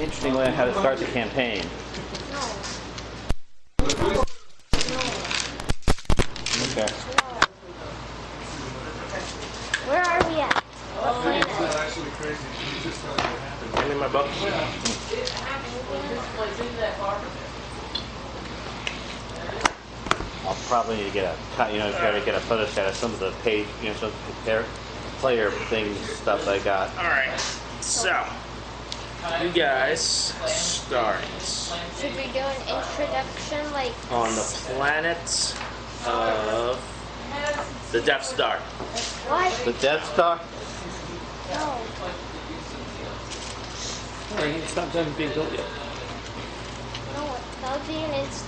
interesting way on how to start the campaign. Okay. Where are we at? What planet? I'm in my book. I'll probably need to get a cut, try to get a photo shot of some of the page, some of the player things, stuff I got. Alright, so, you guys start Should we do an introduction like on the planet of the Death Star. what? The Death Star? No. It's not done being built yet. No, that would be an introduction.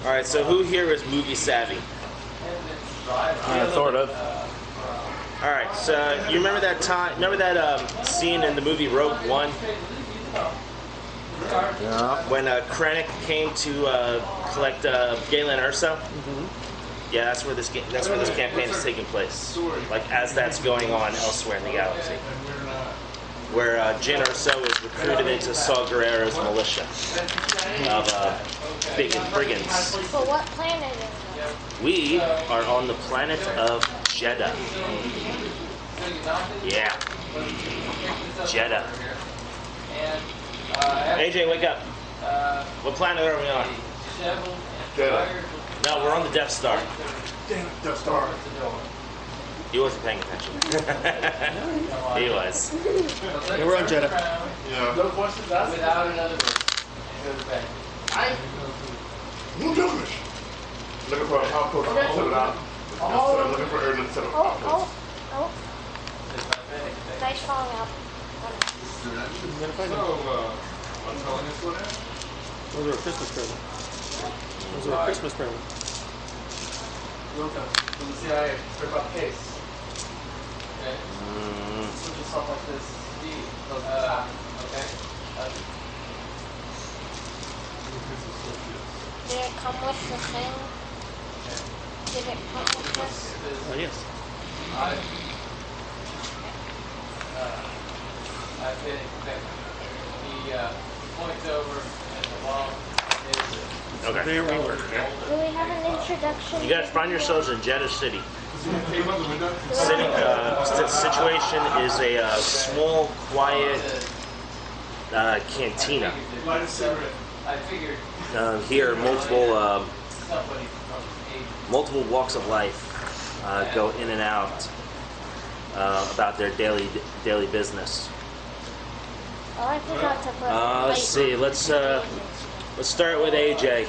Alright, so who here is movie savvy? Sort of. Alright, so you remember that scene in the movie Rogue One? Yeah. When Krennic came to collect Galen Erso? Mm-hmm. Yeah, that's where this campaign is taking place. Like as that's going on elsewhere in the galaxy, where Jyn Erso is recruited into Saw Gerrera's militia of brigands. But what planet is it? We are on the planet of Jeddah. Yeah, Jeddah. AJ, wake up. What planet are we on? Jeddah. No, we're on the Death Star. Damn it, Death Star. He wasn't paying attention. He was. Yeah, we're on Jeddah. Yeah. No questions asked? Without another word. No English. Looking for a pop code. Looking for Erlen set of pop codes. Oh. Dice falling out. I'm telling this one. Those are a Christmas present. Those are a Christmas present. Welcome from the CIA. Rip up case. Okay. Switch yourself like this. Okay. Did it come with the thing? Did it come with this? Oh, yes. I've been he points over and the wall is Okay. There we were. Do we have an introduction? You guys find yourselves in Jeddah City. Situation is a small, quiet cantina. I figured Here, multiple walks of life go in and out about their daily business. Oh, I forgot to put. Let's see. Let's start with AJ.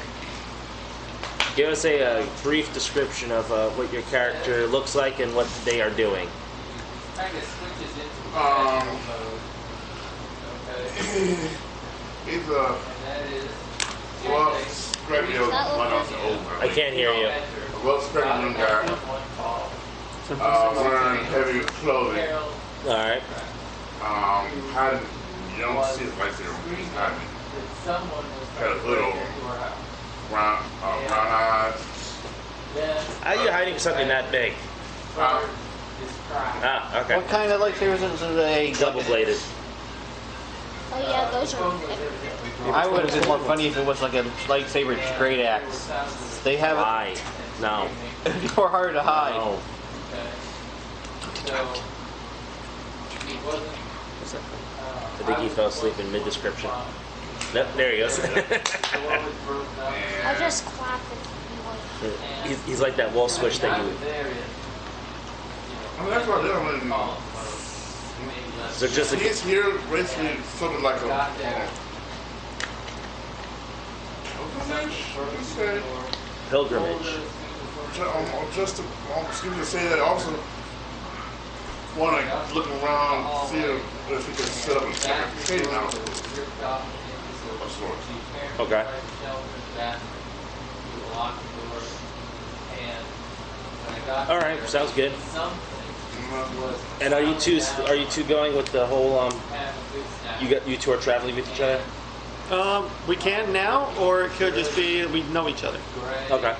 Give us a brief description of what your character looks like and what they are doing. He's well, scrappy old, I can't hear you. well scrappy young guy. Wearing heavy clothing. All right. Had you don't see his lightsaber. He's hiding. Had a little brown eyes. How are you hiding something that big? Ah, okay. What kind of lightsabers is it? Double-bladed. Oh yeah, those are. I would have been more funny if it was like a lightsaber straight axe. They have Why? No. it. It's more harder to hide. No. I think he fell asleep in mid-description. Nope, there he goes. I'll just clap it. He's like that wall switch that you... I mean, that's what I did. So just a... He's here basically sort of like a pilgrimage. Just to say that also want to look around, see if we can set up a separate trading house of sorts. Okay. All right, sounds good. And are you two going with the whole you two are traveling with each other? We can now, or it could just be we know each other. Okay.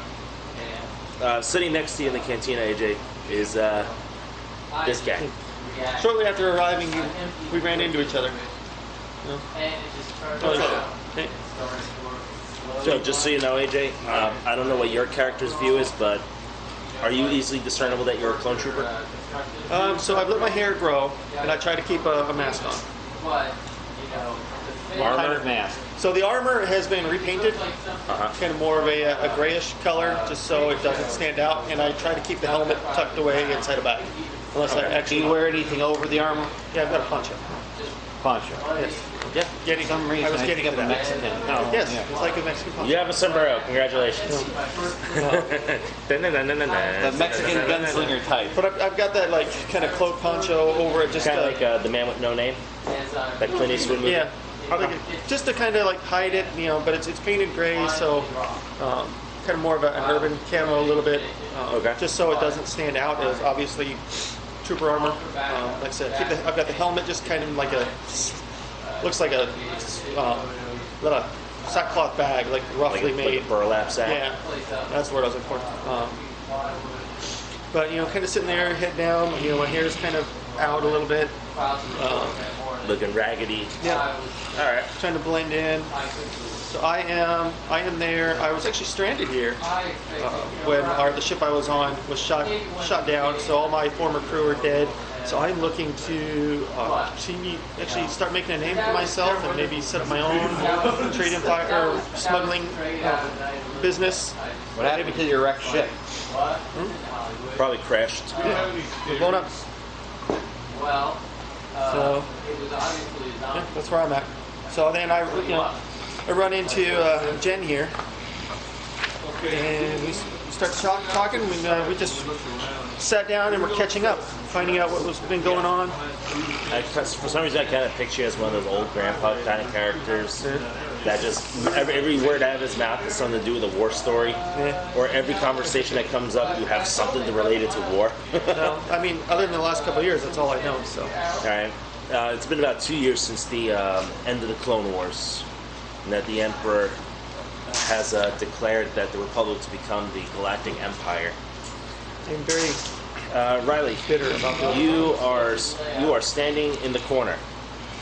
Sitting next to you in the cantina, AJ, is this guy. shortly after arriving, we ran into each other. You know? And it just turned Oh, around. okay. So just so you know, AJ, I don't know what your character's view is, but are you easily discernible that you're a clone trooper? So I've let my hair grow, and I try to keep a mask on. But, you know, the Armored mask. So the armor has been repainted, Uh-huh. kind of more of a grayish color, just so it doesn't stand out. And I try to keep the helmet tucked away inside a bag, unless I Do actually you wear anything over the armor? Yeah, I've got a poncho. Poncho. Yes. Yeah. Getting, For some I reason, was I getting think to of a that. Mexican. No, Yes, yeah. it's like a Mexican poncho. You have a sombrero. Congratulations. The Mexican gunslinger type. But I've got that like kind of cloak poncho over it, just Kind of to, like The Man with No Name, that Clint Eastwood movie. yeah, like, just to kind of like hide it, you know. But it's painted gray, so kind of more of an urban camo a little bit, Okay. just so it doesn't stand out as obviously trooper armor. Like I said, I've got the helmet just kind of like looks like a little sackcloth bag, like roughly Like made. a burlap sack. Yeah, that's what I was looking for. But you know, kind of sitting there, head down. You know, my hair's kind of out a little bit. Looking raggedy. Yeah, All right. trying to blend in. So I am there. I was actually stranded here when the ship I was on was shot down. So all my former crew are dead. So I'm looking to actually start making a name for myself and maybe set up my own trade and or smuggling business. What happened to your wrecked ship? Probably crashed. We're blown up. Well, So it was obviously a yeah, that's where I'm at. So then I run into Jen here, and we start talking. We just sat down and we're catching up, finding out what was been going on. For some reason, I kind of picture you as one of those old grandpa kind of characters that just every word out of his mouth has something to do with a war story, or every conversation that comes up, you have something to relate it to war. No, I mean, other than the last couple of years, that's all I know. So All right. It's been about 2 years since the end of the Clone Wars, and that the Emperor has declared that the Republic to become the Galactic Empire. I'm very Riley, bitter about that. you are standing in the corner.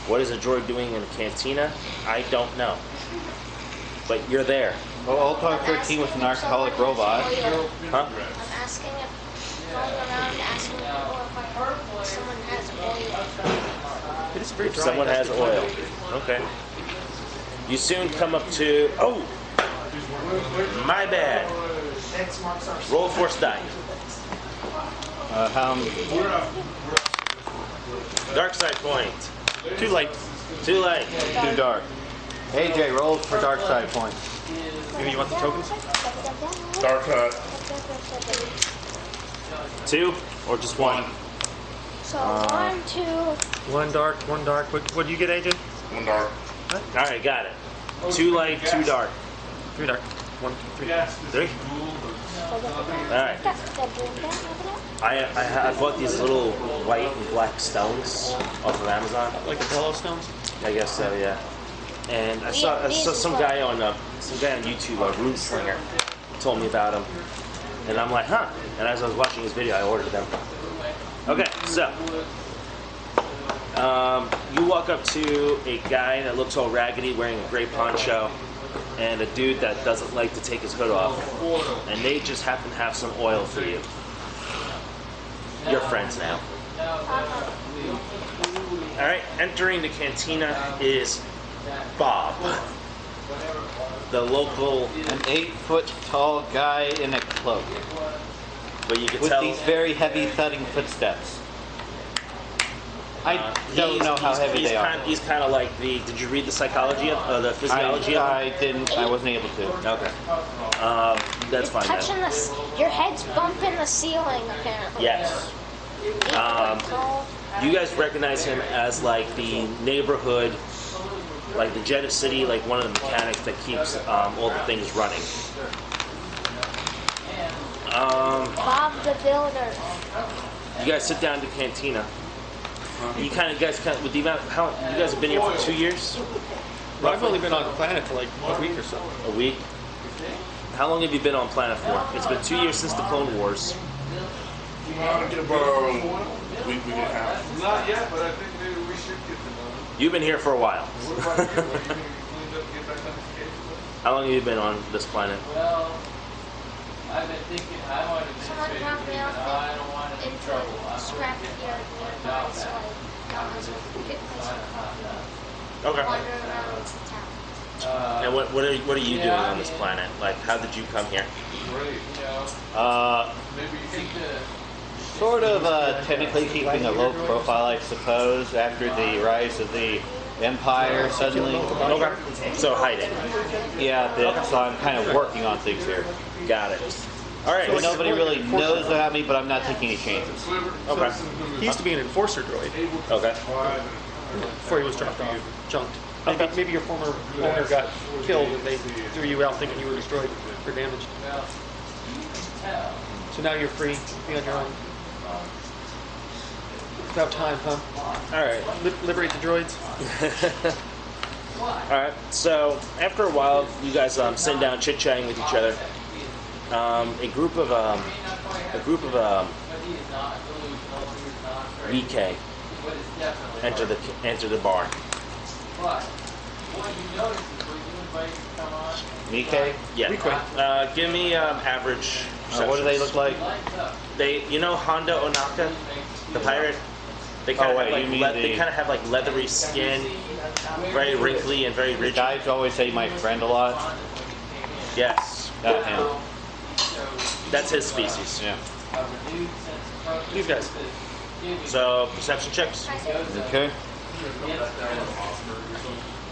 What is a droid doing in a cantina? I don't know, but you're there, Well, Old Talk 13 was an alcoholic robot. huh? I'm asking if going around asking people if someone has oil. It is a very If dry, someone has dusty oil, okay. You soon come up to. Oh, my bad. Roll force die. Dark side point. planet. Too late. Too late. Too dark. AJ, roll for dark side points. Maybe you want the tokens? Dark side. 2 or just 1? So 1, 2, One dark, one dark. What do you get, AJ? One dark. All right, got it. 2 light, 2 dark. Three dark. 1, 2, 3. 3. All right. I bought these little white and black stones off of Amazon. Like the Yellowstones? I guess so, yeah. And I saw some guy on YouTube, a rune slinger, told me about them, and I'm like, huh. And as I was watching his video, I ordered them. Okay, so you walk up to a guy that looks all raggedy, wearing a gray poncho, and a dude that doesn't like to take his hood off, and they just happen to have some oil for you. You're friends now. All right, entering the cantina is Bob, the local, An 8-foot tall guy in a cloak but you can with tell these very heavy thudding footsteps. I don't know how heavy they are. He's kind of like the. Did you read the psychology of the physiology of I didn't. I wasn't able to. it? Okay, that's fine touching then. your head's bumping the ceiling apparently. Yes. 8 foot tall. You guys recognize him as like the neighborhood, like the Jeddah City, like one of the mechanics that keeps all the things running. Bob the Builder. You guys sit down to cantina. You guys with the amount. How you guys have been here for 2 years? Well, I've only been on the planet for like a week or so. A week. How long have you been on planet for? It's been 2 years since the Clone Wars. About we can have. Not yet, but I think maybe we should get to know them. You've been here for a while. What about you? Are you cleaned up, get back on the schedule? How long have you been on this planet? Well, I've been thinking I want to Someone dropped me off I don't want any into trouble. a scrap yard nearby, so I was a good place to Okay. wander around town. And what are you doing on this planet? Like, how did you come here? Great. You know, Maybe you think can. the Sort of technically keeping a low profile, I suppose, after the rise of the empire suddenly. Okay. So hiding. Yeah, a bit. So I'm kind of working on things here. Got it. All right. So nobody really knows about me, but I'm not taking any chances. Okay. He used to be an enforcer droid Okay. before he was dropped off, junked. Maybe your former owner got killed and they threw you out thinking you were destroyed or damaged. So now you're free, be on your own. About time, huh? All right. Liberate the droids. All right. So after a while, you guys sitting down, chit chatting with each other. A group of VK enter the bar. Nikkei? Yeah. Give me average. What do they look like? You know Honda Onaka, the pirate. They kind of wait, have you mean they the- kind of have like leathery skin, very wrinkly and very The rigid. guys always say my friend a lot. Yes, Him. that's his species. Yeah. These guys. So perception checks. Okay.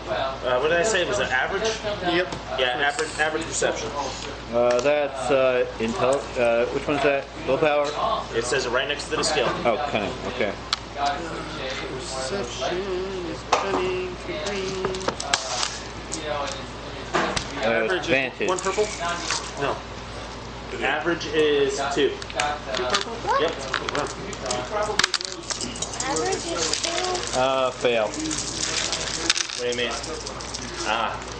What did I say? Was it average? Yep. Yeah, average perception. That's intel. Which one's that? Willpower? It says it right next to the skill. Oh, cunning. Okay. Perception is cunning for green. Average is Advantage. one purple? No. Average is 2. Yep. Average is 2. Fail. What do you mean?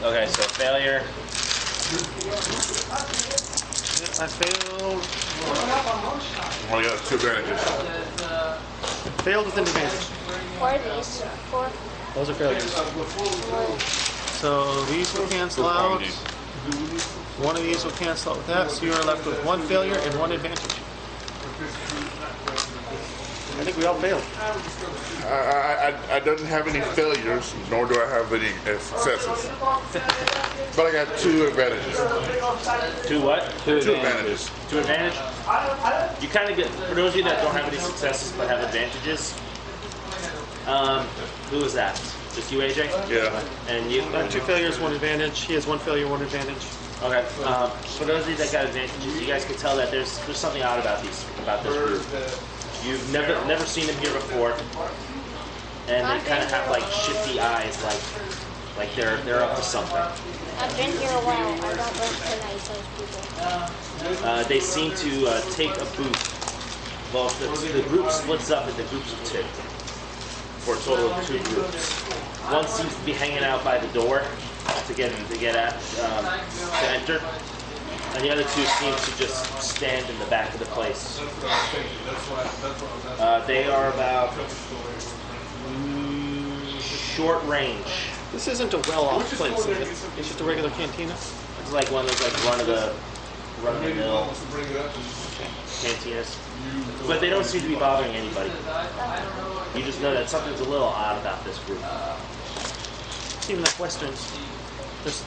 Okay, so failure. I failed. Only got 2 advantages. Failed with an advantage. 4 of these. 4. Those are failures. So these will cancel out. One of these will cancel out with that, so you are left with 1 failure and 1 advantage. I think we all failed. I don't have any failures, nor do I have any successes. But I got 2 advantages. 2 what? 2 2 advantages. advantages. 2 advantage? You kind of get, for those of you that don't have any successes but have advantages, who is that? Just you, AJ? Yeah. And you? I have 2 failures, 1 advantage. He has 1 failure, 1 advantage. Okay. For those of you that got advantages, you guys can tell that there's something odd about this group. You've never seen them here before, and they kind of have like shifty eyes, like they're up to something. I've been here a while. I don't recognize those people. They seem to take a boot. Well, the group splits up into groups of 2, for a total of 2 groups. One seems to be hanging out by the door to get at to enter, and the other 2 seem to just stand in the back of the place. They are about short range. This isn't a well-off place, is it? It's just a regular cantina. It's like one of those like run of the mill cantinas, but they don't seem to be bothering anybody. You just know that something's a little odd about this group. Even like Westerns.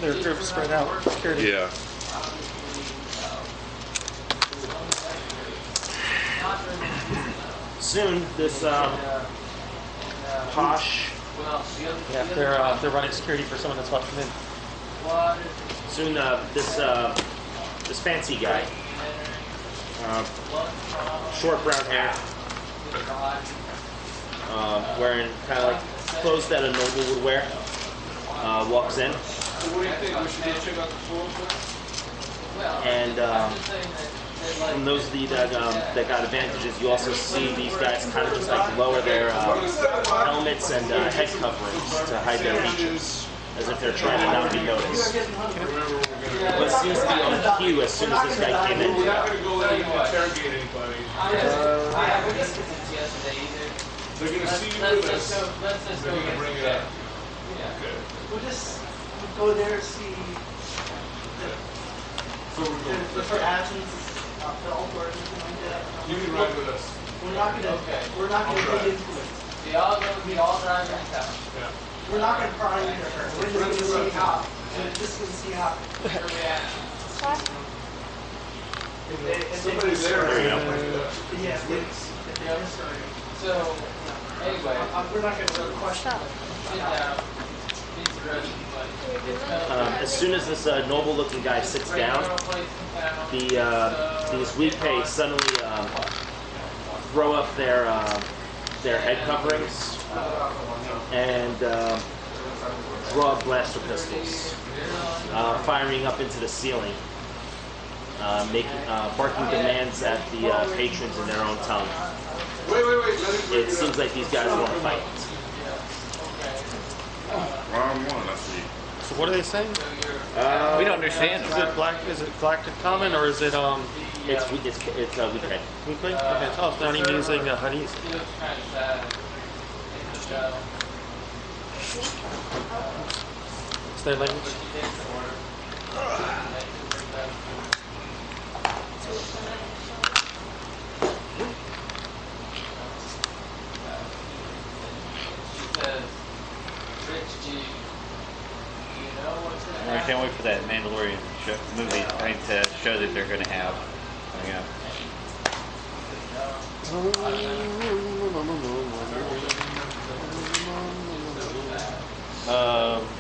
They're groups spread out. Security. Yeah. Soon, this posh. Yeah, they're running security for someone that's about to come in. Soon, this fancy guy, short brown hair, wearing kind of like clothes that a noble would wear, walks in. What do you think? We should go check out the floor? And from those of you that got advantages, you also see these guys kind of just like lower their helmets and head coverings to hide their features, as if they're trying to not be noticed. What seems to be on cue as soon as this guy came in. We're not going to go in and interrogate anybody. yesterday either. They're gonna Let's, see you let's with just us. go. Let's just They're go gonna get bring some it up. check. Yeah. Okay. We'll just go there, see So we're going if her absence is felt or anything like that. You can ride with us. We're not gonna, Okay. we're not I'll gonna drive. dig into it. We all drive in town. Yeah. We're not gonna pry into her. We're just gonna see how. We're just gonna see how. Where we at? What? Somebody's there. There you go. Yeah, if they understand. So, anyway, We're not gonna really question it. sit down. Need to rest, but As soon as this noble-looking guy sits down, these weepay suddenly throw up their head coverings and draw blaster pistols, firing up into the ceiling, barking demands at the patrons in their own tongue. Wait. Let It seems like these guys want to fight. Round one, I see. So what are they saying? We don't understand Is them. it black? Is it galactic common or is it It's weekday. weekly? Okay. Oh, it's not even using honeys. feels kind of sad. So, It's their language. you take the order. She says, Rich G, you know what's gonna I happen? can't wait for that Mandalorian movie to show that they're going to have. Yeah.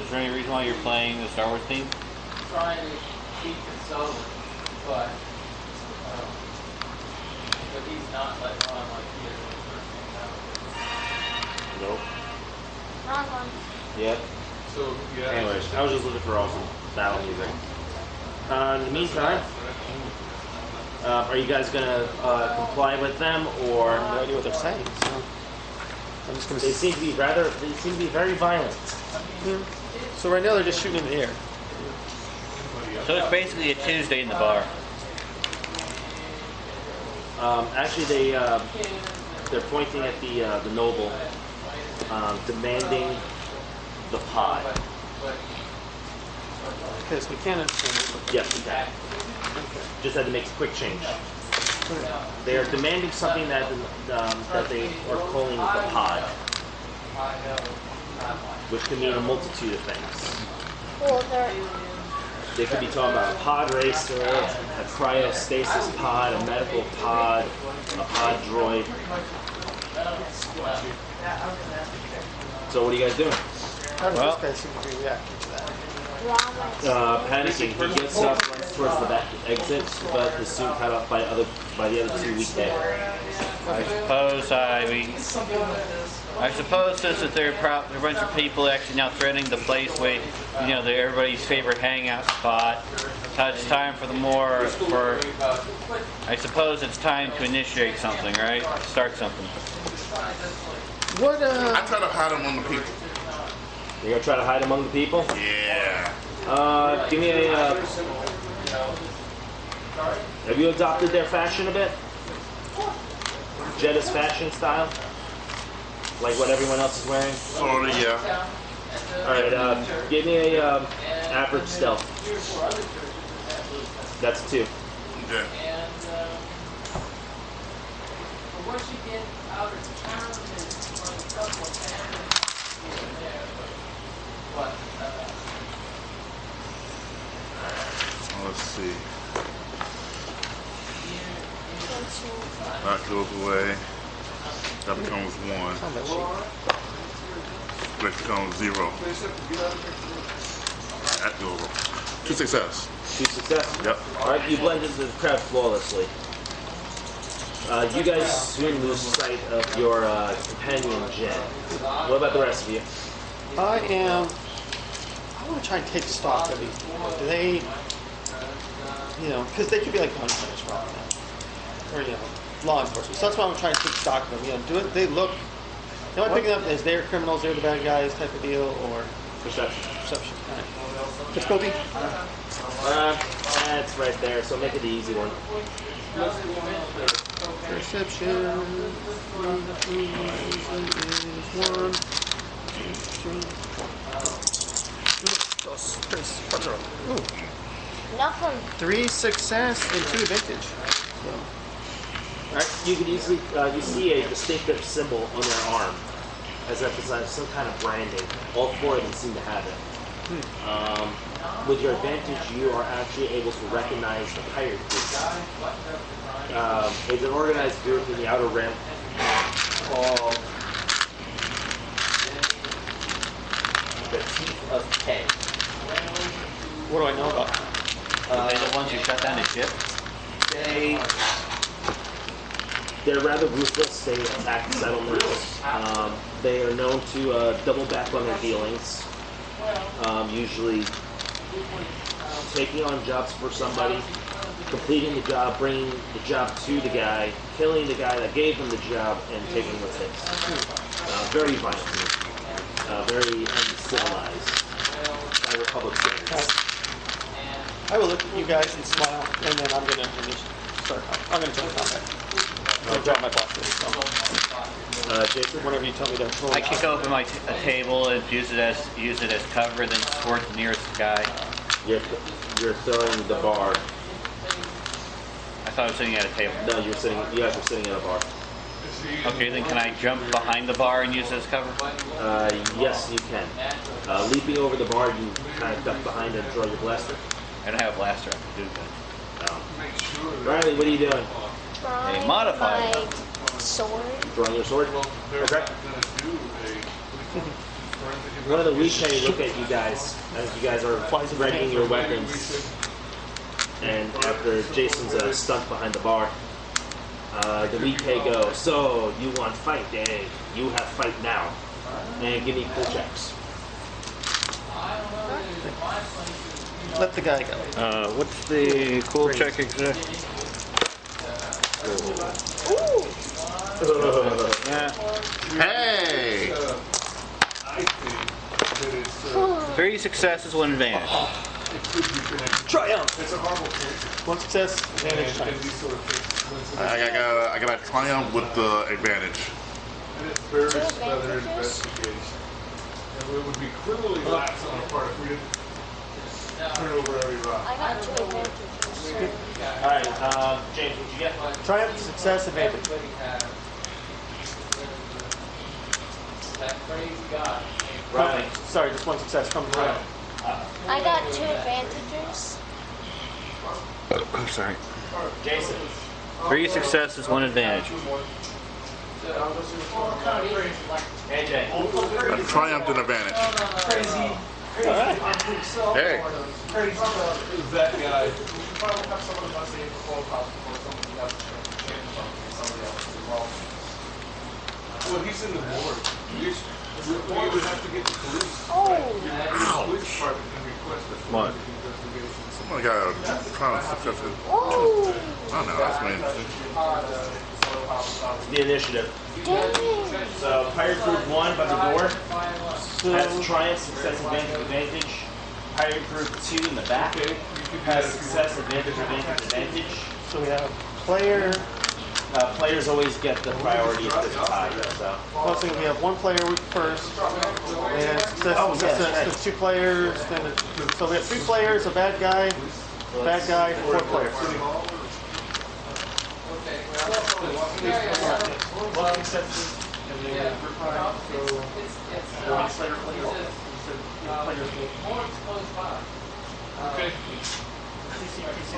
Is there any reason why you're playing the Star Wars theme? Trying to keep it sober, but he's not like on like he is when he first came out. Nope. Wrong one. Yep. So, yeah. Anyways, I was just looking for awesome battle music. In the meantime, are you guys gonna comply with them, or I have no idea what they're saying. So I'm just gonna. they seem to be very violent? Yeah. So right now they're just shooting in the air. So it's basically a Tuesday in the bar. Actually, they're pointing at the noble, demanding the pod. Okay, so we can't understand it. Yes, we can. Just had to make a quick change. They are demanding something that they are calling the pod, which can mean a multitude of things. Well, they're They could be talking about a pod racer, a cryostasis pod, a medical pod, a pod droid. So what are you guys doing? How does Well- this guy seem to be reacting to that? wrong. Panicking. He gets up, runs towards the back exit, but is soon cut off by the other two weekday. I suppose since that there are a bunch of people actually now threatening the place with, everybody's favorite hangout spot. It's time for I suppose it's time to initiate something, right? Start something. What I try to hide among the people. You're gonna try to hide among the people? Yeah. Give me a. Have you adopted their fashion a bit? Jetta's fashion style? Like what everyone else is wearing? Sorta, yeah. Alright, give me a average stealth. That's 2. Okay. And but once you get out of town, there's like a couple of families here and there, but Let's see. That goes away. That becomes 1. on that sheet? That becomes 0. That goes over. 2 success. 2 success? Yep. Alright, you blend into the crowd flawlessly. You guys soon lose sight of your companion, Jen. What about the rest of you? I want to try and take stock of these people. Do they, because they could be like bounty hunters for all I know. Or, law enforcement. So that's why I'm trying to take stock of them. They look, am I picking up as they're criminals, they're the bad guys type of deal, or Perception. perception? All right. Difficulty? That's right there, so make it the easy one. Perception is 1, 2, 3. Ooh, Nothing. 3 success and 2 advantage. Alright, you can easily you see a distinctive symbol on their arm, as if it's some kind of branding. All 4 of them seem to have it. With your advantage, you are actually able to recognize the pirate group. It's an organized group in the Outer Rim called the Teeth of K. What do I know about? Are they the ones who shut down the ship? They're rather ruthless. They attack settlements. They are known to double back on their dealings. Usually taking on jobs for somebody, completing the job, bringing the job to the guy, killing the guy that gave them the job, and taking what's his. Very violent, very uncivilized by Republic standards. I will look at you guys and smile, and then I'm gonna start. I'm gonna join combat. I'll drop my blaster. So, Jason? whenever you tell me to. I kick open a table and use it as cover, then sword the nearest guy. You're throwing the bar. I thought I was sitting at a table. No, you guys are sitting at a bar. Okay, then can I jump behind the bar and use it as cover? Yes, you can. Leaping over the bar, you kind of duck behind and throw your blaster. I don't have a blaster. I can do that. Riley, what are you doing? Trying modifier. my sword. Throwing your sword? Okay. One of the weekend look at you guys as you guys are readying your weapons. And after Jason's stunt behind the bar, the weekend goes, so you want fight, eh? You have fight now. And give me cool checks. Let the guy go. What's the cool check exact? Yeah. Hey! 3 successes, 1 advantage. Triumph! 1 success, advantage. Triumph. I got a triumph with the advantage. Two advantages. It would be criminally lax on our part if we didn't turn over every rock. I got 2 advantages. Alright, James, what'd you get? Triumph, success, advantage. That crazy guy. Riley. Sorry, just 1 success from the round. I got 2 advantages. I'm sorry. Jason. 3 successes, 1 advantage. AJ. A triumph and advantage. Hey. Crazy is that guy. Well, he's in the board. We would have to get the police. Oh, Ouch. Police department can request a What? investigation. Someone got a triumph success. oh, I don't know, that's my interesting. The initiative. dang. So, Pirate Group 1 by the door has triumph, success, advantage. Pirate Group 2 in the back has success, advantage. So we have player. Players always get the priority if there's a tie. So. Also, we have 1 player first, and success, Oh, yes, success, right. there's 2 players. Then so we have 3 players, a bad guy, 4 players. 1 success, and then so 1 player. Okay. CCPC,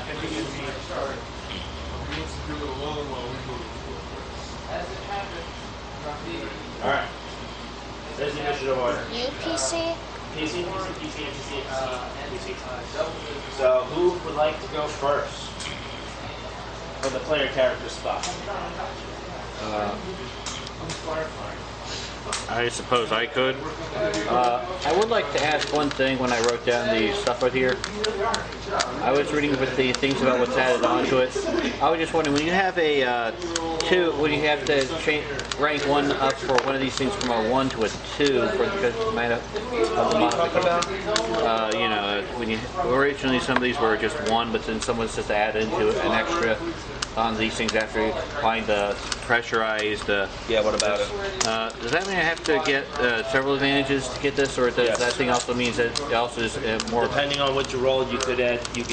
and UNV. He wants to do it alone while we move forward. Alright. There's the initiative order. UPC? PC. So, who would like to go first? For the player character spot. I suppose I could. I would like to ask one thing when I wrote down the stuff right here. I was reading with the things about what's added onto it. I was just wondering, when you have a 2, when you have to rank one up for one of these things from a 1 to a 2 for the matter of the modification. You know, when you originally some of these were just 1, but then someone's just added into an extra on these things after applying the pressurized. Yeah, what about it? Does that mean I have to get several advantages to get this, or does Yes. that thing also means that it also is more? Depending on what you rolled, you could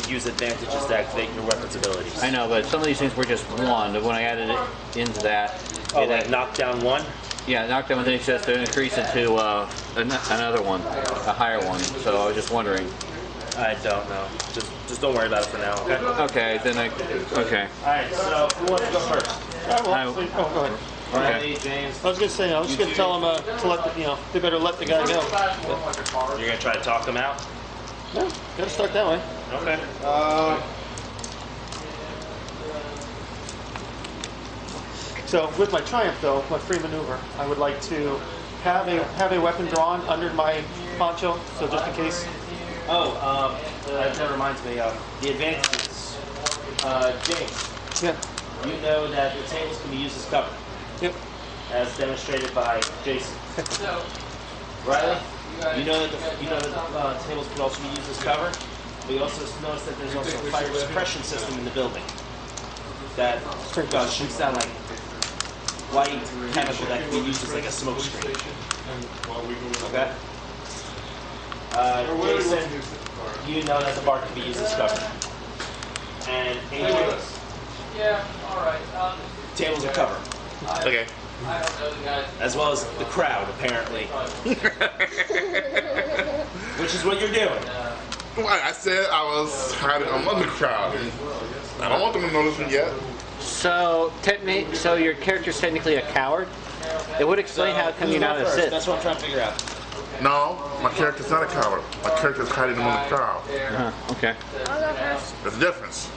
use advantages to activate your weapon's abilities. I know, but some of these things were just 1. But when I added it into that, Oh, it like knock down 1? yeah, knocked down, and then it says to increase it to another one, a higher one. So I was just wondering. I don't know. Just don't worry about it for now, okay? Okay, then okay. Alright, so who wants to go first? Go ahead. Riley, James. I was gonna say, I was just gonna tell him to let the, they better let the guy go. You're gonna try to talk him out? No, gotta start that way. Okay. So with my triumph though, my free maneuver, I would like to have a weapon drawn under my poncho, so just in case. That reminds me of the advantages. James, Yeah. you know that the tables can be used as cover, Yep. as demonstrated by Jason. Riley, you know that the tables can also be used as cover. But you also notice that there's also a fire suppression system in the building that shoots down like white chemical that can be used as like a smoke screen. Okay. Jason, you know that the bar can be used as cover. And Angel, Yeah, alright. tables are cover. Okay. I don't know the guys. As well as the crowd, apparently. Which is what you're doing. Well, I said I was hiding among the crowd. And I don't want them to notice me yet. So so your character's technically a coward. It would explain how come you're not a Sith. That's what I'm trying to figure out. No, my character's not a coward. My character's hiding among the crowd. Okay. I'll go first. There's a difference.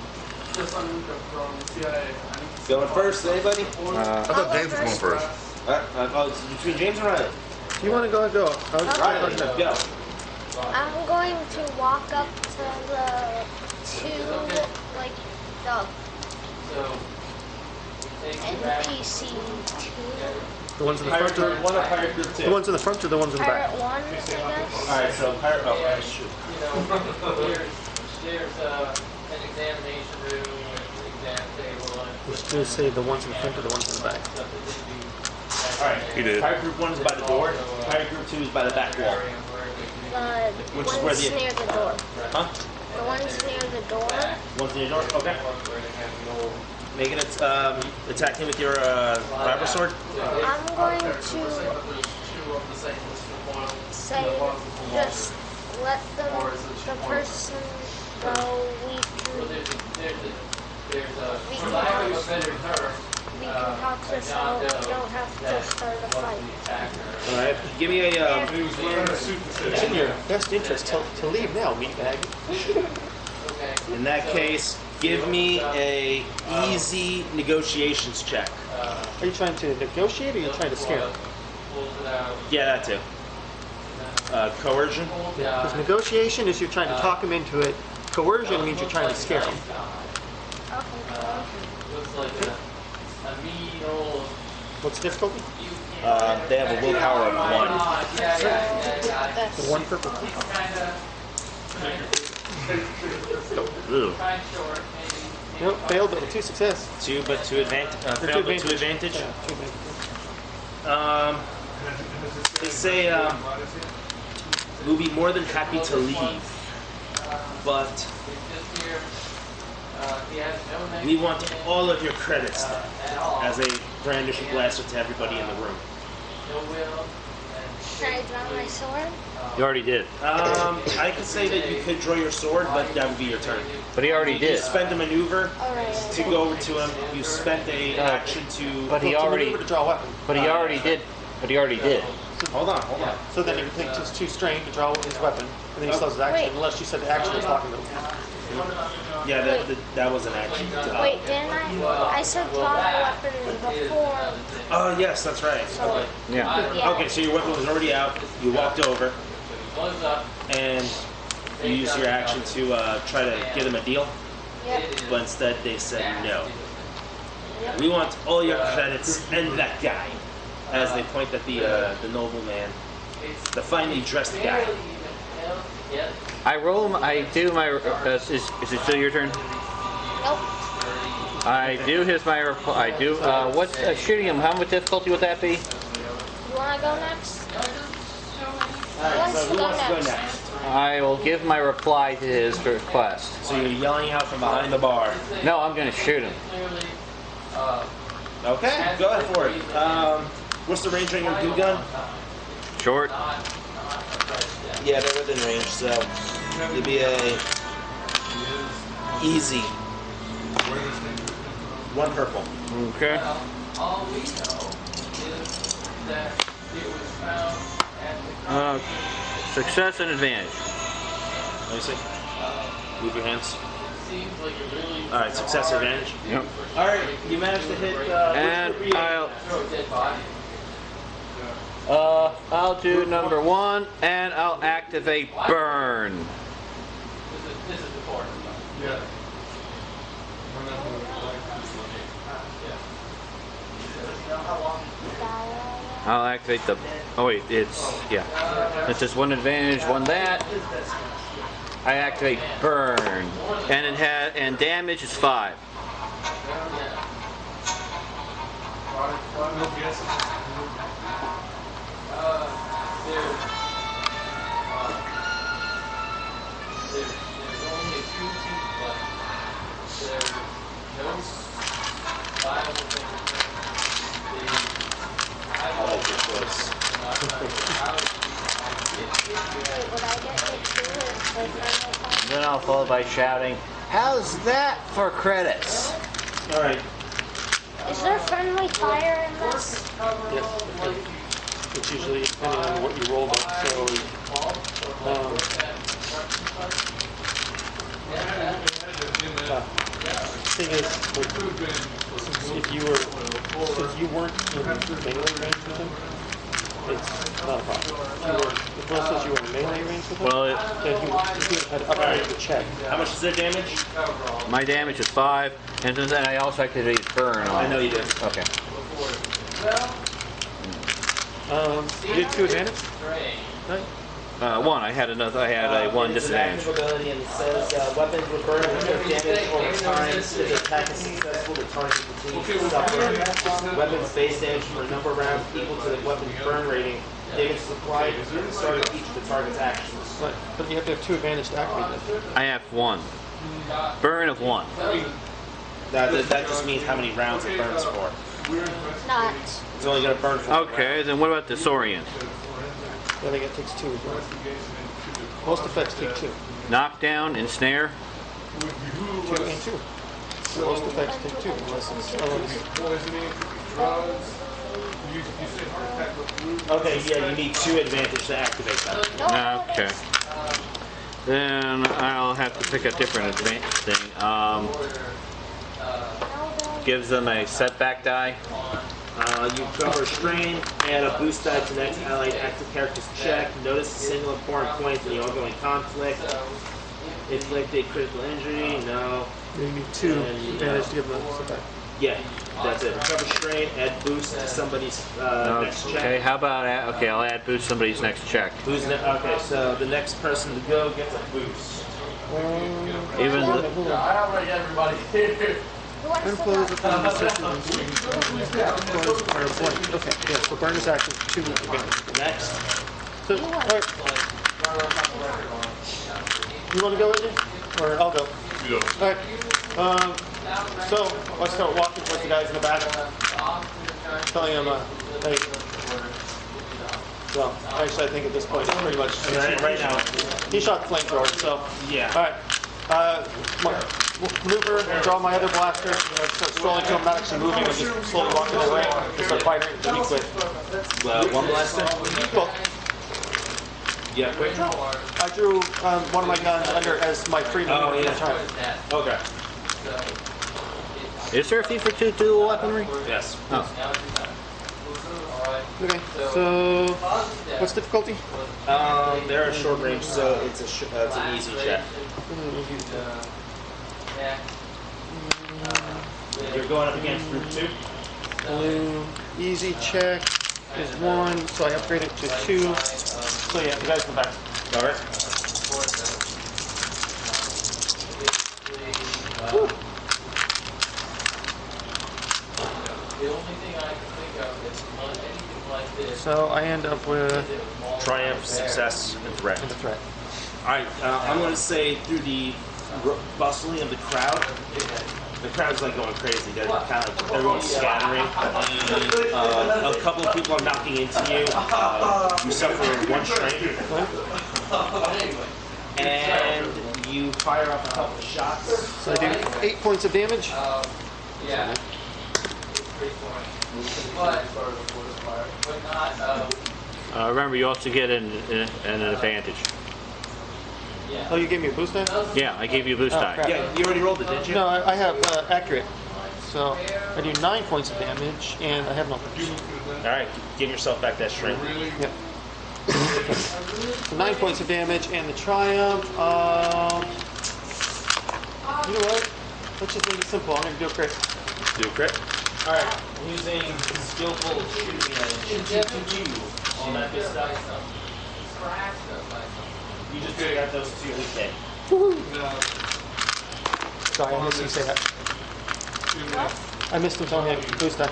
Going first, anybody? I thought James was going first. It's between James and Riley. If you want to go, go. I was Riley, go. I'm going to walk up to the two, like, the NPC two. The ones in the front, or One of Pirate Group 2. the ones in the front, or the ones in the back. Pirate ones, I guess. Alright, so Pirate. Oh, shoot. There's an examination room with an exam table and You should just say the ones in the front or the ones in the back. stuff that needs to be Alright. He did. Pirate Group 1 is by the door. Pirate Group 2 is by the back wall. The Which is where ones the- near the door. Huh? The ones near the door. One's near your door? Okay. Make it attack him with your vibro sword. I'm going to say, just let the person go. We can talk this out. We don't have to start a fight. Alright. Give me a. It's in your best interest to leave now, meatbag. In that case, give me a easy negotiations check. Are you trying to negotiate, or are you trying to scare him? Yeah, that too. Coercion. Because negotiation is you're trying to talk him into it. Coercion means you're trying to scare him. Okay, cool. looks like a mean old. What's the difficulty? They have a willpower of 1. The one purple. Ew. Nope, failed, but with 2 success. 2, but 2 advantage. Or Failed, but 2 advantage. Yeah, 2 advantage. They say we'll be more than happy to leave, but we want all of your credits as a brandishing blaster to everybody in the room. Can I draw my sword? You already did. I could say that you could draw your sword, but that would be your turn. But he already You did. spend a maneuver Alright. to go over to him. You spent a action to. But he To already. maneuver to draw a weapon. But he already did. But he already did. Hold on. So then he can take just 2 strain to draw his weapon, and then he slows his action, Wait. unless you said the action was talking to him. Yeah, that was an action. Wait, didn't I? I said draw my weapon before. Oh yes, that's right. So, Yeah. yeah. Okay, so your weapon was already out. You walked over, and you used your action to try to get him a deal, Yep. but instead they said no. We want all your credits and that guy. As they point at the nobleman, the finely dressed guy. I roll. I do my. Is it still your turn? Nope. I do his my. I do. What's shooting him? How much difficulty would that be? You want to go next? Alright, so who wants to go next? I will give my reply to his request. So you're yelling out from behind the bar. No, I'm going to shoot him. Okay, go ahead for it. What's the range on your goo gun? Short. Yeah, they're within range, so it'd be a easy 1 purple. Okay. All we know is that it was found at the Success and advantage. Let me see. Move your hands. seems like a really All right, success or advantage. Yep. All right, you managed to hit. And I'll. dead body. I'll do number 1, and I'll activate burn. This is the core. Yeah. I'll activate the. Oh wait, it's yeah. It's just 1 advantage, 1 that. I activate burn, and it had and damage is 5. No guesses. There's only a few teeth left. There's no viable fingerprint. I like your choice. Wait, would I get hit too? Or like my whole Then I'll follow by shouting, "How's that for credits?" All right. Is there friendly fire in this? Yes. It's usually depending on what you roll on. So, thing is, if you weren't in melee range with him, it's not a problem. If Will says you were in melee range with him, Well, then he would have upgraded the check. How much is their damage? my damage is 5, and then I also activate burn on. I know you did. Okay. You did 2 advantage? Right? 1. I had another. I had a 1 disadvantage. Ability, and it says weapons with burn will take damage over time. If the attack is successful, the target continues to suffer. Weapons base damage for a number of rounds equal to the weapon's burn rating. Damage supplied at the start of each of the target's actions. Right. But you have to have 2 advantage to activate this. I have 1. Burn of 1. That just means how many rounds it burns for. Not. It's only going to burn for 1 Okay, round. then what about disorient? I think it takes 2 as well. Most effects take 2. Knockdown, ensnare. 2 and 2. So most effects take 2 unless it's Poisoning, drugs. You said heart attack with blue. Okay, yeah, you need 2 advantage to activate that. Okay. Then I'll have to pick a different advantage thing. Gives them a setback die. You cover strain, add a boost die to the next allied active character's check. Notice a single important point in the ongoing conflict. Inflict a critical injury, no. You need 2 advantage to give them a setback. Yeah, that's it. Recover strain, add boost to somebody's next check. Okay, how about I'll add boost somebody's next check. Who's okay, so the next person to go gets a boost. Even the, I outright everybody here. Who wants to Unclose go? the phone blank. Okay, yeah, so burn is active 2 advantage. Next. So, alright. You want to go, AJ? Or I'll go. You know. Alright. So, I start walking towards the guys in the back, telling them, hey. Well, actually, I think at this point it's pretty much. Right now. He shot the flamethrower, so. Yeah. Alright. Maneuver and draw my other blaster. And start strolling to him, not actually moving, but just slowly walking their way. And start firing to be quick. One blaster? Both. Yeah, quick draw. I drew one of my guns under as my free maneuver at the time. Okay. is there a fee for 2 dual weaponry? Yes. Oh. Okay, so what's difficulty? They're a short range, so it's it's an easy check. You're going up against group 2. Easy check is 1, so I upgrade it to 2. So yeah, you guys go back. All right. The only thing I can think of is anything like this. So I end up with Triumph, success, and threat. a threat. All right. I'm going to say through the bustling of the crowd. The crowd's like going crazy. They're kind of like everyone's scattering. A couple of people are knocking into you. You suffer 1 strain, and you fire off a couple of shots. So I do 8 points of damage. Yeah. It's pretty boring. But not, Remember, you also get an advantage. Oh, you gave me a boost die? Yeah, I gave you a boost Oh, die. crap. Yeah, you already rolled it, didn't you? No, I have accurate. So I do 9 points of damage, and I have no boost. All right, give yourself back that strength. Yep. So 9 points of damage, and the triumph. You know what? Let's just make it simple. I'm gonna do a crit. Do a crit. All right, using skillful shooting on that good stuff. You just got those 2 weak. Sorry, I missed him say that. I missed him telling me boost die.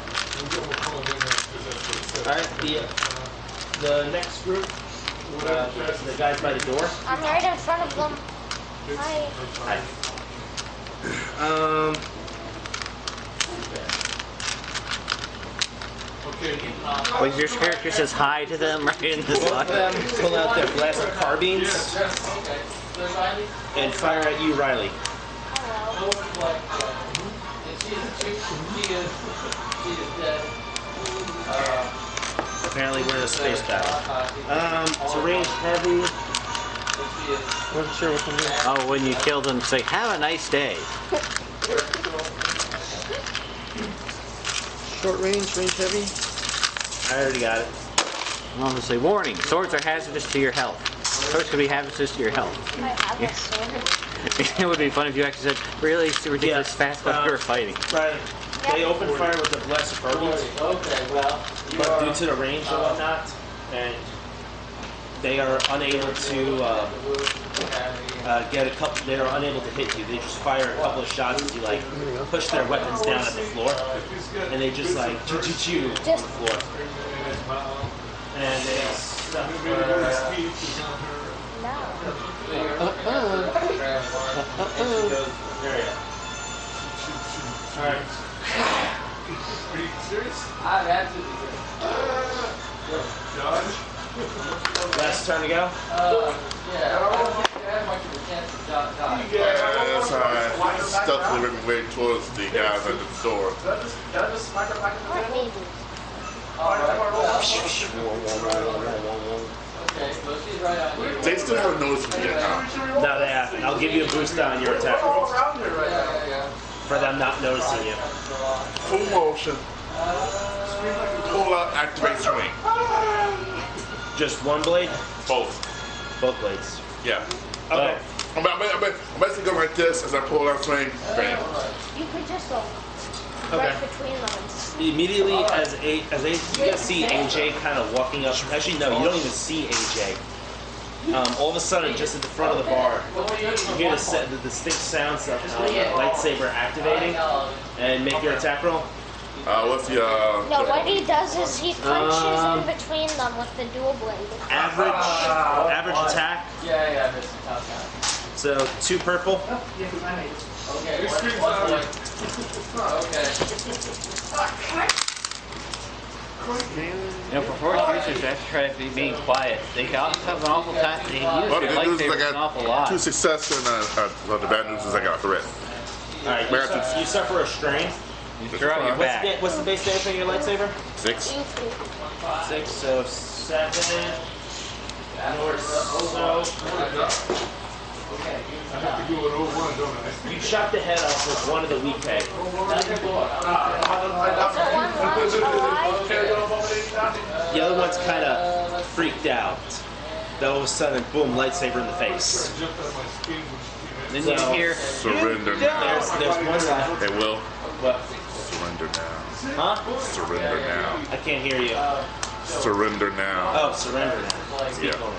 All right, the next group, the guys by the door. I'm right in front of them. Hi. Hi. Well, your character says hi to them right in the slot. Pull out their blasted carbines and fire at you, Riley. Hello. Apparently we're in a space battle. It's a range heavy. Wasn't sure which one you were. Oh, when you kill them, say, have a nice day. Short range, range heavy. I already got it. Well, to say, warning, swords are hazardous to your health. Swords can be hazardous to your health. I have a sword. It would be fun if you actually said, really ridiculous fast while you were fighting. Right. They open fire with the blasted carbines, Okay, well, but due to the range and whatnot, and they are unable to get a couple. They are unable to hit you. They just fire a couple of shots as you like push their weapons down at the floor, and they just like choo choo choo on the floor. And they suffer. No. All right. Are you serious? I'm absolutely Last turn to go. yeah, I don't think I have much of a chance to die. Yeah, that's alright. Stealthily working way towards the guys at the door. What maybe? Okay, so she's right on you. They still haven't noticed me yet, huh? No, they haven't. I'll give you a boost on your attack rolls Yeah. for them not noticing you. Full motion. Pull out, activate swing. Just one blade, Both. both blades. Yeah. Okay. I'm basically going like this as I pull out swing. Bam. You could just go Okay. right between them. Immediately as you guys see AJ kind of walking up. Actually, no, you don't even see AJ. All of a sudden, just at the front of the bar, you hear the distinct sounds of lightsaber activating, and make your attack roll. What's the No, what he does is he punches in between them with the dual blade. Average attack. Yeah, Mr. Top Guy. So 2 purple. Okay, okay. You know, for force users, they have to try to be being quiet. They also have an awful time. They use well, the their good news is I lightsabers an awful got lot. 2 success and well, the bad news is I got a threat. All right, you suffer a strain. You're on your back. What's the base damage on your lightsaber? 6. 6, so 7. North, so you shot the head off with one of the weak peg. Is it one alive? The other one's kind of freaked out. Then all of a sudden, boom, lightsaber in the face. Then you hear, Surrender. There's one left. They will. Surrender now. Huh? Surrender now. I can't hear you. Surrender now. Oh, surrender now. Speak Yeah. on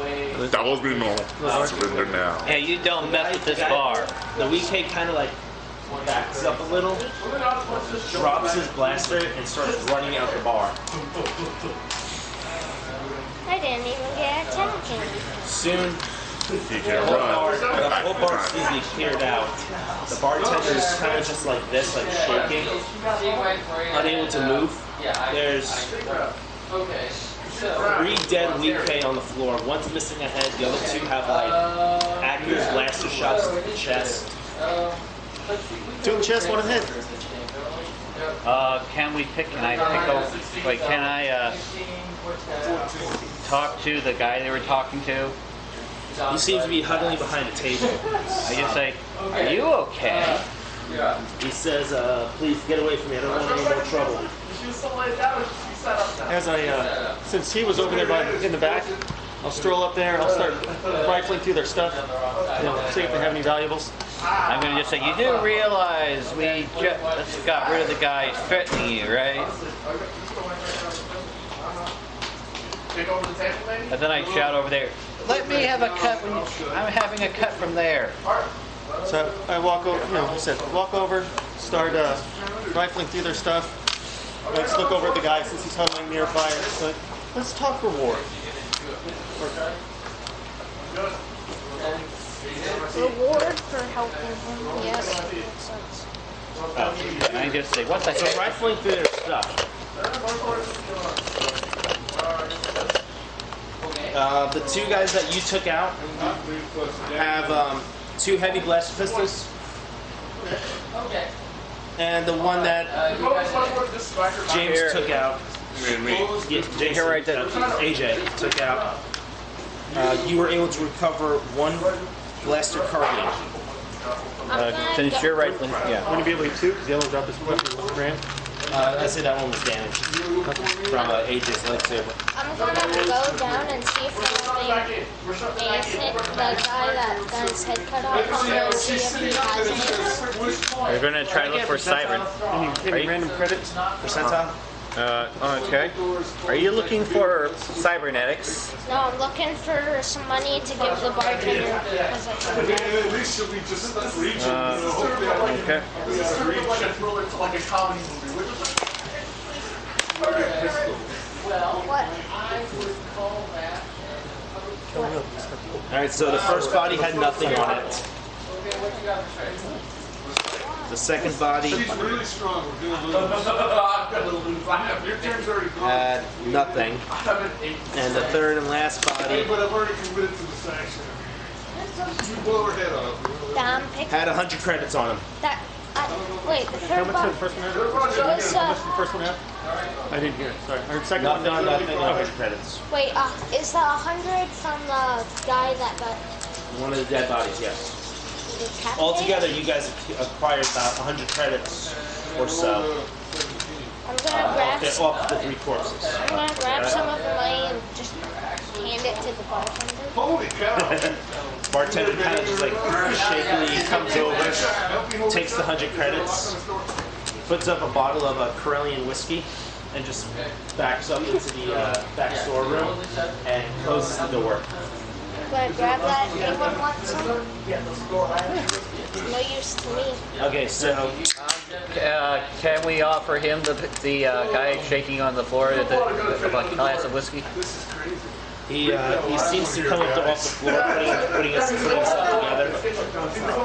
it. That was me normal. Surrender now. Hey, you don't mess with this bar. The weak K kind of like backs up a little, drops his blaster, and starts running out the bar. I didn't even get attention. Soon, He the can whole run. bar seems to be cleared out. The bartender is kind of just like this, like shaking, unable to move. There's Okay. So, 3 dead weak K on the floor. One's missing a head. The other 2 have like accurate blaster shots to the chest. 2 in the chest, 1 in the head. Can I pick over, wait, can I, talk to the guy they were talking to? He seems to be huddling behind a table. I just say, are you okay? He says, please get away from me. I don't want any more trouble. As since he was over there in the back, I'll stroll up there. I'll start rifling through their stuff. See if they have any valuables. I'm gonna just say, you do realize we just got rid of the guy threatening you, right? And then I shout over there, let me have a cut I'm having a cut from there. So I walk over. I said walk over, start rifling through their stuff. I just look over at the guy since he's huddling nearby. It's like, let's talk reward. Reward for helping him. Yes, makes sense. And I just say, what the So heck? rifling through their stuff. The 2 guys that you took out have 2 heavy blast pistols, okay. and the one that James took out, James, Here, right there. AJ took out. You were able to recover 1 blaster carbine. Since you're right, yeah. I'm gonna be able to get 2 because the other one dropped his weapon and ran. I say that one was damaged from AJ's lightsaber. I'm gonna go down and see if anything basic, the guy that got his head cut off, I'm gonna see if he has any. We're gonna try to look for Cybern. Any random credits? Percentile? Okay. Are you looking for cybernetics? No, I'm looking for some money to give the bartender because I told him. At least she'll be just reaching. Okay. Like a comedy movie. What? I would call that. Alright, so the first body had nothing on it. Okay, what you got for trade? The second body She's really strong. We're gonna lose. Your turn's already gone. had nothing. And the third and last body But I've already committed to the sanction. You blow her head off. Damn, pick had 100 credits on him. that. Wait, the How third much did the one first one have? was How much did the first one have? I didn't hear it. Sorry. I heard second one. Nothing, Okay. 100 credits. wait, is the 100 from the guy that got One of the dead bodies, yes. decapitated? Altogether, you guys acquired about 100 credits or so I'm gonna grab. off the 3 corpses. I'm gonna grab some of the money and just hand it to the bartender. Holy cow. Bartender kind of just like shakily comes over, takes the 100 credits, puts up a bottle of Corellian whiskey, and just backs up into the back storeroom and closes the door. Gonna grab that. Anyone want some? No use to me. Okay, so Can we offer him the guy shaking on the floor a glass of whiskey? he seems to come up off the floor, putting himself together.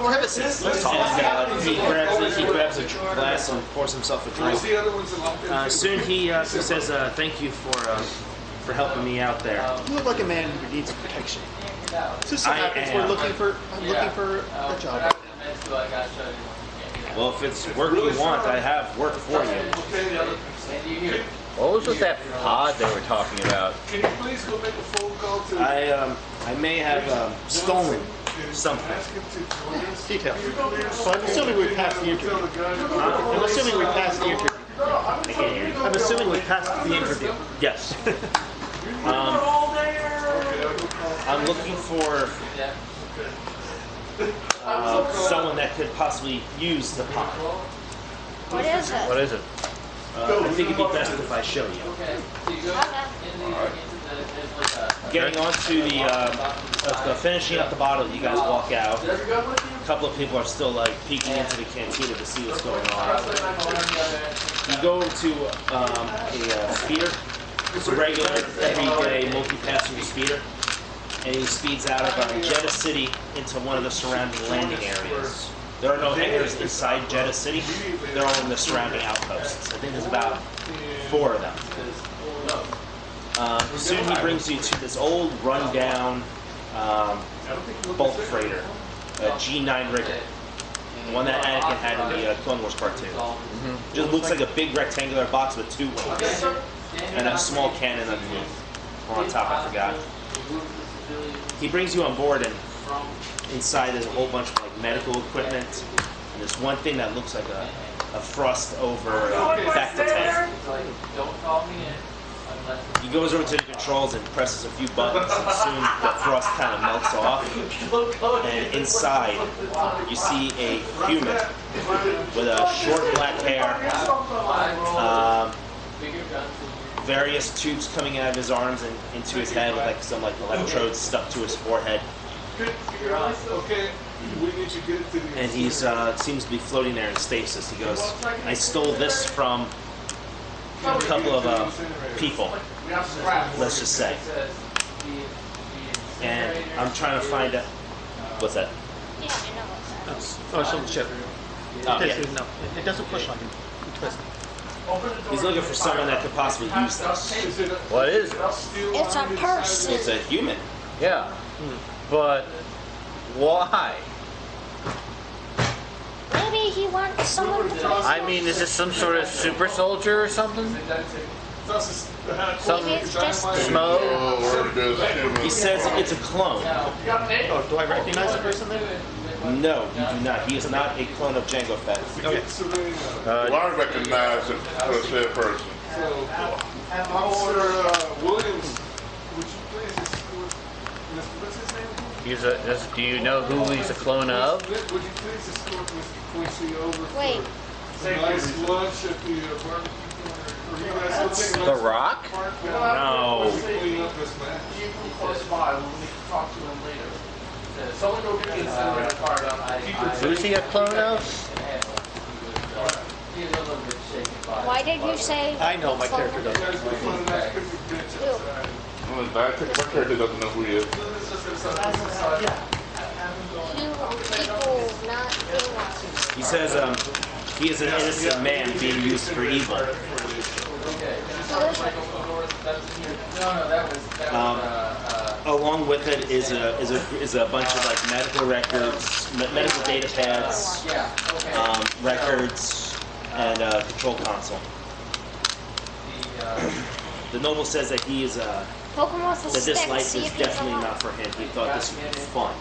Have a seat. Let's talk. And he grabs a glass and pours himself a drink. The other one's in Soon he says, "Thank you for helping me out there." You look like a man who needs protection. Just so I happens am. I'm looking for a job. Well, if it's work you want, I have work for you. What was with that pod they were talking about? Can you please go make a phone call to I may have stolen something. Detail. So I'm assuming we passed the interview. I'm assuming we passed the interview. I can't hear you. I'm assuming we passed the interview. Yes. I'm looking for someone that could possibly use the pod. What is it? What is it? I think it'd be best if I show you. Okay. Getting onto the finishing up the bottle, you guys walk out. A couple of people are still like peeking into the cantina to see what's going on. You go to a speeder. It's a regular, everyday, multi-passenger speeder. And he speeds out of Jeddah City into one of the surrounding landing areas. There are no hangars inside Jeddah City. They're all in the surrounding outposts. I think there's about 4 of them. Soon he brings you to this old, run-down bulk freighter, a G9 rigger, the one that Anakin had in the Clone Wars cartoon. Just looks like a big rectangular box with 2 wings and a small cannon underneath. Or on top, I forgot. He brings you on board, and inside there's a whole bunch of like medical equipment, and there's one thing that looks like a frost over Bacta tank. He goes over to the controls and presses a few buttons, and soon the frost kind of melts off. And inside, you see a human with a short black hair, various tubes coming out of his arms and into his head with like some like electrodes stuck to his forehead. And he's seems to be floating there in stasis. He goes, "I stole this from a couple of people, let's just say. And I'm trying to find out." What's that? Yeah, I know what's that. Oh, it's on the chip. Oh, It yeah. doesn't- no, it doesn't push on you. You twist. He's looking for someone that could possibly use this. What is it? It's a person. It's a human. Yeah. But why? Maybe he wants someone to play. I mean, is this some sort of super soldier or something? Some Maybe it's just smoke? Oh, where does him? He says it's a clone. Oh, do I recognize the person there? No, you do not. He is not a clone of Jango Fett. Okay. Well, I recognize it for said person. Officer Williams, would you please escort what's his name? Do you know who he's a clone of? Would you please escort Mr. Quincy over Wait. for a nice lunch at the barbecue corner? Or you guys still take The lunch? Rock? No. Clean up this mess. Close by, we'll need to talk to him later. Someone go get Insain rent a card up. Who's he a clone of? Why did you say? I know my character doesn't. You guys go find a nice picnic bench Ew. outside. Well, my character doesn't know who he is. Two people, not humans. He says he is an innocent man being used for evil. Along with it is a bunch of like medical records, medical data pads, records, and a control console. The noble says that he is Poke him with a that stick. this life See is if he's definitely alive. not for him. He thought this would be fun.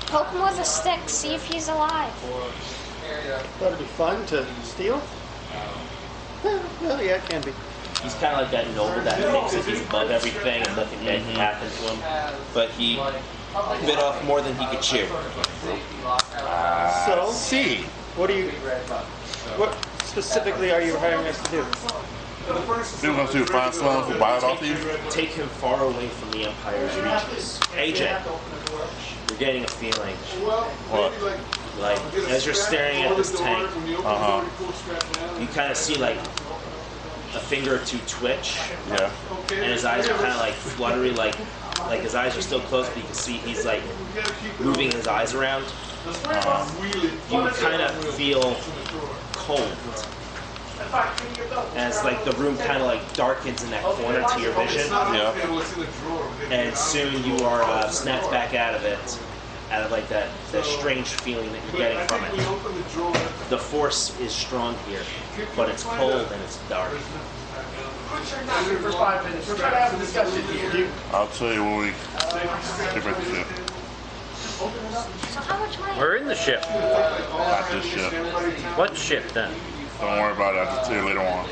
Poke him with a stick. See if he's alive. Thought it'd be fun to steal? Well, yeah, it can be. He's kind of like that noble that thinks that he's above everything and nothing bad can happen to him. But he bit off more than he could chew. So, See. what specifically are you hiring us to do? You want to find someone who buy it off you? Take him far away from the Empire's reaches. AJ, you're getting a feeling. What? Like, as you're staring at this tank, you kind of see like a finger or two twitch, Yeah. and his eyes are kind of like fluttery, like his eyes are still closed, but you can see he's like moving his eyes around. You kind of feel cold as like the room kind of like darkens in that corner to your vision, Yeah. and soon you are snapped back out of it, out of like that strange feeling that you're getting from it. The force is strong here, but it's cold and it's dark. For 5 minutes. We're trying to have a discussion here. I'll tell you when we get back to ship. So how much money? We're in the ship. Not this ship. What ship then? Don't worry about it. I'll just tell you later on.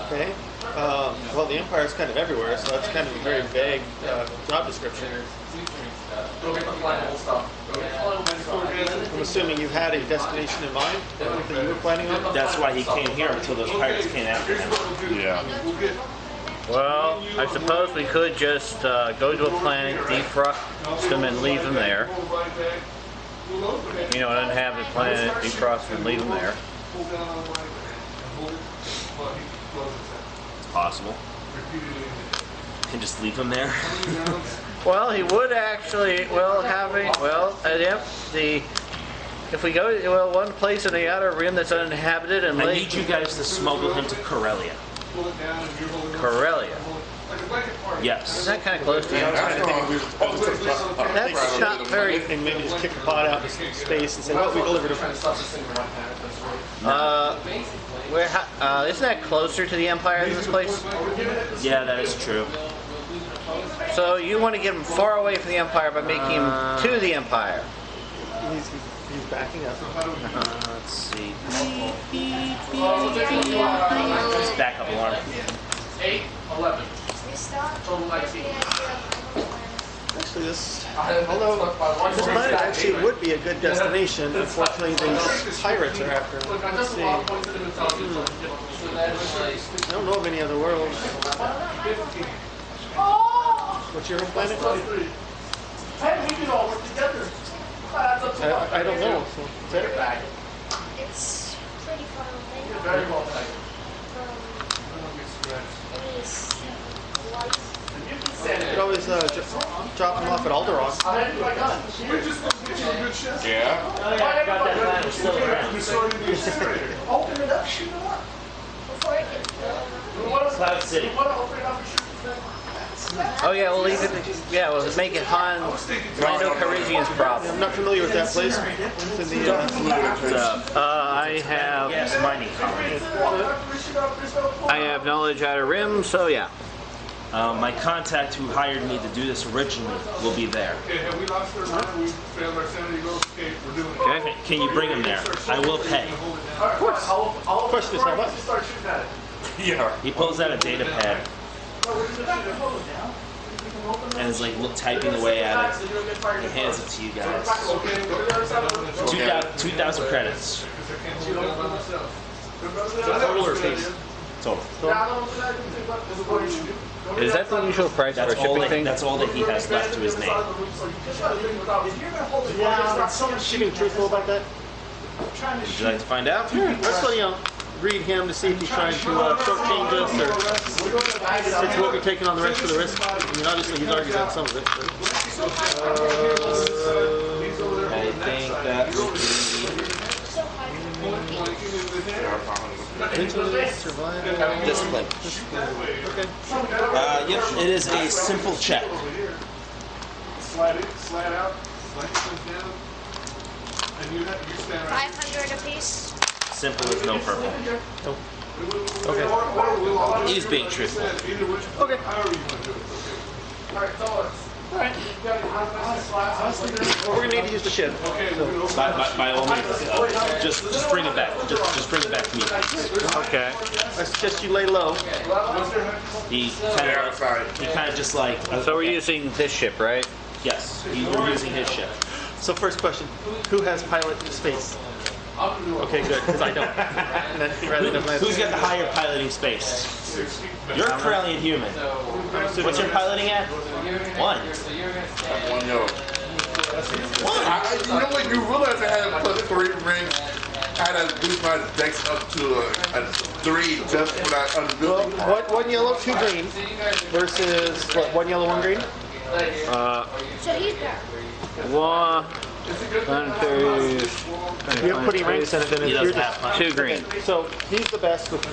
Okay. Well, the Empire is kind of everywhere, so that's kind of a very vague job description. Go get the flammable stuff. I'm assuming you had a destination in mind that you were planning on? That's why he came here until those pirates came after him. Yeah. Well, I suppose we could just go to a planet, defrost them, and leave them there. You know, an uninhabited planet, defrost them, and leave them there. It's possible. Can just leave him there. Well, he would actually. Well, if we go to one place in the outer rim that's uninhabited and I leave need you guys to smuggle him to Corellia. Corellia. Yes. Is that kind of close to the Empire? That's not very. And maybe just kick the pod out into space and say, well, we delivered it. Isn't that closer to the Empire than this place? Yeah, that is true. So you want to get him far away from the Empire by making him to the Empire. He's backing up. Let's see. Just backup alarm. 8, 11. Total 19. Actually, although this planet actually would be a good destination, unfortunately these pirates are after him. Let's see. I don't know of any other worlds. What's your home planet? I don't know. So, is that It's pretty far away. Very well taken. you could always drop them off at Alderaan. Yeah. Open it up, shoot them up. Before it gets Cloud City. Oh yeah, we'll leave it. Yeah, we'll make it Han Lando Calrissian's problem. I'm not familiar with that place. It's in the, I have Yes, mining colony. knowledge out of Rim, so yeah. My contact who hired me to do this originally will be there. Okay, have we lost our mind? We failed our sanity goals. Okay, we're doing it. Okay. Can you bring him there? I will pay. Of course. question is how much? Start shooting at it. Yeah. He pulls out a data pad and is like typing away at it. He hands it to you guys. 2,000 credits. total or base? Total. Is that the usual price for a That's all shipping that, thing? that's all that he has left to his name. She being truthful about that? Would you like to find out? Let's read him to see if he's trying to shortchange us or since we'll be taking on the rest of the risk. I mean, obviously he's already done some of it. But, I think that would be survival. discipline. Okay. Yep, it is a simple check. Slide it, slide out, slide it down. And you stand right. 500 apiece. Simple with no purple. Okay. He's being truthful. Okay. However you want to do it. Okay. Alright. Well, we're gonna need to use the ship. By all means, just bring it back. Just bring it back to me. Okay. I suggest you lay low. He kind of just like So we're using this ship, right? yes, we're using his ship. So first question, who has pilot space? Okay, good, because I don't. And then Riley doesn't have Who's got the higher piloting space? You're a Corellian human. What's your piloting at? 1. One yellow. You know what? You realize I had to put 3 rings. I had to boost my dex up to a 3 just for that unbuilding. one yellow, 2 green versus what? 1 yellow, 1 green. So he's there. One, You have putting ranks in it, then He you're doesn't just. have 2 green. So he's the best with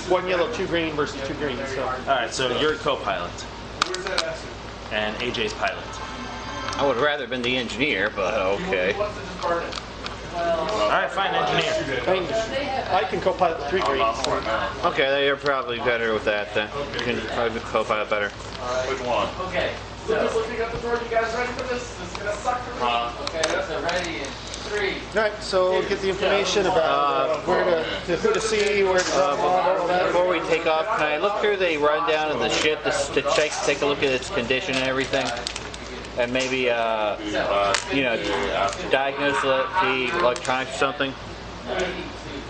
1 yellow, 2 green versus 2 green. So All right, so you're a co-pilot, and AJ's pilot. I would rather have been the engineer, but okay. All right, fine, engineer. I can co-pilot the 3 greens. So. Okay, you're probably better with that then. You can probably co-pilot better. Which one? Okay. So just looking at the door, you guys ready for this? This is gonna suck for me. Okay, that's ready. All right, so get the information about who to see, where to drop off, all that. Before we take off, can I look through the rundown of the ship to take a look at its condition and everything? And maybe, diagnose the electronics or something?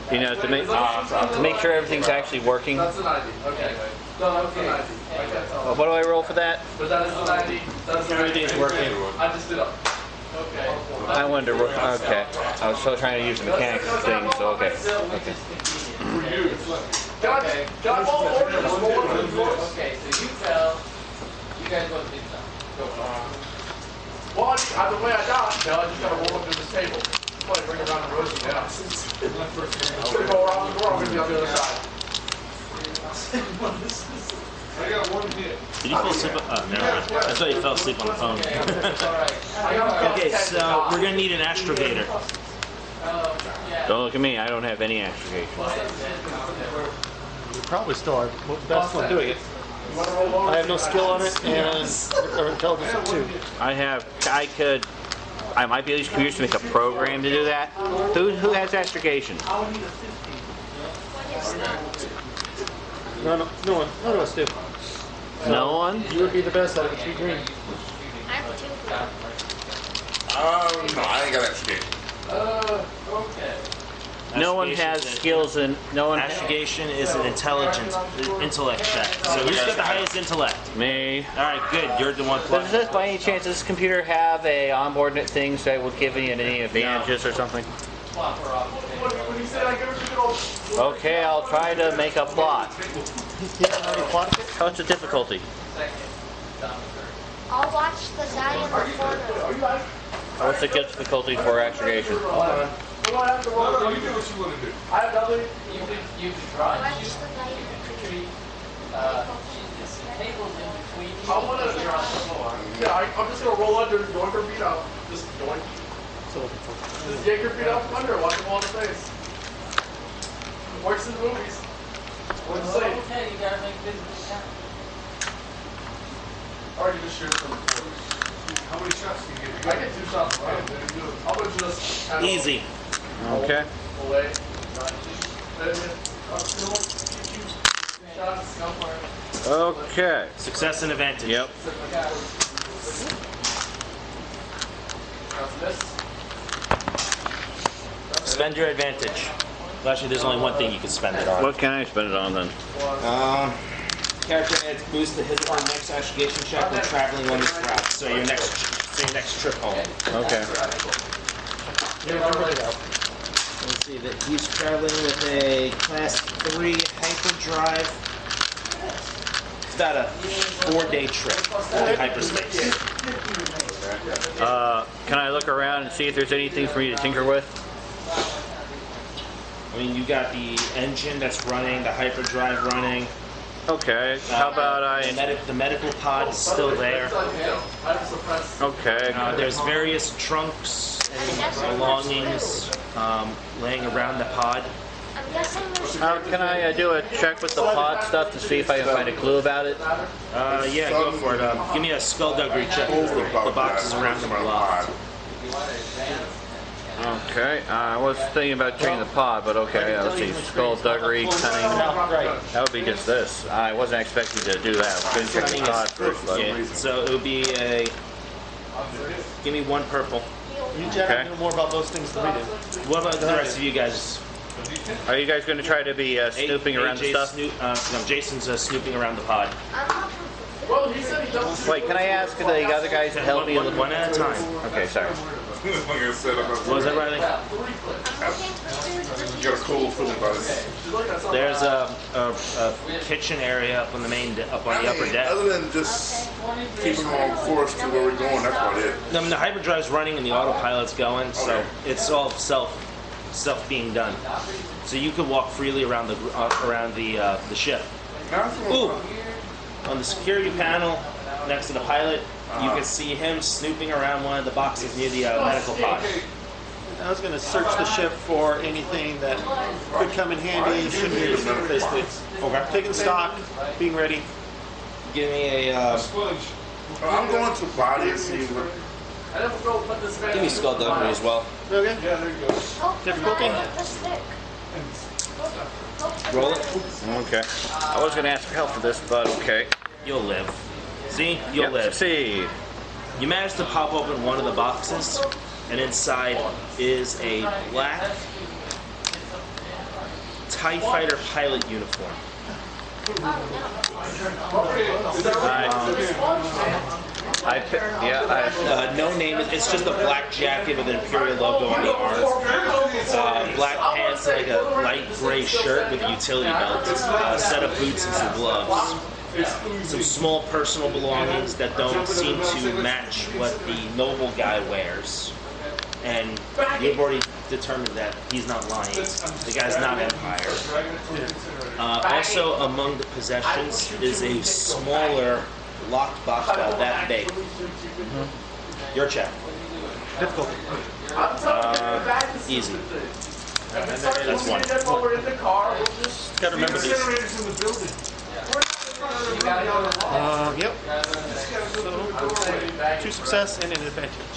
To make sure everything's actually working. That's an idea. Okay. No, that's an idea. What do I roll for that? But that is an idea. That's an Everything's working. I just did it. Okay. I wanted to. Okay. I was still trying to use the mechanics thing, so okay. Okay. Okay. Okay, so you tell. You guys want to tell. Go for it. Well, the way I got, now I just gotta roll up to this table. Probably bring it around the rosie now. We're gonna go around the door, I'm gonna be on the other side. I got one hit. Did you fall asleep? Oh, never mind. I thought you fell asleep on the phone. Okay, so we're gonna need an astrogator. Don't look at me. I don't have any astrogation. You probably still are the best one doing it. I have no skill on it and or intelligence of 2. I might be able to use computers to make a program to do that. Who has astrogation? No one. None of us do. No one? You would be the best at it. It's green. I'm 2. No, I ain't got that. Okay. No one has skills in. No one. Astrogation is an intellect check. So who's got the highest intellect? Me. All right, good. You're the one Does plus. this, by any chance, does this computer have a onboard things that would give me any advantages or something? When you said I give it to you, Okay, I'll try to make a plot. He hasn't already plotted it? What's the difficulty? I'll watch the guy in the corner. What's the difficulty for astrogation? I have to roll. No, you do what you want to do. I have nothing. You can try. Watch the guy in the Retreat. It's tables in between. I want to. Yeah, I'm just gonna roll under and yoink her feet out. Just yoink. Just yank your feet out from under. Watch them all in the face. Works in movies. What'd you say? Okay, you gotta make business happen. Or you just shoot it from the floor. How many shots do you get? I get 2 shots. I'm gonna just kind of Easy. Okay. away. Shots. Go for it. Okay. Success and advantage. Yep. That's this. Spend your advantage. Well, actually, there's only one thing you can spend it on. What can I spend it on then? Character adds boost to his or next astrogation check when traveling on this route. So your next trip home. Okay. Let's see that he's traveling with a class 3 hyperdrive. It's about a 4-day trip in hyperspace. Can I look around and see if there's anything for me to tinker with? I mean, you got the engine that's running, the hyperdrive running. Okay. How about The medical pod is still there. Okay. There's various trunks and belongings laying around the pod. I'm guessing there's Can I do a check with the pod stuff to see if I can find a clue about it? Yeah, go for it. Give me a skullduggery check. The boxes around them are locked. Okay. I was thinking about checking the pod, but okay. Let's see. Skullduggery, cunning. That would be just this. I wasn't expecting to do that. I was going to check the pod first, but. Yeah, so it would be a. Give me 1 purple. You generally know more about those things than we do. What about the rest of you guys? Are you guys going to try to be snooping around the stuff? No, Jason's snooping around the pod. Well, he said he doesn't. Wait, can I ask the other guys to help me? One at a time. Okay, sorry. What was that, Riley? You got a cold feeling about it. There's a kitchen area up on the upper deck. Other than just keeping on course to where we're going, that's about it. I mean, the hyperdrive's running and the autopilot's going, so it's all stuff being done. So you could walk freely around the ship. Ooh, on the security panel next to the pilot, you can see him snooping around one of the boxes near the medical pod. I was going to search the ship for anything that could come in handy. Shouldn't be basically. Okay. Taking stock, being ready. Give me a. I'm going to body and see what And then we'll go put this man. Give me skullduggery as well. Okay. Yeah, there you go. Oh, Difficulty? the stick. Roll it. Okay. I was going to ask for help for this, but okay. You'll live. See? You'll Yep, live. succeed. You manage to pop open one of the boxes, and inside is a black TIE Fighter pilot uniform. No name. It's just a black jacket with an Imperial logo on the arms. Black pants, like a light gray shirt with a utility belt. A set of boots and some gloves. Some small personal belongings that don't seem to match what the noble guy wears. And you've already determined that he's not lying. The guy's not Empire. Also among the possessions is a smaller locked box about that big. Your check. Difficulty. Easy. That's one. Gotta remember these. Incinerators in the building. Yep. So, 2 success and an advantage.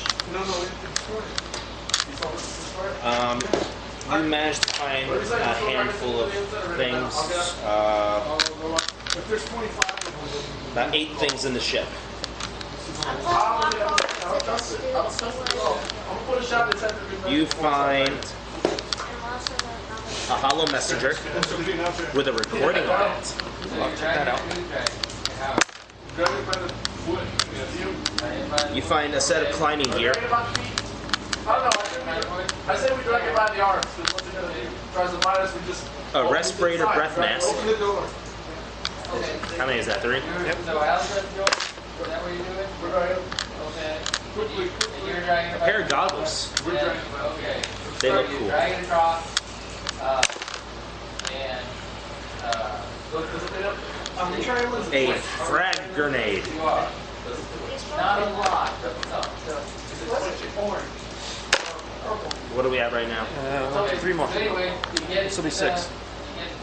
You managed to find a handful of things. About 8 things in the ship. You find a hollow messenger with a recording on it. I'll check that out. You find a set of climbing gear. I don't know. I say we drag it by the arms. Because what's it gonna do? Tries to find us. We just. A respirator breath mask. Open the door. How many is that? 3? So how's that going? Is that what you're doing? We're going. Okay. Quickly. And you're dragging A it pair of goggles. Okay. They look You're cool. dragging it across. And A frag grenade. you are. Not a lot, but some. What do we have right now? 3 more. So anyway, you get This will be 6. you get 6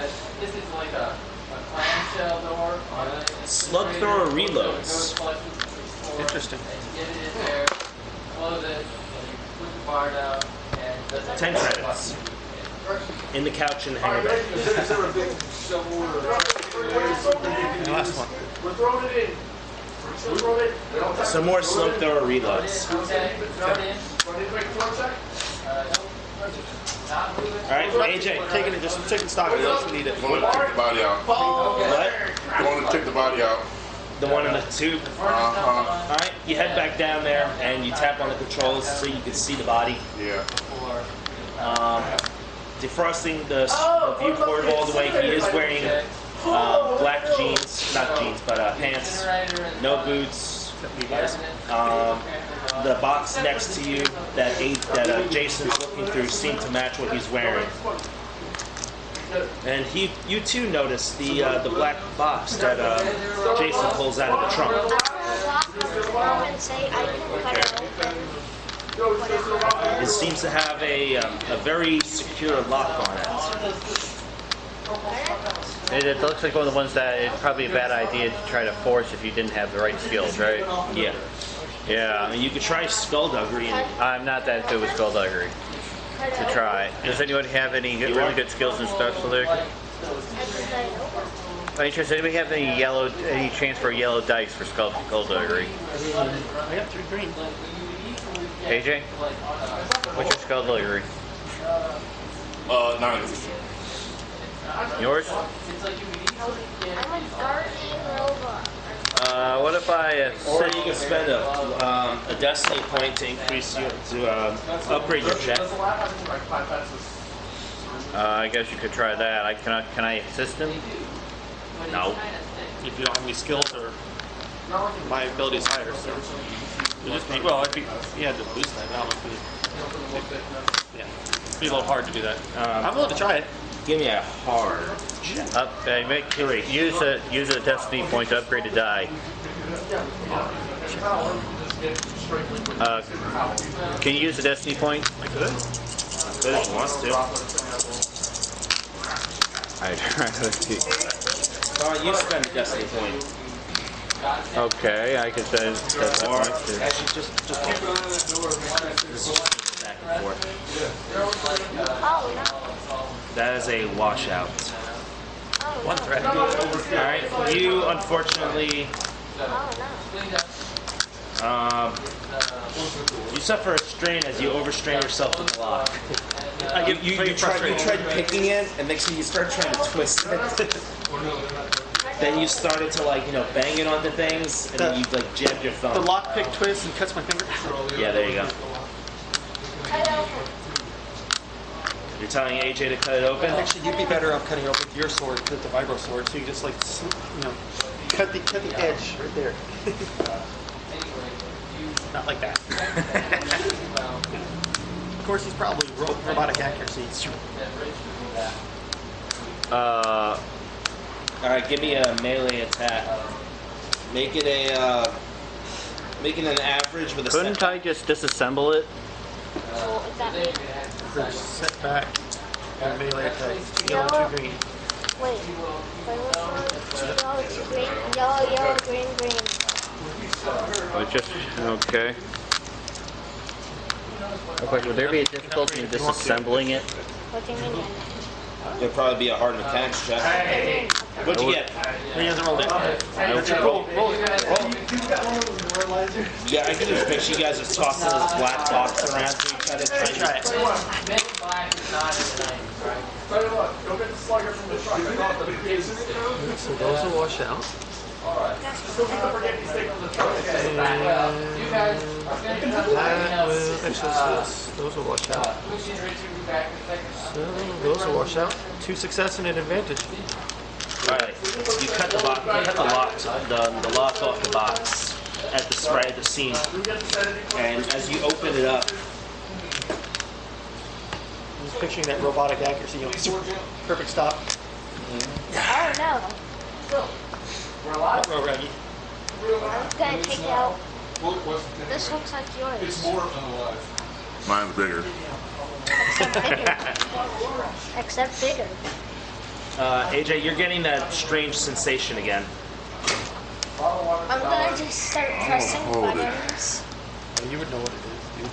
things. This is like a clamshell door. Slug thrower reloads. Interesting. Get it in there, close it, and you put the bar down, and 10 credits. In the couch in the hangar bay. Is there a big shovel or? And the last one. We're throwing it in. We're throwing it. We don't touch Some more slug thrower reloads. okay, throw it in. Do I need to make a throw check? Not moving. Alright, AJ. Taking it, just taking stock of those who need it. I want to take the body out. What? I want to take the body out. The one in the tube. Alright, you head back down there and you tap on the controls so you can see the body. Yeah. Defrosting the viewport all the way. He is wearing black jeans, not jeans, but pants, no boots. The box next to you that Jason's looking through seemed to match what he's wearing. And you too notice the black box that Jason pulls out of the trunk. I will lock the door and say I can cut it open. It seems to have a very secure lock on it. It looks like one of the ones that it's probably a bad idea to try to force if you didn't have the right skills, right? Yeah. I Yeah. mean, you could try skullduggery and I'm not that good with skullduggery to try. Does anyone have any really good skills in skullduggery? By any chance, anybody have any chance for a yellow dice for skullduggery? I got 3 green. AJ? What's your skullduggery? 9. Yours? I'm a gardening robot. What if I or you can spend a destiny point to increase your upgrade your check. I guess you could try that. Can I assist him? No. If you don't have any skills or my ability is higher, so it'd just be, well, it'd be, you had to boost that. That would be, yeah, it'd be a little hard to do that. I'm willing to try it. Give me a hard check. Use a destiny point to upgrade a die. Can you use a destiny point? I could. Good if he wants to. Alright, let's see. You spend a destiny point. Okay, I could say that's a Or point too. actually, just back and forth. Oh no. That is a washout. Oh One no. threat. All right, you unfortunately. Oh You suffer a strain as you overstrain yourself with the lock. You tried picking it, and next thing you start trying to twist it. Then you started to bang it onto things, and then you jabbed your The thumb. lockpick twist and cuts my finger. Yeah, there you go. no. Cut it open. You're telling AJ to cut it open? Actually, you'd be better off cutting it open with your sword, the vibro sword. So you just cut the edge right there. Not like that. Of course, he's probably robotic accuracy. All right, give me a melee attack. Make it an average with a Couldn't setback. I just disassemble it? Well, is that me? Set back and melee attack. Two Yellow. yellow, two green. Wait. Yellow, two green. Yellow, green, green. It's just okay. Real quick, would there be a difficulty in disassembling it? What do you mean? It'd probably be a hard mechanics check. What'd you get? He hasn't rolled it. Roll. Yeah, I can just picture you guys just tossing this black box around to each other. Try it. Maybe black is not as nice, right? Tell you what, go get the slugger from the truck. I got the cases. So those will wash out. Still don't forget these things from the truck. Well, you guys are going to have to That will, actually, those will wash out. pushing Richard will be back in a second. So those will wash out. 2 success and an advantage. All right, you cut the box, the lock off the box at the seam, and as you open it up, I'm just picturing that robotic accuracy. Perfect stop. Oh no. Oh, Raggy. I'm gonna take out. This looks like yours. Mine's bigger. Except bigger. AJ, you're getting that strange sensation again. I'm gonna just start pressing hold it. buttons. You would know what it is, dude.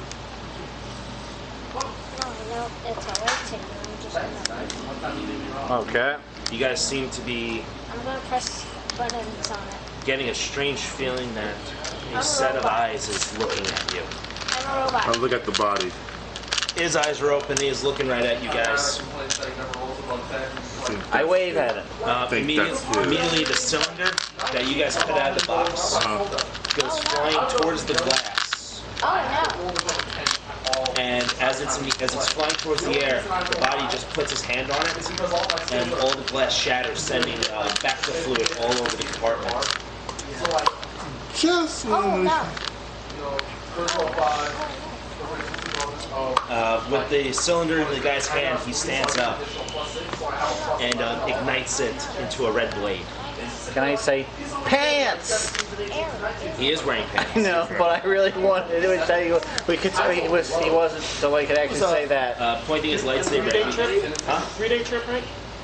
No, it's a lightsaber. I'm just gonna. Okay. You guys seem to be I'm gonna press buttons on it. getting a strange feeling that a set of eyes is looking at you. I'm a robot. I look at the body. His eyes are open. He is looking right at you guys. I wave at it. think that's it. Immediately, the cylinder that you guys cut out of the box goes flying towards the glass. Oh And as it's flying towards the air, the body just puts his hand on it, and all the glass shatters, sending Bacta fluid all over the compartment. Just no. Oh no. With the cylinder in the guy's hand, he stands up and ignites it into a red blade. Can I say pants? He is wearing pants. No, but I really wanted to tell you. We could. He wasn't, so I could actually say that. Pointing his lightsaber at 3-day trip? you. Huh? 3-day trip, right?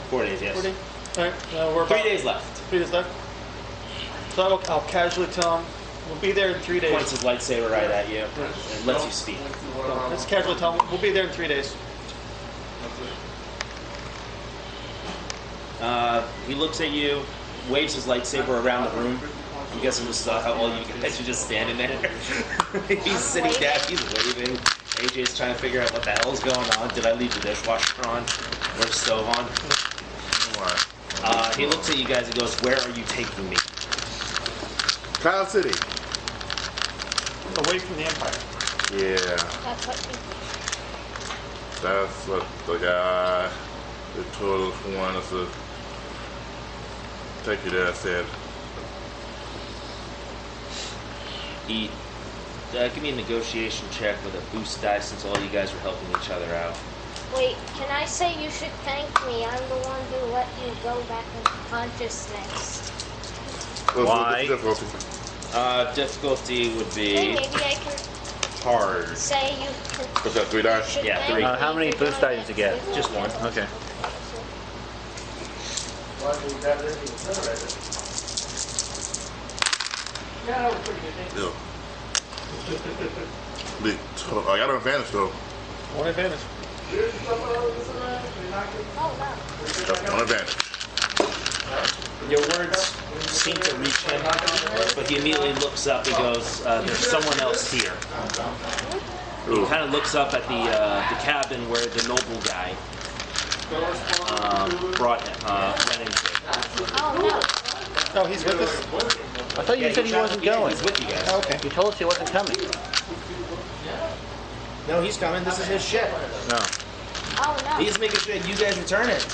4 days, yes. 4 days. All right. We're 3 about days left. 3 days left. So I'll casually tell him we'll be there in 3 days. Points his lightsaber right at you and lets you speak. Let's casually tell him we'll be there in 3 days. He looks at you, waves his lightsaber around the room. I'm guessing this is how all you guys are just standing there. He's sitting down, he's waving. AJ's trying to figure out what the hell's going on. Did I leave the dishwasher on or the stove on? He looks at you guys and goes, "Where are you taking me?" Cloud City. Away from the Empire. Yeah, That's what you that's what the guy that told us wanted us to take you there said. He give me a negotiation check with a boost die since all you guys are helping each other out. Wait, can I say you should thank me? I'm the one who let you go back into consciousness. Why? Difficulty. Difficulty would Hey, be maybe I can hard. say you can. What's that, 3 dice? should Yeah, thank 3. me How many for boost doing items you it. get? Just one. Okay. Yeah, that was pretty good. Yeah. I got an advantage though. One advantage. Oh, That's one advantage. Your words seem to reach him, but he immediately looks up and goes, "There's someone else here." He kind of looks up at the cabin where the noble guy went into. no. Oh, he's with us? I thought you said he wasn't going. He's with you guys. Oh, okay. You told us he wasn't coming. No, he's coming. This is his ship. No. Oh, no. He's making sure you guys return it.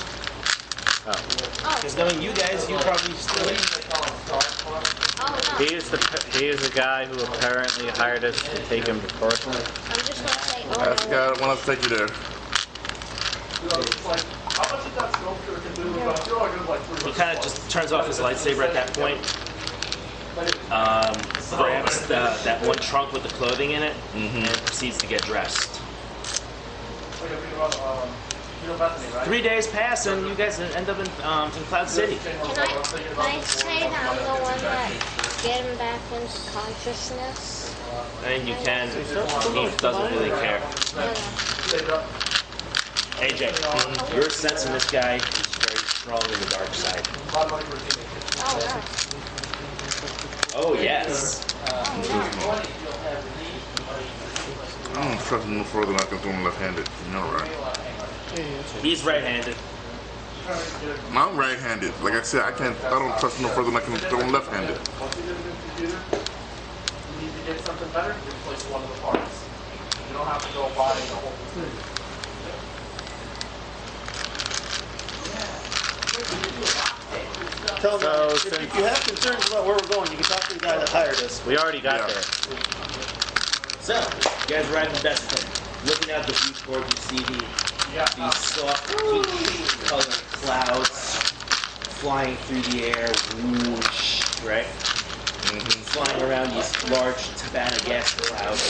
Oh. Because knowing you guys, you probably steal it. Oh, no. He is the guy who apparently hired us to take him personally. I'm just going to say, oh, That's the guy that wanted to take you there. It's like, how much did that sculpture can do? I feel like it was like 3 He kind of just turns off his lightsaber at that point. Grabs that one trunk with the clothing in it, and proceeds to get dressed. You know Bethany, right? 3 days pass, and you guys end up in Cloud City. Can I say that I'm the one that get him back into consciousness? And you can. He doesn't really care. No. AJ, you're sensing this guy is very strong in the dark side. Oh, no. Oh, yes. I don't trust him no further than I can throw him left-handed. You know, right? He's right-handed. I'm right-handed. Like I said, I don't trust him no further than I can throw him left-handed. Once you get a new computer, you need to get something better, you replace one of the parts. You don't have to go buy the whole thing. Tell them So, if you have concerns about where we're going, you can talk to the guy that hired us. We already got Yeah. there. So, you guys arrive in Bethany. Looking out the viewport, you see these soft peach-colored clouds flying through the air, whoosh, right? Flying around these large Tabana gas clouds.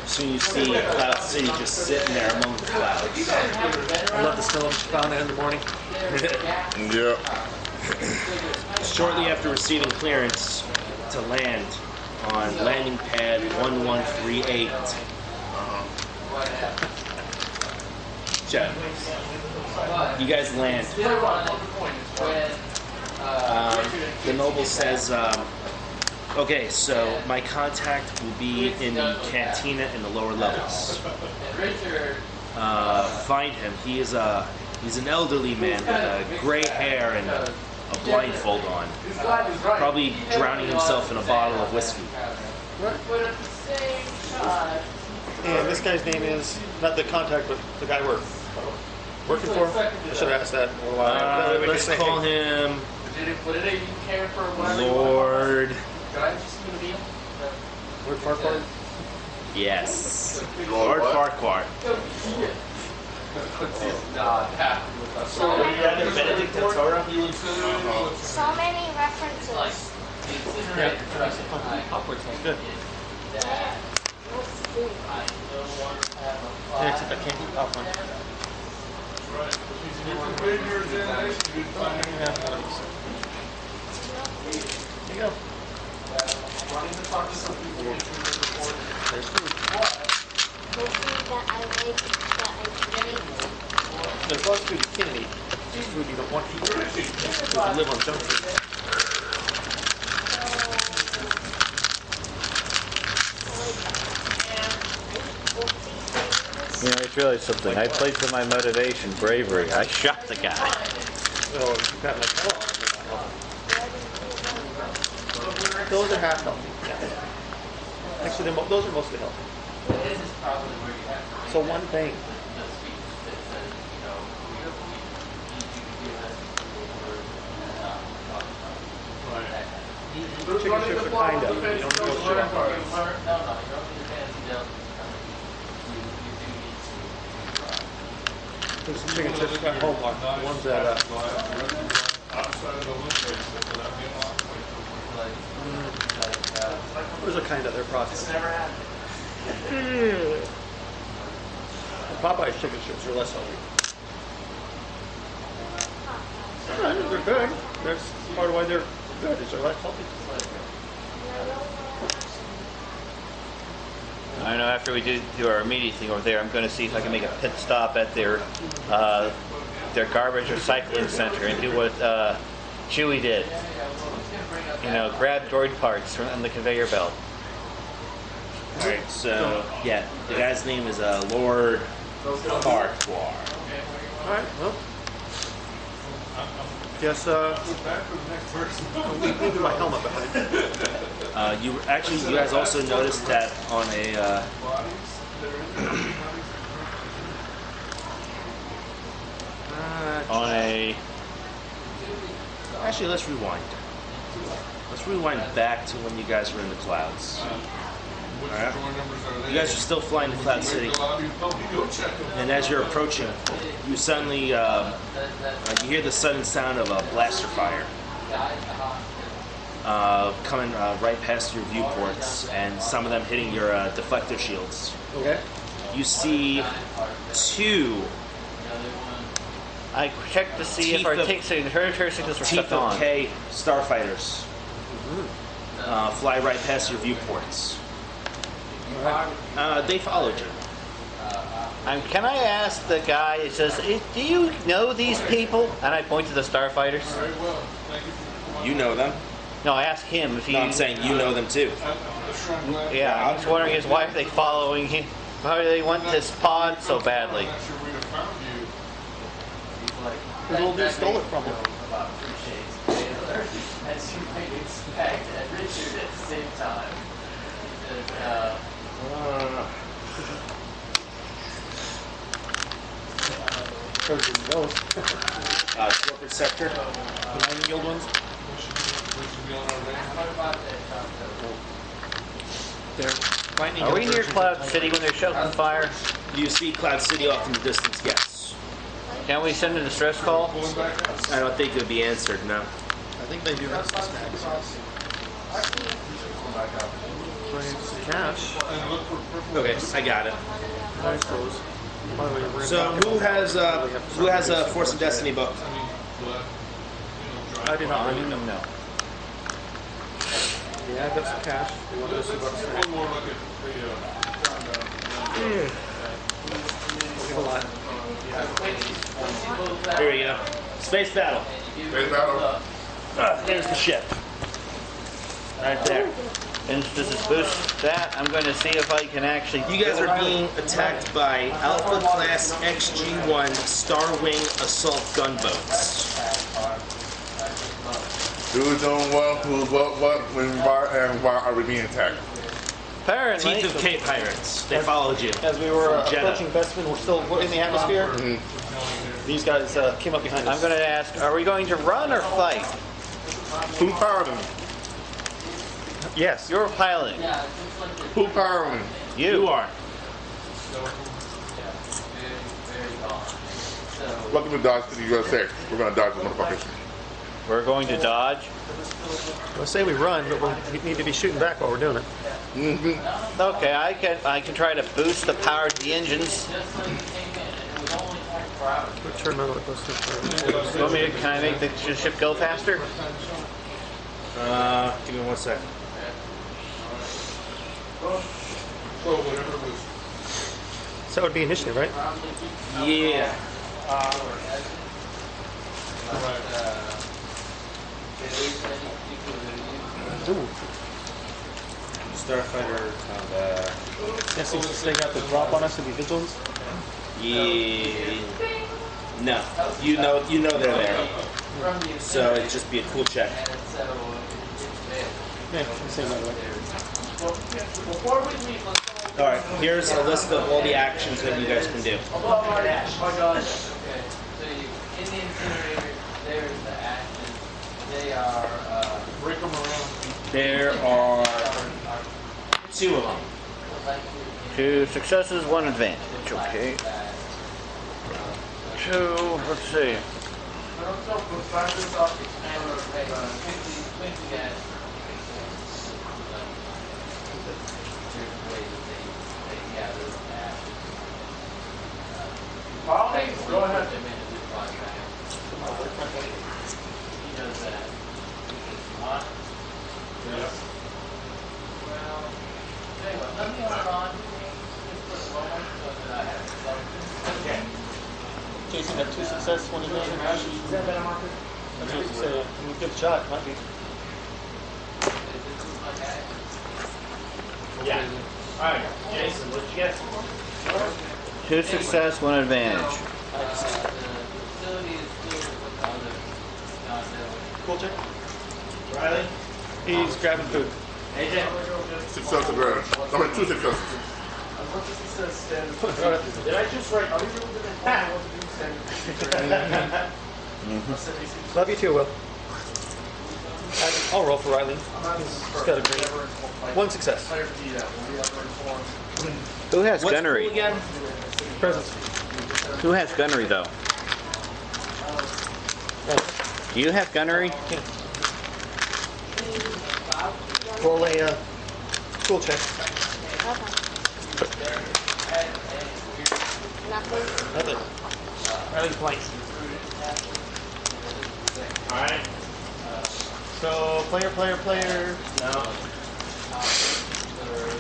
Soon you see Cloud City just sitting there among the clouds. I love the snow found there in the morning. Yeah. Shortly after receiving clearance to land on landing pad 1138. Jeff, you guys land. The noble says, okay, so my contact will be in the cantina in the lower levels. Find him. He's an elderly man with gray hair and a blindfold on. Probably drowning himself in a bottle of whiskey. And this guy's name is, not the contact, but the guy we're working for? I should have asked that a little while ago. Let's call him Lord. Lord Farquhar? Yes. Lord Farquhar. Benedict Torah. So many references. Popcorn sounds good. Yeah, except I can't eat popcorn. There you go. There's food. The food that I like, that I drink. There's lots of food you can eat. There's food you don't want to eat. Because you live on junk food. You know, it's really something. I played to my motivation, bravery. I shot the guy. So you've got like, oh, those are half healthy. Actually, those are mostly healthy. So one thing. Chicken strips are kind of. You don't go shit on carbs. There's some chicken strips at home, the ones that those are kind of their process. The Popeye's chicken strips are less healthy. They're good. That's part of why they're good, is they're less healthy. I know after we do our immediate thing over there, I'm going to see if I can make a pit stop at their garbage recycling center and do what Chewie did. You know, grab droid parts from the conveyor belt. Alright, so, yeah, the guy's name is Lord Farquhar. Alright, well. Guess, I'll leave my helmet behind. You guys also noticed that on a actually, let's rewind. Let's rewind back to when you guys were in the clouds. Alright? You guys are still flying to Cloud City. And as you're approaching, you suddenly you hear the sudden sound of a blaster fire coming right past your viewports, and some of them hitting your deflector shields. Okay. You see two I checked to see if our her signals were Teeth stuck of on. K starfighters fly right past your viewports. They followed you. Can I ask the guy? It says, "Do you know these people?" And I point to the starfighters. You know them. No, I asked him if he. No, I'm saying you know them too. Yeah, I was wondering why are they following him? Why do they want this pod so badly? The little dude stole it from him. As you might expect, and Richard at the same time. Corporate sector. The mining guild ones? Are we near Cloud City when they're shooting fire? You see Cloud City off in the distance, yes. Can we send a distress call? I don't think it would be answered, no. I think they do have some snacks. Some cash. Okay, I got it. I suppose. By the way, we're So talking about- who has a Force of Destiny book? I do not. No. Yeah, I've got some cash. You want to see what's there? Give a lot. Here we go. Space battle. Space battle. There's the ship. Right there. And does this boost that? I'm going to see if I can actually. You guys are being attacked by Alpha Class XG-1 Starwing Assault Gunboats. Who's doing well? Who's what? Why are we being attacked? Apparently. Teeth of K Pirates. They followed you. As we were Jeddah. approaching Bestman, we're still in the atmosphere. These guys came up behind us. I'm going to ask: are we going to run or fight? Who piloting? Yes. You're piloting. Who piloting? You are. Welcome to Dodge City, USA. We're gonna dodge the motherfuckers. We're going to dodge. Let's say we run, but we need to be shooting back while we're doing it. Okay, I can try to boost the power to the engines. Let's remember what those things You want me to, can I make the ship go faster? Give me 1 second. So that would be initiative, right? Yeah. Ooh. Starfighter combat. Yeah, since they got the drop on us to be vigilance. Yeah. No. You know they're there. So it'd just be a cool check. Yeah, same that way. Alright, here's a list of all the actions that you guys can do. So in the incinerator, there's the action. They are Break them around. There are 2 of them. 2 successes, 1 advantage. Okay. 2, let's see. Go ahead. facing a 2 success, 1 advantage. Is that better marker? That's what you say. I mean, good shot, might be. Yeah. Alright, Jason, what'd you get? 2 success, 1 advantage. Cool check. Riley? He's grabbing food. AJ? Success advantage. I mean, 2 successes. Did I just write? Love you too, Will. I'll roll for Riley. He's got a great 1 success. Who has What's gunnery? cool again? Presents. Who has gunnery though? Do you have gunnery? Roll a cool check. Okay. Nothing. Nothing. Riley's blank. Alright. So, player. No.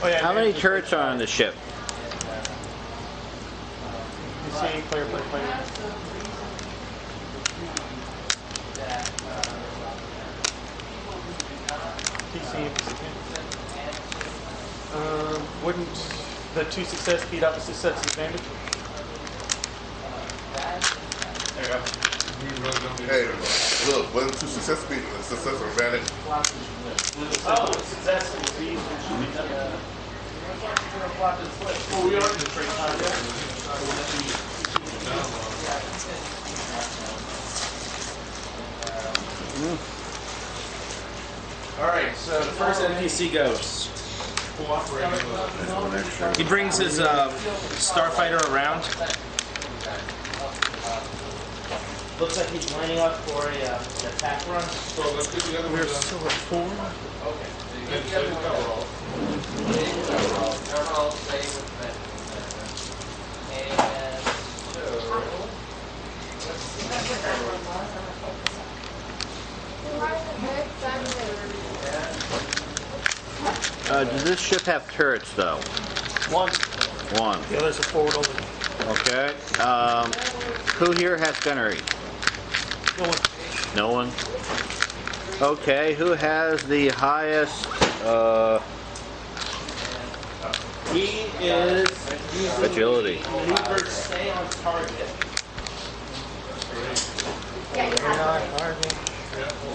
Oh yeah. How many turrets are on the ship? You see, player. PC. Wouldn't the 2 success beat opposite sets advantage? There you go. Hey, look, wasn't 2 success beat a success or advantage? Oh, success. Well, we are in the trade. Alright, so the first NPC goes. He brings his starfighter around. Looks like he's lining up for an attack run. We're still at 4. Does this ship have turrets though? 1. 1. The other's a forward only. Okay. Who here has gunnery? No one. No one? Okay, who has the highest He is using agility? maneuver stay on target.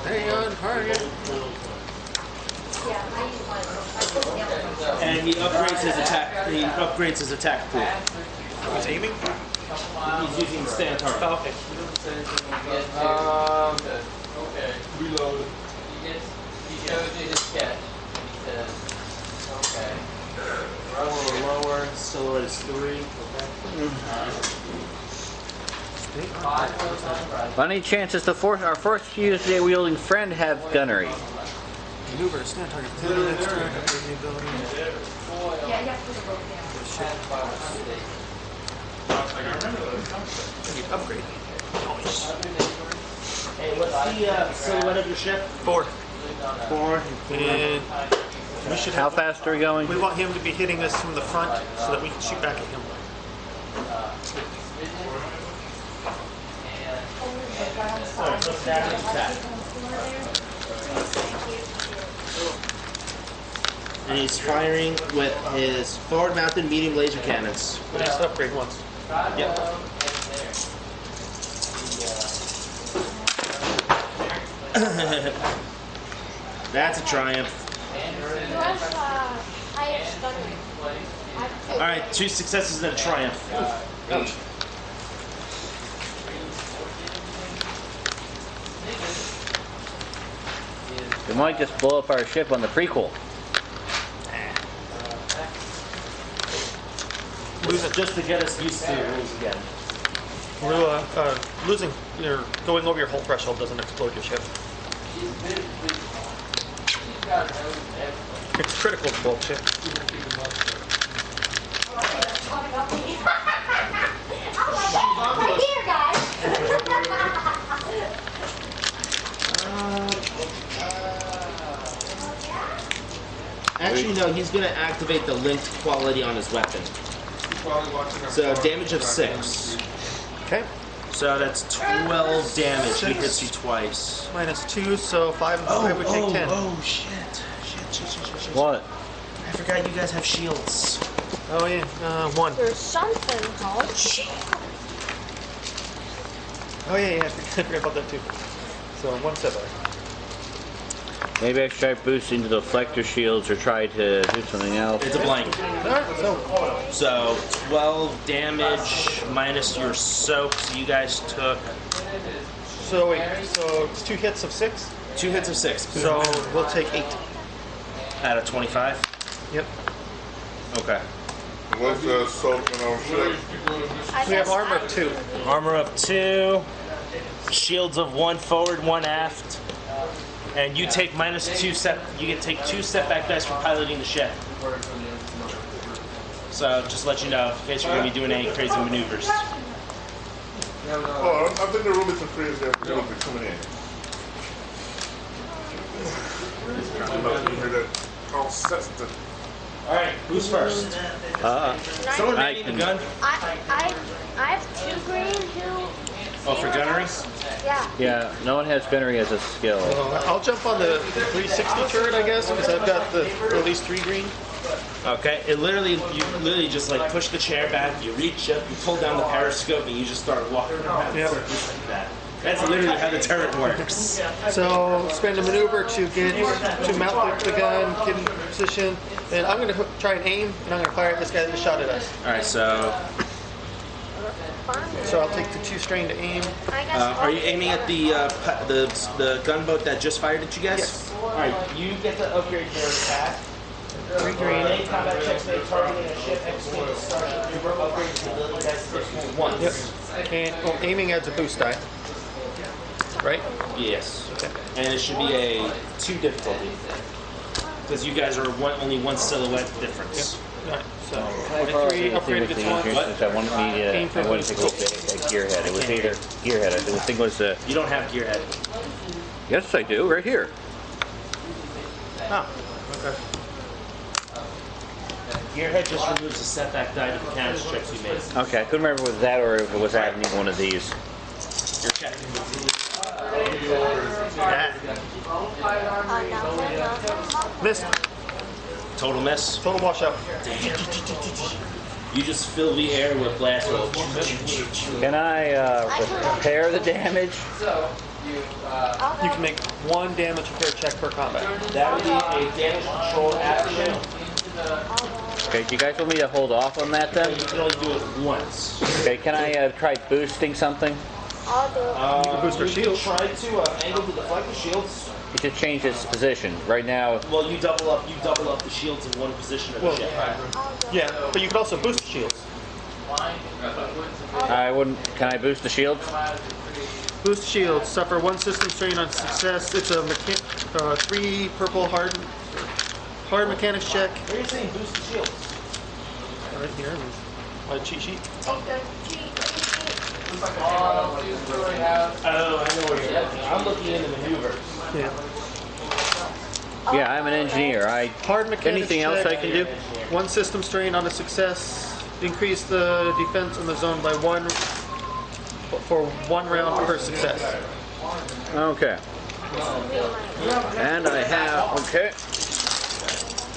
Hang on, target. And he upgrades his attack. He upgrades his attack pool. He's aiming? He's using stay on target. Oh, okay. Okay. Reload. He shows you his sketch. And he says, okay. Lower. Silhouette is 3. By any chance, does our first user wielding friend have gunnery? Maneuver, stand target. 10 minutes, turn, upgrade the ability. Upgrade. Nice. Hey, what's the silhouette of your ship? 4. 4. And we should How have. fast are we going? We want him to be hitting us from the front so that we can shoot back at him. Alright, so static attack. And he's firing with his forward-mounted medium laser cannons. But just upgrade once. Yep. That's a triumph. Who has highest gunnery? I have 2. Alright, 2 successes and a triumph. Ouch. We might just blow up our ship on the prequel. Losing just to get us used to the rules again. Losing, going over your hull threshold doesn't explode your ship. It's critical to bullshit. Right here, guys. Actually, no, he's going to activate the linked quality on his weapon. So, damage of 6. Okay. So that's 12 damage. He hits you twice. -2, so 5 and 5 would take 10. Oh, shit. Shit. What? I forgot you guys have shields. Oh yeah, 1. There's something called shield. Oh yeah, I forgot about that too. So 1 setback. Maybe I should try boosting the deflector shields or try to do something else. It's a blank. Alright, so So 12 damage minus your soak. So you guys took wait, so it's 2 hits of 6. 2 hits of 6. So we'll take 8. Out of 25. Yep. Okay. What's the soaking on shit? We have armor of 2. Armor of 2. Shields of 1 forward, 1 aft. And you take -2 set. You get take 2 setback dice for piloting the ship. So just to let you know, in case you're gonna be doing any crazy maneuvers. Oh, I think there will be some crazy activity coming in. I'm about to hear that consistent. All right, who's first? Someone I making can- the gun. I have 2 green, 2. Oh, for gunnery? Yeah. Yeah, no one has gunnery as a skill. I'll jump on the 360 turret, I guess, because I've got at least 3 green. Okay, you literally just like push the chair back, you reach up, you pull down the periscope, and you just start walking around. Yep. Just like that. That's literally how the turret works. So spend a maneuver to mount the gun, get in position. Then I'm going to try and aim, and I'm going to fire at this guy that just shot at us. All right, so So I'll take the 2 strain to aim. I guess are you aiming at the gunboat that just fired at you guys? Yes. All right, you get to upgrade your attack. 3 green. Any combat checks made targeting a ship execute the starship. You were upgraded to ability dice once. Yep. And aiming adds a boost die. Right? Yes. Okay. And it should be a 2 difficulty because you guys are only 1 silhouette difference. Alright, so I borrow 23 the upgraded to thing 1. since I wanted me to, Aim for I wanted to go boost. a gearhead. It was either gearhead. The thing was, You don't have gearhead. yes I do, right here. Oh, okay. Gearhead just removes the setback die to the mechanics checks you made. Okay, I couldn't remember if it was that or if it was adding one of these. Your check. Missed. Total miss. Total washout. You just fill the air with blast. Can I repair the damage? You can make 1 damage repair check per combat. That would be a damage control action. Okay, do you guys want me to hold off on that then? You can only do it once. Okay, can I try boosting something? I'll do it. You can boost our shields. Try to angle the deflector shields. It should change its position. Right now, Well, you double up the shields in one position of the ship. Yeah, but you can also boost the shields. I wouldn't. Can I boost the shield? Boost shields. Suffer 1 system strain on success. It's a 3 purple hard mechanics check. Where are you saying boost the shields? Right here. My cheat sheet. Okay. Oh, I know where you're looking. I'm looking in the maneuver. Yeah. Yeah, I'm an engineer. Hard mechanics Anything else check. I can do? 1 system strain on a success. Increase the defense in the zone by 1 for 1 round per success. Okay. And I have. Okay.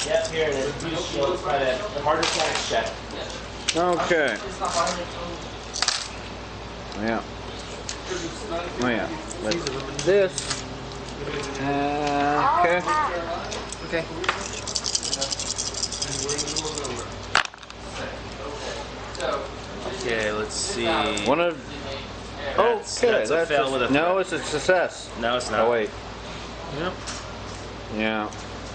Yep, here it is. Boost shields by the hard mechanics check. Okay. Yeah. Oh yeah. Let's this. Okay. Okay. Okay, let's see. One of. That's a fail with a no, it's a success. No, it's not. Oh wait. Yep. Yeah.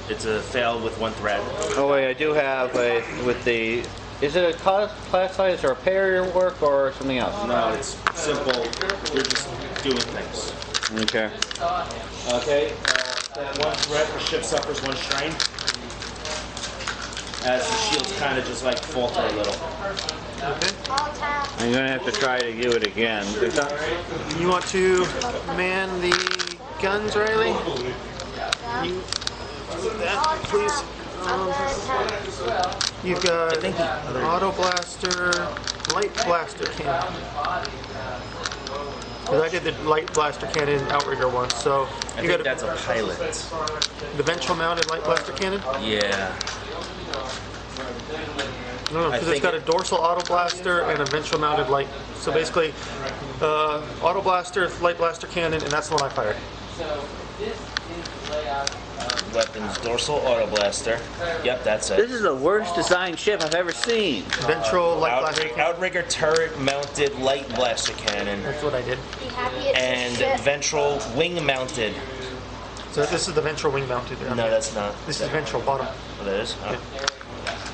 It's a fail with 1 thread. Oh wait, I do have a with the. Is it a class size or repair work or something else? No, it's simple. You're just doing things. Okay. Okay, that 1 thread per ship suffers 1 strain. As the shields kind of just like falter a little. Okay. I'll tap. I'm gonna have to try to do it again. You want to man the guns, Riley? You do that, please. I'm gonna tap. You've got auto blaster, light blaster cannon. Because I did the light blaster cannon outrigger once, so I you think got that's a pilot. the ventral mounted light blaster cannon. Yeah. No, because it's got a dorsal auto blaster and a ventral mounted light. So basically, auto blaster, light blaster cannon, and that's the one I fired. Weapons, dorsal auto blaster. Yep, that's This it. is the worst designed ship I've ever seen. Ventral light blaster cannon. Outrigger turret mounted light blaster cannon. That's what I did. Be happy it's And a ship. ventral wing mounted. So this is the ventral wing mounted. No, that's not. This is ventral bottom. Oh, that is? Oh.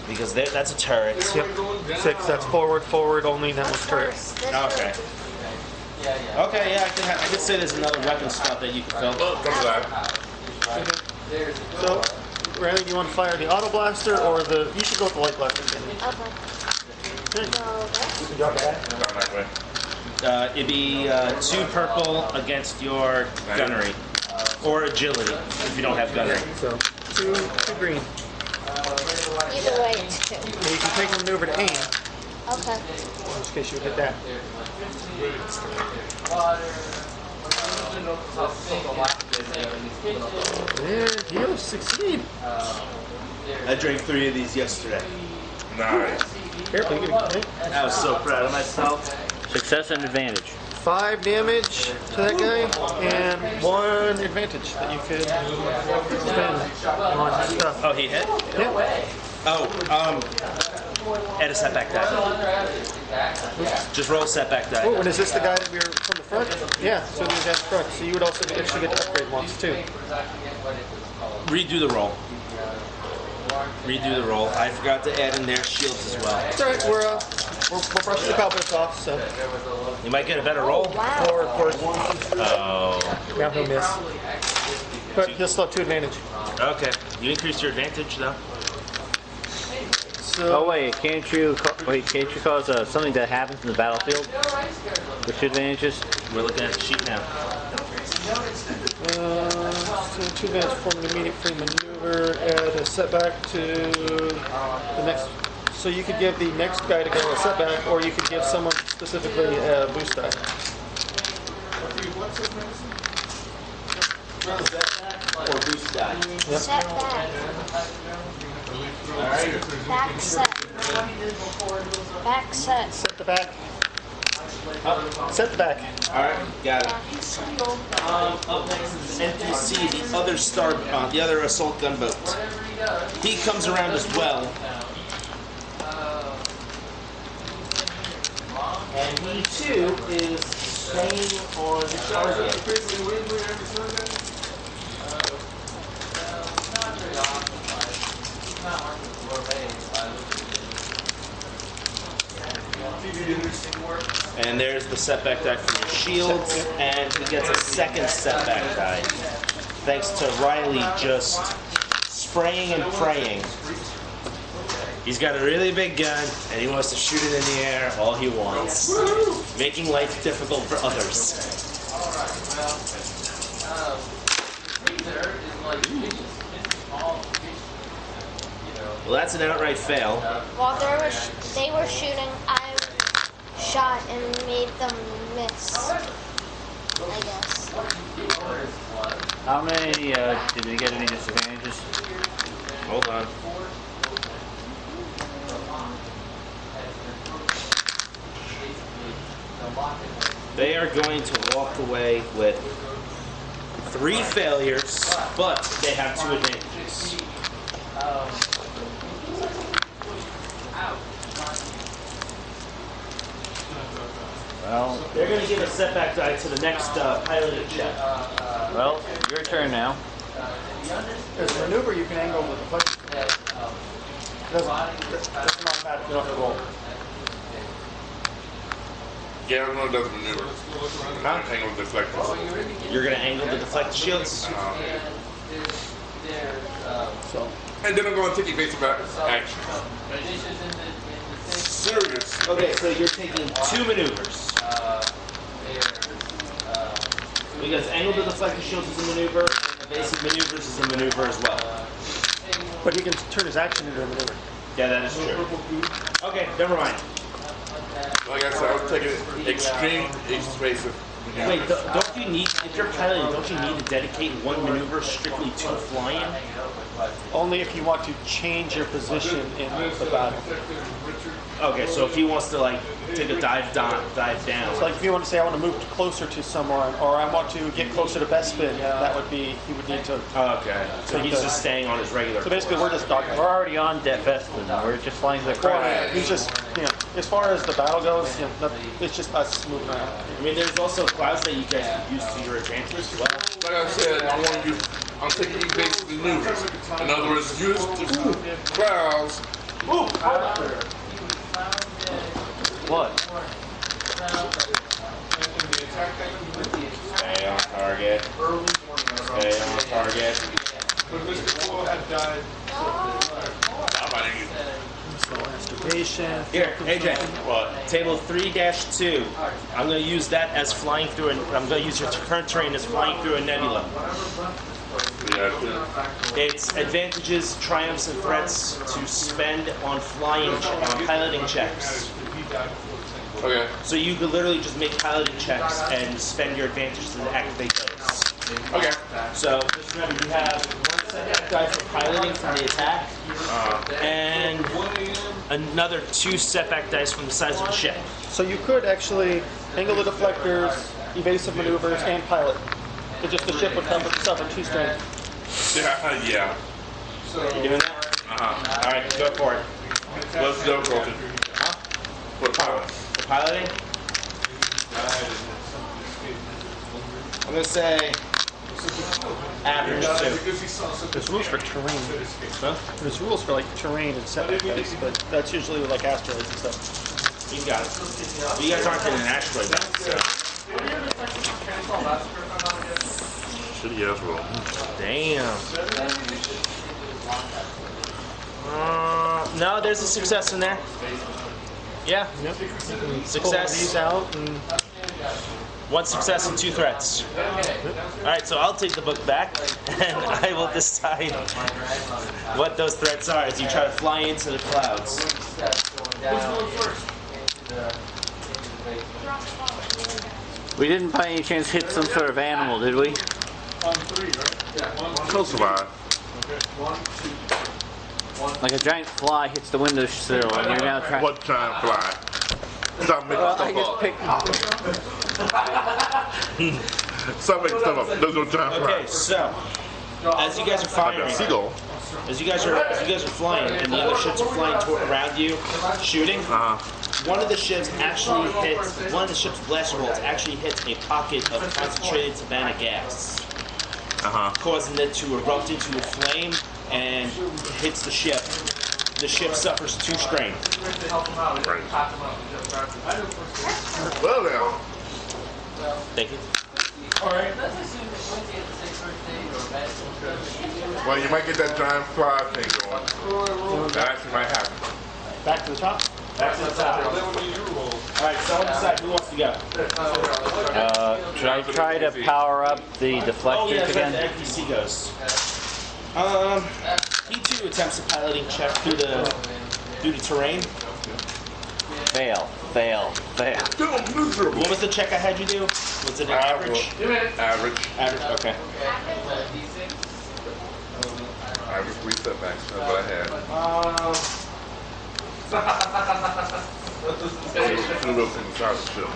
Because that's a turret. Yep. 6. That's forward only. That was turret. This Okay. Okay, yeah, I could say there's another weapon spot that you could fill. Come back. So, Randy, you want to fire the auto blaster or the? You should go with the light blaster cannon. Okay. So this. Down that way. It'd be 2 purple against your gunnery. Or agility, if you don't have gunnery. So 2 green. Either way, it's 2. And you can take a maneuver to aim, Okay. in case you hit that. And you succeed. I drank 3 of these yesterday. Nice. Careful, you get I was so proud of myself. Success and advantage. 5 damage to that guy, and 1 advantage that you could spend on stuff. Oh, he hit? Yeah. Oh, add a setback die. Just roll a setback die. Oh, and is this the guy that we were from the front? Yeah, so these guys front. So you would also actually get to upgrade once too. Redo the roll. Redo the roll. I forgot to add in their shields as well. It's alright, we're brushing the cobwebs off, so. You might get a better roll. Wow. Or, of course, Oh. now he'll miss. But he'll still have 2 advantage. Okay. You increased your advantage though. So, Oh wait, can't you cause something that happens in the battlefield with 2 advantages? We're looking at the sheet now. so 2 advantage for an immediate free maneuver, add a setback to the next. So you could give the next guy to go a setback, or you could give someone specifically a boost die. Or boost die. Set back. Back set. Back set. Set the back. Set the back. Alright, got it. Up next is NPC, the other the other assault gunboat. He comes around as well. And he too is staying on target. And there's the setback die from your shields, and he gets a second setback die. Thanks to Riley just spraying and praying. He's got a really big gun, and he wants to shoot it in the air all he wants, making life difficult for others. Well, that's an outright fail. While they were shooting, I shot and made them miss. I guess. How many did we get any disadvantages? Hold on. They are going to walk away with 3 failures, but they have 2 advantages. Well, They're going to give a setback die to the next piloted check. well, your turn now. As a maneuver, you can angle the deflection. That's an automatic. You don't have to roll. Yeah, I don't know if that's a maneuver. Angle deflectors. You're going to angle the deflect shields. So. And then I'm going to take evasive action. Serious. Okay, so you're taking 2 maneuvers. Because angle to deflect the shields is a maneuver, and evasive maneuvers is a maneuver as well. But he can turn his action into a maneuver. Yeah, that is true. Okay, never mind. Like I said, I was taking extreme evasive Wait, don't you need, if you're piloting, don't you need to dedicate one maneuver strictly to flying? Only if you want to change your position in the battle. Okay, so if he wants to like take a dive down. So like if you want to say I want to move closer to someone, or I want to get closer to Bespin, that would be, he would need to. Okay, so he's just staying on his regular. So basically we're just talking. We're already on Bespin. We're just flying the crowd. He's just, as far as the battle goes, it's just us moving around. I mean, there's also clouds that you guys can use to your advantage as well. Like I said, I'm taking evasive maneuvers. In other words, use the clouds. What? Stay on target. Stay on target. Masturbation. Here, AJ. Table 3-2. I'm going to use that as flying through, I'm going to use your current terrain as flying through a nebula. Its advantages, triumphs, and threats to spend on piloting checks. Okay. So you could literally just make piloting checks and spend your advantages to activate those. Okay. So just remember, you have one setback die for piloting from the attack, and another 2 setback dice from the size of the ship. So you could actually angle the deflectors, evasive maneuvers, and pilot. It's just the ship would suffer 2 strain. Yeah. You doing that? All right, go for it. Let's go, Colton. What pilot? For piloting, I'm gonna say average 2. There's rules for terrain. There's rules for like terrain and setback dice, but that's usually with like asteroids and stuff. You got it. But you guys aren't getting an asteroid back, so. Shitty ass roll. Damn. No, there's a success in there. Yeah. Success. These out and 1 success and 2 threats. Alright, so I'll take the book back and I will decide what those threats are as you try to fly into the clouds. We didn't by any chance hit some sort of animal, did we? He'll survive. Like a giant fly hits the windowsill and you're now trying. What giant fly? Stop making Well, I stuff just up. Stop making stuff up. There's no giant fly. Okay, so as you guys are firing, Seagull. as you guys are flying, and the other ships are flying around you, shooting. One of the ships blaster bolts actually hits a pocket of concentrated Savannah gas, causing it to erupt into a flame and hits the ship. The ship suffers 2 strain. Right. Well now. Thank you. Well, you might get that giant fly thing going. That actually might happen. back to the top. Back to the top. Alright, so decide who wants to go. Should I try to power up the deflectors Oh yeah, again? the NPC goes. He too attempts a piloting check through the terrain. Fail. Still miserable. What was the check I had you do? Was it an average? Average. Average, okay. Average 3 setbacks. That's what I had. Flew up from the side of the ship.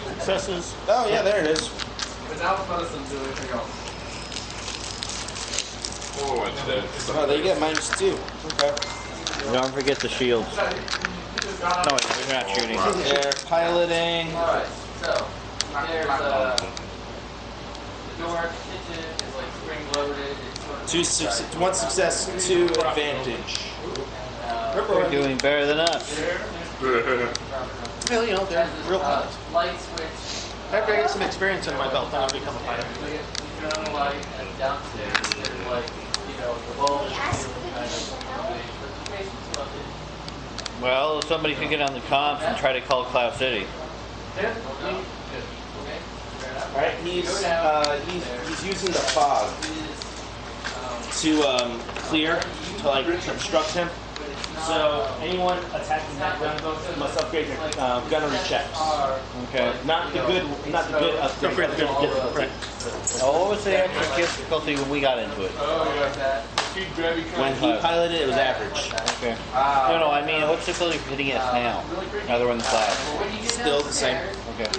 Successes. Oh yeah, there it is. Oh, and then Oh, they get -2. Okay. Don't forget the shields. No, wait, we're not shooting. They're piloting. Alright, so there's the door, kitchen is like spring loaded. It's sort of 1 success, 2 advantage. You're doing better than us. Well, they're real pilots. light switch. After I get some experience under my belt, then I'll become a pilot. Light, and downstairs there's like, the bulb. Well, somebody could get on the comms and try to call Cloud City. Alright, he's using the fog to clear, to like obstruct him. So anyone attacking that gun must upgrade their gunnery checks. Okay. Not the good upgrade. Upgrade the good, right. Oh, what was the extra difficulty when we got into it? When he piloted it, it was average. Okay. No, I mean, what's the difficulty for hitting it now? Now that we're in the class. Still the same. Okay.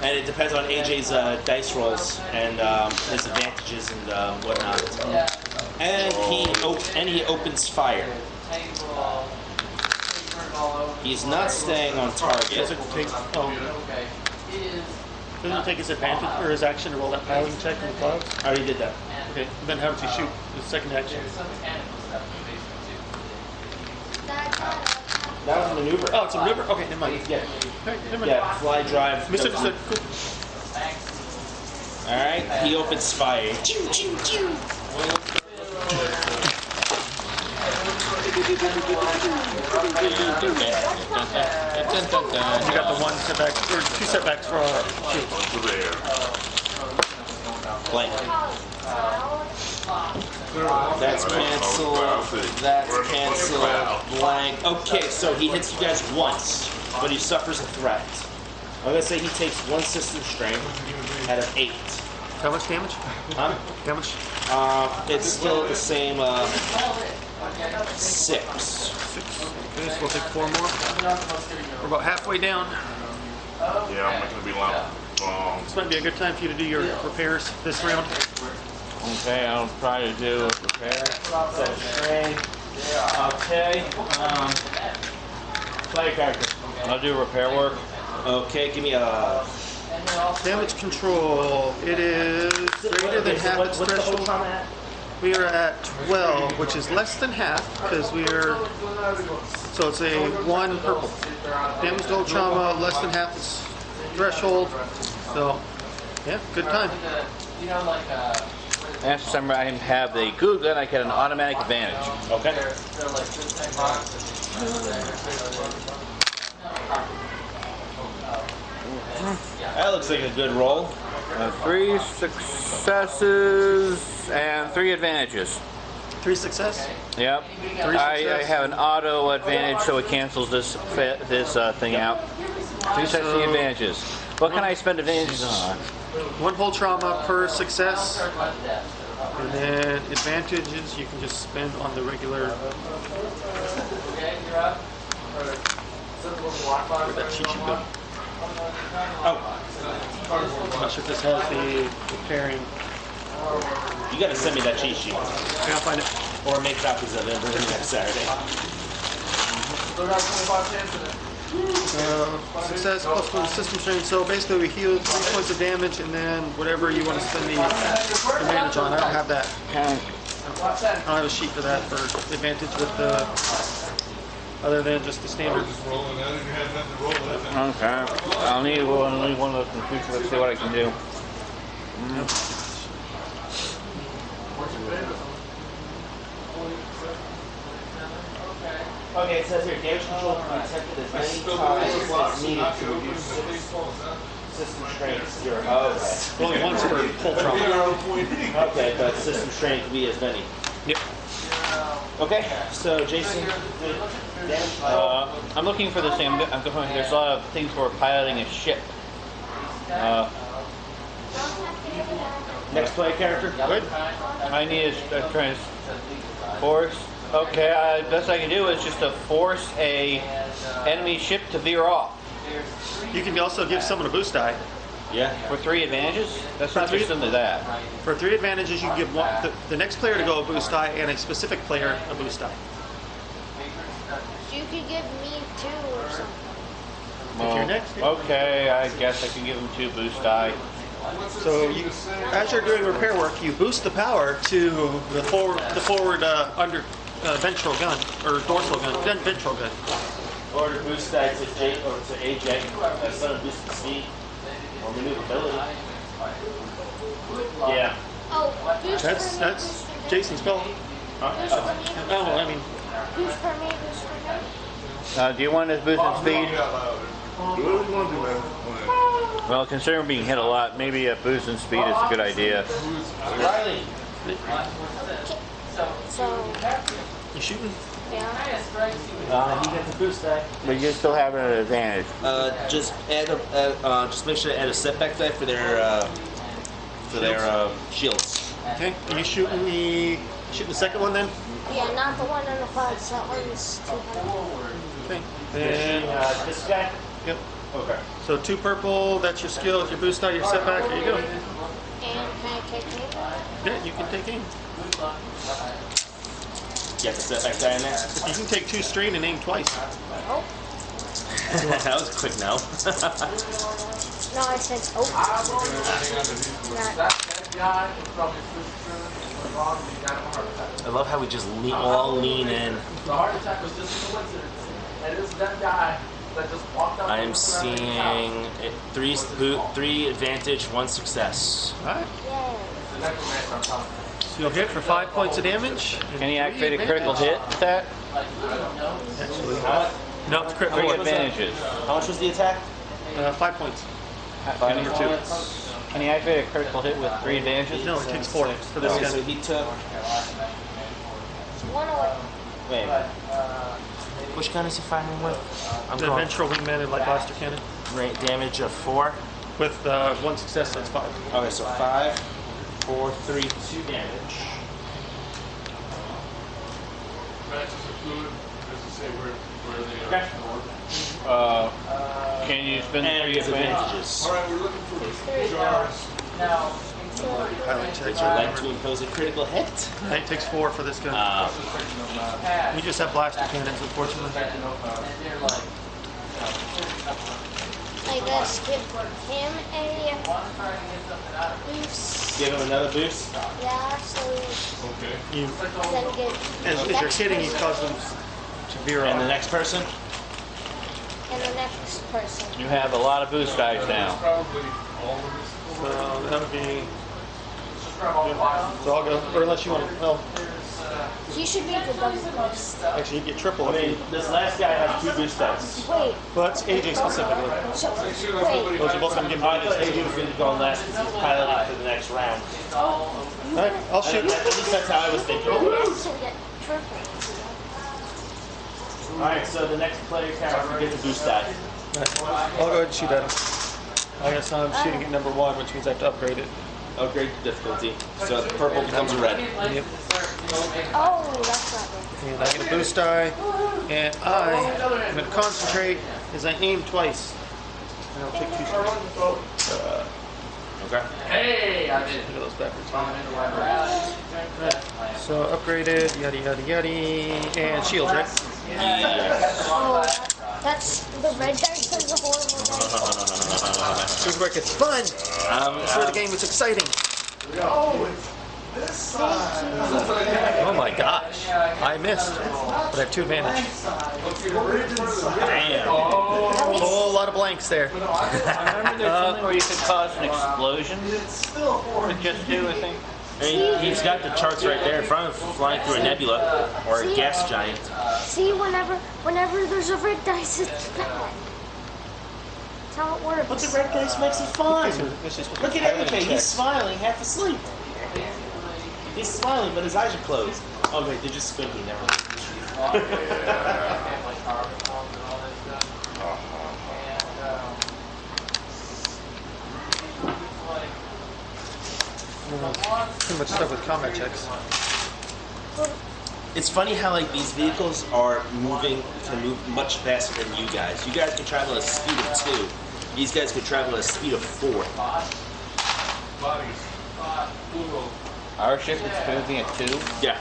And it depends on AJ's dice rolls and his advantages and whatnot. And he opens fire. He's not staying on target. Does it take, doesn't it take his advantage or his action to roll that piloting check in the clouds? I already did that. Okay, then how does he shoot his second action? That was a maneuver. Oh, it's a maneuver? Okay, never mind. Yeah. Okay, never mind. Yeah, fly drive. Misunderstood. Cool. Alright, he opens fire. Choo, choo, choo. You got the one setback, or two setbacks for shoot. Blank. That's canceled. That's canceled. Blank. Okay, so he hits you guys once, but he suffers a threat. I'm gonna say he takes 1 system strain out of 8. How much damage? Huh? How much? It's still the same 6. 6. Okay, so we'll take 4 more. We're about halfway down. Yeah, I'm not gonna be long. This might be a good time for you to do your repairs this round. Okay, I'll try to do a repair. So strain. Okay. Player character. I'll do repair work. Okay, give me a. Damage control. It is greater than half its What's the whole threshold. trauma at? We are at 12, which is less than half because we are. So it's a 1 purple. Damage to whole trauma, less than half its threshold. So, yeah, good time. Next time I have the goo gun, I get an automatic advantage. Okay. That looks like a good roll. 3 successes and 3 advantages. 3 success. Yep. I have an auto advantage, so it cancels this thing out. 3 success advantages. What can I spend advantages on? 1 whole trauma per success. And then advantages you can just spend on the regular. Where'd that cheat sheet go? Oh, I'm not sure if this has the repairing. you gotta send me that cheat sheet. Okay, I'll find it. Or make copies of it and bring it next Saturday. Success plus 1 system strain. So basically we heal 3 points of damage and then whatever you want to spend the advantage on. I don't have that. I don't have a sheet for that for advantage with the other than just the standard. Okay. I'll need one of those computers. Let's see what I can do. Okay, it says here, damage control can be attempted as many times as needed to reduce system strain to 0. Okay. Only once per full trauma. Okay, but system strain can be as many. Yep. Okay, so Jason, damage control. I'm looking for this thing. I'm going. There's a lot of things for piloting a ship. Next player character. Good. I need to try to force. Okay, best I can do is just to force a enemy ship to veer off. You can also give someone a boost die. Yeah. For 3 advantages? That's For not three- just into that. For 3 advantages, you can give the next player to go a boost die and a specific player a boost die. You could give me 2 or something. If you're next. Okay, I guess I can give him 2 boost die. So you, as you're doing repair work, you boost the power to the forward under ventral gun or dorsal gun, then ventral gun. Order boost die to J or to AJ. That's not a boost in speed or maneuverability. Yeah. Oh, boost per me, That's boost per Jason's spell. me. Boost per me, Oh, I mean, boost per me, boost per me. Do you want his boost in speed? Do what you want to do, man. Well, considering being hit a lot, maybe a boost in speed is a good idea. Riley. So, You shooting? Yeah. He gets a boost die. But you still have an advantage. Just just make sure to add a setback die for their shields. Okay. Are you shooting the second one then? Yeah, not the one on the clouds. That one's too heavy. Okay. And This guy. yep. Okay. So 2 purple. That's your skill. If your boost die, your setback. There you go. And can I take aim? Yeah, you can take aim. You have the setback die in there. You can take 2 strain and aim twice. Oh. That was a quick no. No, I said oh. Not. I love how we just all lean in. The heart attack was just a coincidence. And it was that guy that just walked out. I am seeing 3 advantage, 1 success. All right. Yay. So you'll hit for 5 points of damage. Can you activate a critical hit with that? Actually, no, it's crit 3 4. advantages. How much was the attack? 5 points. Five number 2. Can you activate a critical hit with 3 advantages? No, it takes 4 for this Okay, guy. so he took. One away. Wait a minute. Which gun is he firing with? I'm The going ventral wingman and light blaster cannon. damage of 4. With 1 success, that's 5. Okay, so 5, 4, 3, 2 damage. Matches are fluid, as you say, where they Okay. Can you spend And 3 his advantages? advantages. All right, we're looking for jars. Highlight check. Would you like to impose a critical hit? It takes 4 for this guy. We just have blaster cannons, unfortunately. I guess give him a boost. Give him another boost. Yeah, so Okay. You, then get as you're hitting, you cause them to veer And the off. next person? and the next person. You have a lot of boost dice now. Probably all of this. So that would be. So I'll go. Or unless you want to. Well, He should be the double boost. actually, you get triple. I If mean, you, this last guy has 2 boost dice. Wait, well, that's AJ specifically. so, wait. Those are both going to give I me thought this. AJ was going to go last because he's piloting for the next round. Alright, I'll At shoot. least that's how I was thinking. You guys should get triple. Alright, so the next player character gets a boost die. I'll go ahead and shoot at him. I guess I'm shooting at number 1, which means I have to upgrade it. Upgrade difficulty. So the purple becomes a red. Yep. Oh, that's not good. And I get a boost die, and I'm going to concentrate as I aim twice. And I'll take 2 shots. Okay. Hey, I did. Look at those backwards. So upgraded, yada yada yada, and shield, right? Yes. Oh, that's the red dice is a horrible dice. Here's where it gets fun. That's where the game is exciting. Oh my gosh, I missed, but I have 2 advantage. Damn. A whole lot of blanks there. Remember there's something where you could cause an explosion? With just 2, I think. I mean, he's got the charts right there in front of him, flying through a nebula or a gas giant. See, whenever there's a red dice, it's bad. That's how it works. But the red dice makes it fun. Look at AJ, he's smiling, half asleep. He's smiling, but his eyes are closed. Oh wait, they're just squinty, never mind. Too much stuff with combat checks. It's funny how like these vehicles are can move much faster than you guys. You guys can travel at a speed of 2. These guys can travel at a speed of 4. Our ship is moving at 2. Yeah.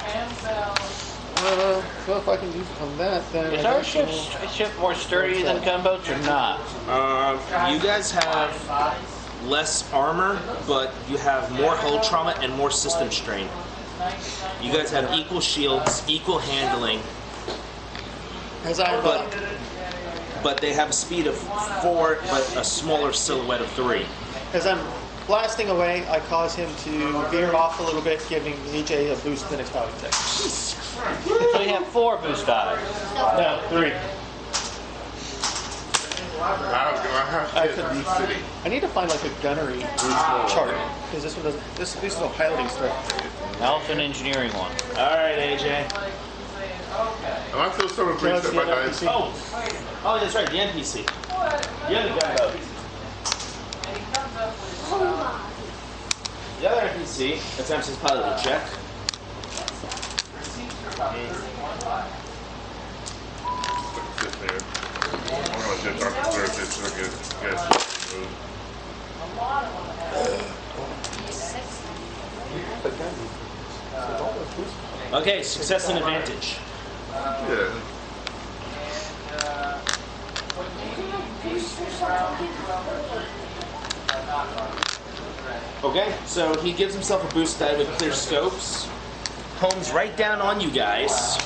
Well, if I can do from that, then Is I our guess ship more sturdy than gunboats or not? You guys have less armor, but you have more hull trauma and more system strain. You guys have equal shields, equal handling, as I but they have a speed of 4, but a smaller silhouette of 3. as I'm blasting away, I cause him to veer off a little bit, giving AJ a boost the next piloting check. So you have 4 boost dice. No, 3. I could I need to find like a gunnery chart because this one doesn't. This is a piloting stuff. Alpha and engineering one. All right, AJ. I still summon three That's step the back other dice. NPC. Oh, that's right, the NPC. The other gunboat. Oh The other NPC attempts his piloting check. Sit there. I'm gonna just talk to Thursday so I guess move. Okay, success and advantage. Yeah. Okay, so he gives himself a boost die with clear scopes, homes right down on you guys,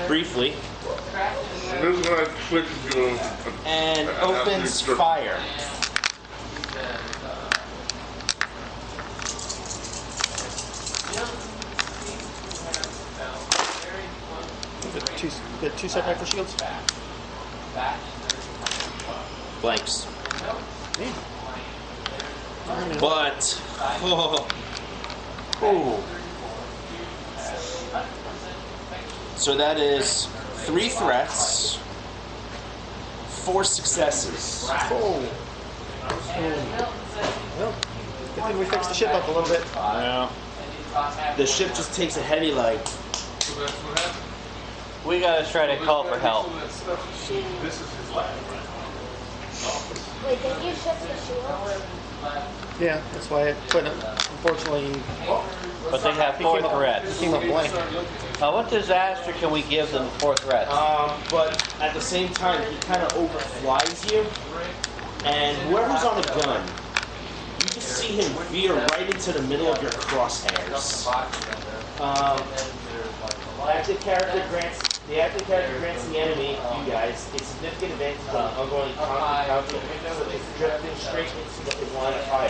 briefly, This is when I switch to and opens fire. Get two setback for shields. Blanks. Yeah. But, so that is 3 threats, 4 successes. Oh. Well, good thing we fixed the ship up a little bit. Yeah. The ship just takes a heavy like. We gotta try to call for help. Wait, did you shift the shield? Yeah, that's why I put it. Unfortunately, But they have 4 threats. came up blank. What disaster can we give them 4 threats? But at the same time, he kind of overflies you, and whoever's on the gun, you just see him veer right into the middle of your crosshairs. The active character grants the enemy, you guys, a significant advantage on ongoing conflict, so they drifting straight into the line of fire.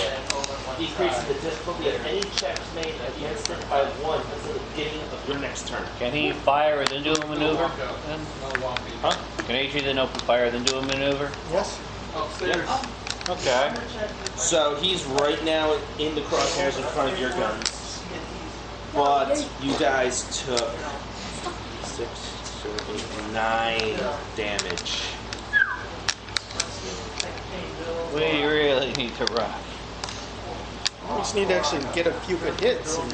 Decreasing the difficulty of any checks made against it by 1 until the beginning of your next turn. Can he fire and then do a maneuver? Then? Huh? Can he then open fire then do a maneuver? Yes. Okay. So he's right now in the crosshairs in front of your guns. But you guys took 6, 7, 8, 9 damage. We really need to rush. We just need to actually get a few good hits. And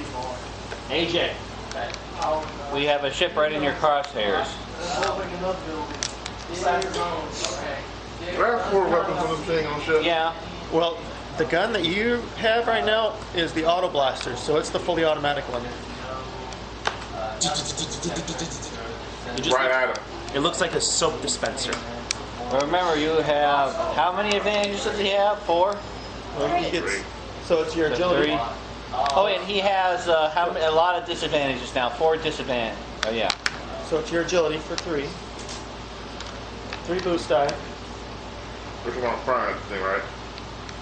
AJ, We have a ship right in your crosshairs. Do I have 4 weapons on this thing on ship? Yeah. well, the gun that you have right now is the auto blaster, so it's the fully automatic one. you just Right at him. it looks like a soap dispenser. But remember, you have how many advantages does he have? 4? Well, he gets, so it's your The agility. 3. Oh, and he has a lot of disadvantages now. 4 disadvantages. Oh yeah. So it's your agility for 3. 3 boost die. Which one I'm frying at the thing, right?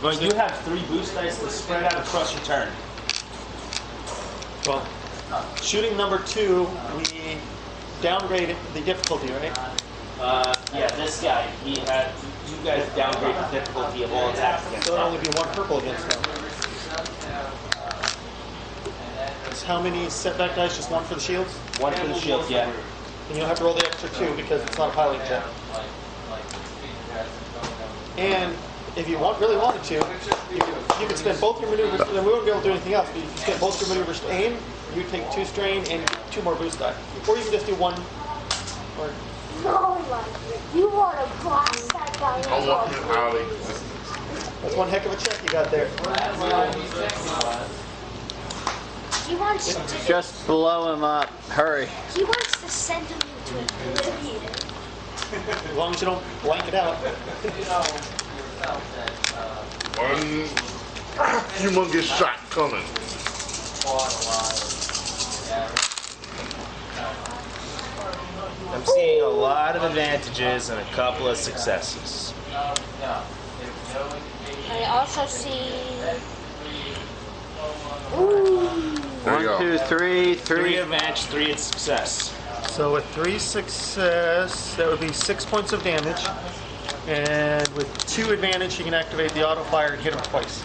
Well, you have 3 boost dice to spread out across your turn. Well, shooting number 2, we downgraded the difficulty, right? Yeah, this guy, you guys downgrade the difficulty of all attacks against So it'll him. only be 1 purple against them. So how many setback dice? Just 1 for the shields? 1 for the shield, yeah. And you'll have to roll the extra 2 because it's not a piloting check. And if you really wanted to, you could spend both your maneuvers, then we won't be able to do anything else, but if you spend both your maneuvers to aim, you take 2 strain and 2 more boost die. Or you can just do 1. Or No, like, you want to blast that guy I'm into walking a alley. that's one heck of a check you got there. He wants to Just blow him up. Hurry. He wants to send him into oblivion. As long as you don't blank it out. One humongous shot coming. I'm seeing a lot of advantages and a couple of successes. I also see. Ooh. There you 1, go. 2, 3, 3 3. advantage, 3 at success. So with 3 success, that would be 6 points of damage. And with 2 advantage, you can activate the auto fire and hit him twice.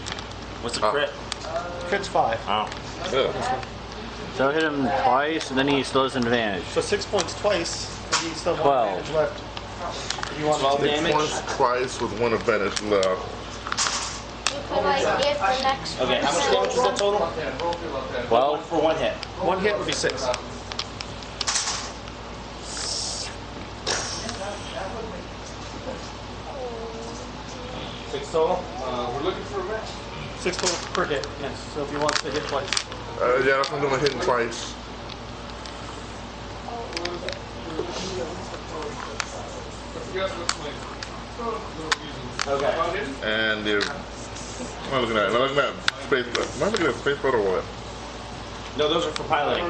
What's a crit? Crit's 5. Oh. Yeah. So So hit him twice, and then he still has an advantage. So 6 points twice, and you still have 12. one advantage left. If you want 12 to damage. Once, twice with one advantage left. You could like give the next Okay, how much damage is that total? Well, For one hit. one hit would be 6. Six total? We're looking for a match. 6 total per hit, yes. So if you want to hit twice. Yeah, that's what I'm doing, hitting twice. Okay. And the, what am I looking at? Am I looking at space? Am I looking at space boat or what? No, those are for piloting.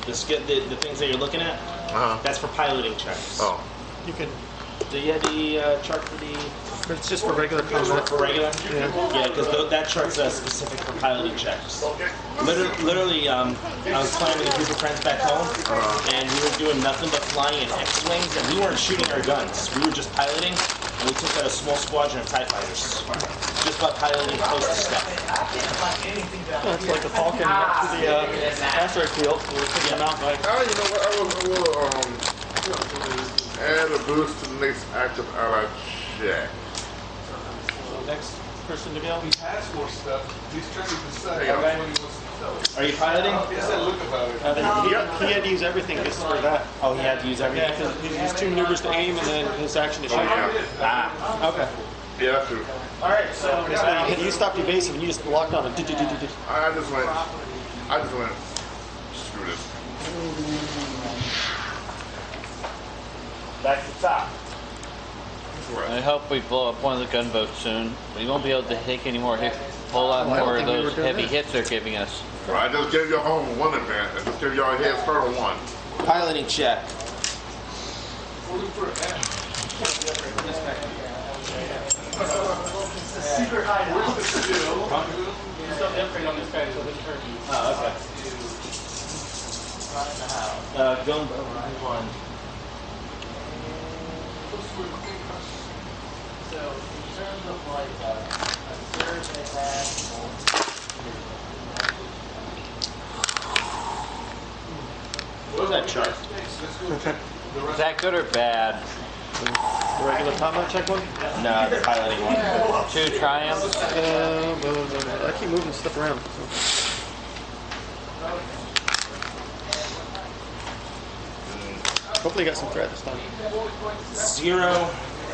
The things that you're looking at, that's for piloting checks. Oh. You can. Do you have the chart for the It's just for regular combat. for regular? Yeah. Yeah, because that chart's specific for piloting checks. Literally, I was flying with a group of friends back home, and we were doing nothing but flying in X-wings, and we weren't shooting our guns. We were just piloting, and we took out a small squadron of TIE fighters. Just by piloting close to stuff. Yeah, it's like the Falcon up to the asteroid field. We're taking them out by. Oh, you know what? I will add a boost to the next active ally check. Next person to go. He has more stuff. He's trying to decide There you go. what he wants to tell us. Are you piloting? He said look about it. He had to use everything just for that. Oh, he had to use Yeah, everything? because he's 2 maneuvers to aim and then his action to shoot. Ah, okay. Yeah, that's true. Alright, so Basically, you stopped evasive and you just locked on him. I just went, screw this. back to the top. I hope we blow up one of the gunboats soon. We won't be able to take any more hit. A whole lot Well, I don't more of think we were those doing heavy that. hits they're giving us. I just gave y'all one advance. I just gave y'all a head start on one. Piloting check. Secret hideout. Oh, okay. Gunboat 1. So in terms of like a third that has What was that chart? Is that good or bad? The regular combat check one? No, the piloting one. 2 triumphs? I keep moving stuff around. So. Hopefully, you got some threat this time. 0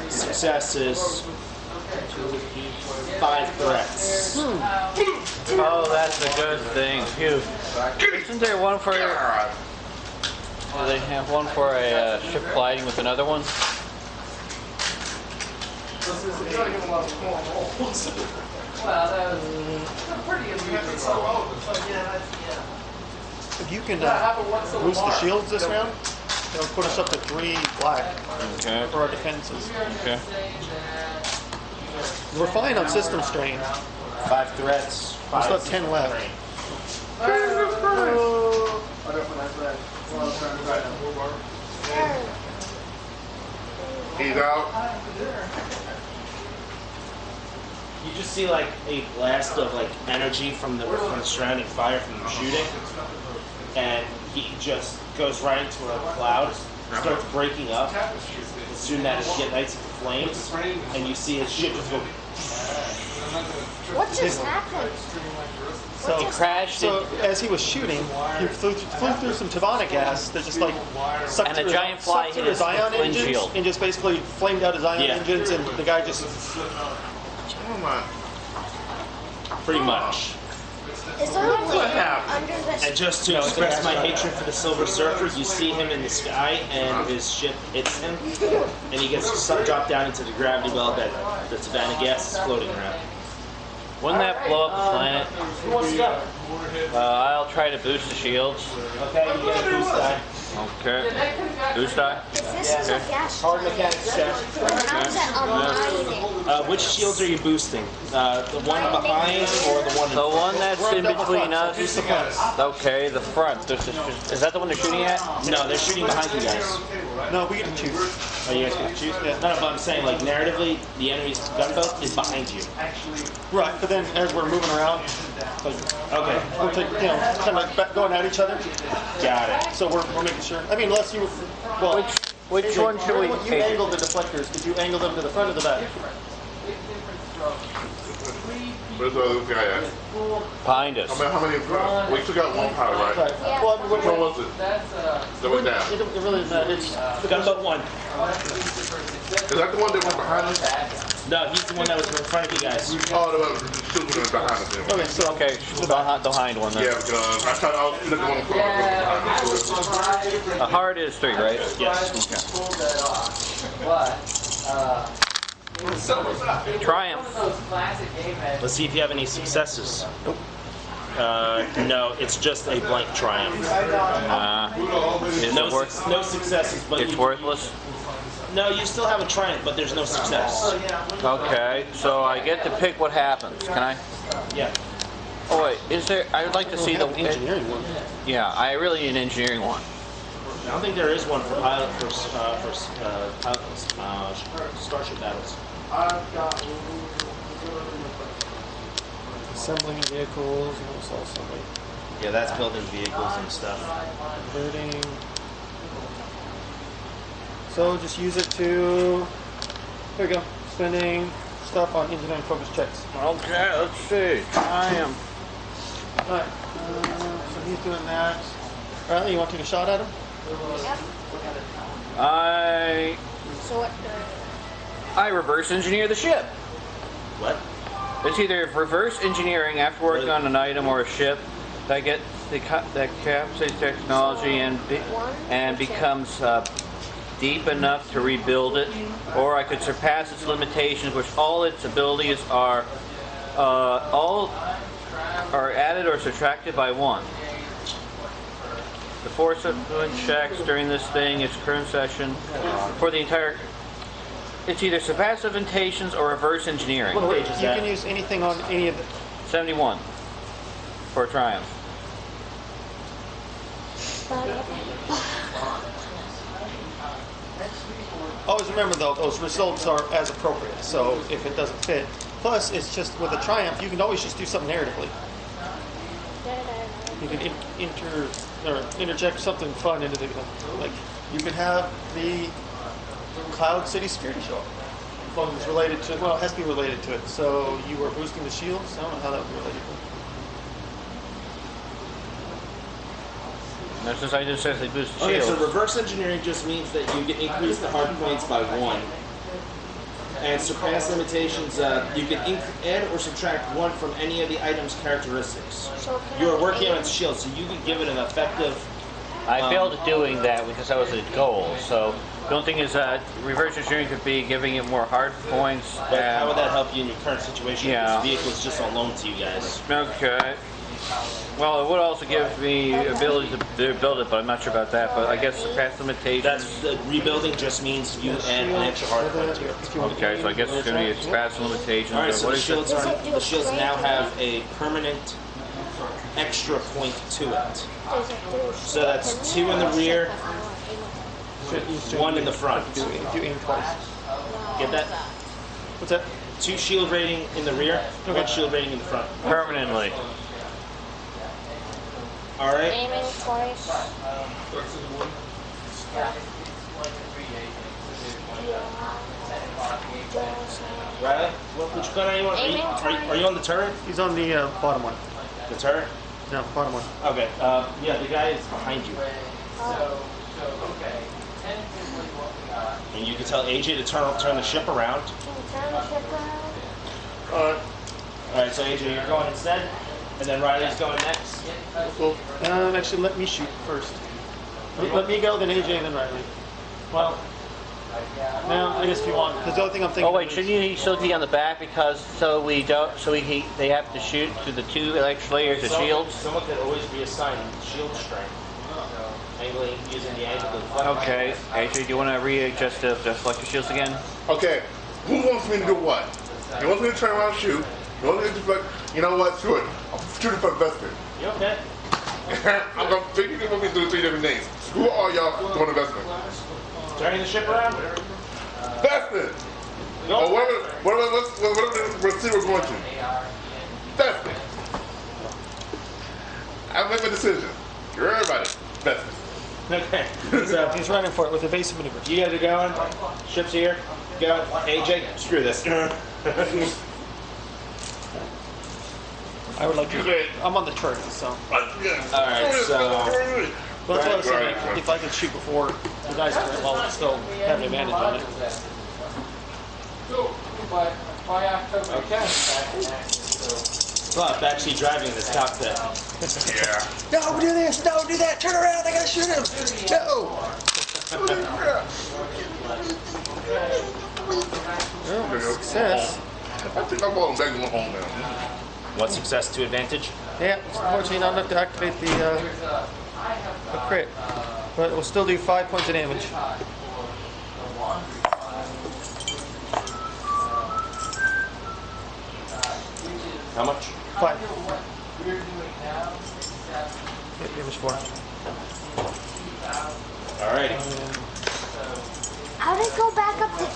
successes. 5 threats. Oh, that's a good thing. Phew. Isn't there one for... Do they have one for a ship colliding with another one? well, that was pretty amusing. If you can boost the shields this round, it'll put us up to 3 black Okay. for our defenses. Okay. We're fine on system strain. 5 threats. We still have 10 left. He's out. You just see like a blast of like energy from the surrounding fire from the shooting, and he just goes right into a cloud, starts breaking up. As soon as it ignites into flames, and you see his ship just go. What just happened? So, It crashed so as he was shooting, he flew through some Tavana gas that just like sucked And a through, giant fly sucked through hit his his ion engines windshield. and just basically flamed out his ion Yeah. engines, and the guy just Oh my. Pretty much. Is there a lid under the... And just to No, it's a express gas my trap. hatred for the Silver Surfer, you see him in the sky, and his ship hits him, and he gets dropped down into the gravity well that the Savannah gas is floating around. Wouldn't that blow up the planet? Who wants to go? I'll try to boost the shields. Okay, you get a boost die. Okay. Who's die? This is a gas Hard giant. mechanics check. How's that aligning? Which shields are you boosting? The one behind or the one in The front? one that's in between us. Use the front. Okay, the front. Is that the one they're shooting at? No, they're shooting behind you guys. No, we get to choose. Oh, you guys can choose? Yeah. No, but I'm saying, like, narratively, the enemy's gunboat is behind you. Right, but then as we're moving around, like, Okay, we're taking, kind of like going at each other. got it. So we're making sure. I mean, unless you, well, Which one should we? you angled the deflectors. Did you angle them to the front or the back? Where's the other guy at? Behind us. How many? We took out one pilot, right? Right. Yeah. Well, Which one was it? That went down. it really doesn't matter. It's Gunboat 1. Is that the one that went behind us? No, he's the one that was in front of you guys. Oh, the shooting was behind us. Then. okay. So Okay, behind one then. Yeah, because I thought I was looking at one behind us. A hard is 3, right? Yes. Triumph. Let's see if you have any successes. No, it's just a blank triumph. Is No, it worth? no successes, but It's you, worthless. no, you still have a triumph, but there's no success. Okay, so I get to pick what happens. Can I? Yeah. Oh wait, is there? I would like to see the engineering one. Yeah, I really need an engineering one. I don't think there is one for pilot starship battles. Assembling vehicles, and it's also like Yeah, that's building vehicles and stuff. converting. So just use it to. There we go. Spending stuff on engineering focus checks. Okay, let's see. Triumph. All right. So he's doing that. Riley, you want to take a shot at him? Yep. So what? I reverse engineer the ship. What? It's either reverse engineering after working on an item or a ship that gets that captures technology and becomes deep enough to rebuild it, or I could surpass its limitations, which all its abilities are added or subtracted by 1. The 4 subsequent checks during this thing, its current session, for the entire. It's either surpass limitations or reverse engineering. What page is You that? can use anything on any of the. 71 for Triumph. Always remember though, those results are as appropriate. So if it doesn't fit, plus it's just with a Triumph, you can always just do something narratively. You can interject something fun into the, like you could have the Cloud City security show up. It's related to, well, it has to be related to it. So you were boosting the shields. I don't know how that would be related. Now, since I just said they boost the Okay, shields. so reverse engineering just means that you can increase the hard points by 1. And surpass limitations, you can add or subtract 1 from any of the item's characteristics. So can You're I working on aim? its shield, so you can give it an effective. I failed at doing that because that was a goal. So the only thing is that reverse engineering could be giving it more hard points. But how would that help you in your current situation? Yeah. This vehicle is just on loan to you guys. Okay. Well, it would also give me ability to build it, but I'm not sure about that. But I guess surpass limitations. That's the rebuilding just means you add an extra hard point to it. Okay, so I guess it's going to be surpass limitations. All right, but so what the is shields it? are the shields now have a permanent extra point to it. So that's 2 in the rear, 1 in the front. Do aim twice. Get that? What's that? 2 shield rating in the rear, 1 shield rating in the front. Permanently. All right. Aiming twice. Riley, which gun are you on? Are you on the turret? He's on the bottom one. The turret? No, bottom one. Okay. Yeah, the guy is behind you. And you can tell AJ to turn the ship around. All right, so AJ, you're going instead, and then Riley's going next. Cool. Actually, let me shoot first. Let me go, then AJ, and then Riley. Well, Now, I guess if you want, because the other thing I'm thinking. Oh wait, is- shouldn't he still be on the back because they have to shoot through the 2 extra layers of shields? Someone could always be assigned shield strength. And angling, using the angle to deflect. Okay, AJ, do you want to readjust the selector shields again? Okay, who wants me to do what? He wants me to turn around and shoot. He wants me to deflect. You know what? Screw it. I'm shooting for the investment. You okay? I'm going to you want me to do 3 different things. Screw all y'all doing investment. Turning the ship around? Investment! Or whatever the receiver's going to. Investment. I make my decision. You're everybody. Investment. Okay. He's running for it with evasive maneuvers. You guys are going. Ship's here. Go. AJ, screw this. I would like to. I'm on the turret, so. Alright, so. Well, that's what I was saying. If I could shoot before the guy's turret, well, I'll still have an advantage on it. Okay. Well, actually driving this cockpit. Yeah. No, do this! No, do that! Turn around! I gotta shoot him! No! Well, success. I think I'm going back to my home now. What success to advantage? Yeah, unfortunately not enough to activate the crit. But it will still do 5 points of damage. How much? 5. Hit damage 4. Alright. How did it go back up to 10?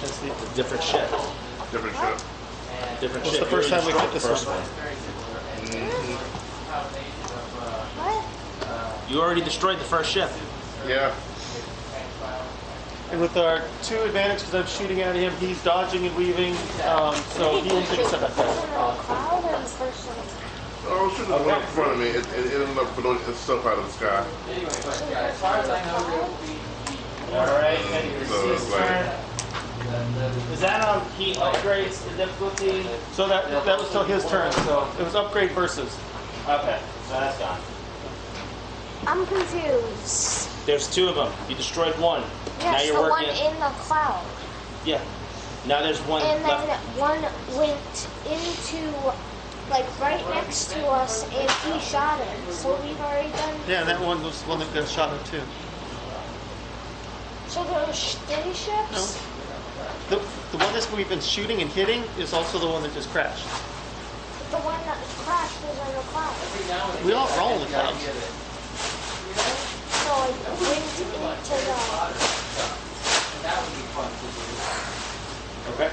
That's the, Different ship. Different ship. Different It's ship. the first You time we already hit this destroyed one. the first What? You already destroyed the first ship. Yeah. and with our 2 advantage, because I'm shooting at him, he's dodging and weaving, so he will take a setback. Cloud or the first one? I was shooting the one in front of me. It ended up blowing itself out of the sky. Alright, and your So it's like- turn. Is that on heat upgrades, the difficulty? So that was still his turn, so it was upgrade versus. Okay, so that's gone. I'm confused. There's 2 of them. You destroyed one. Now Yes, you're the one working. in the cloud. Yeah. Now there's one And then left. one went into, like, right next to us, and he shot him. So we've already done. Yeah, and that one was the one that got shot at too. So those 3 ships? No. The one that we've been shooting and hitting is also the one that just crashed. The one that crashed was in the cloud. We all are all in the clouds. So I went into the. Okay.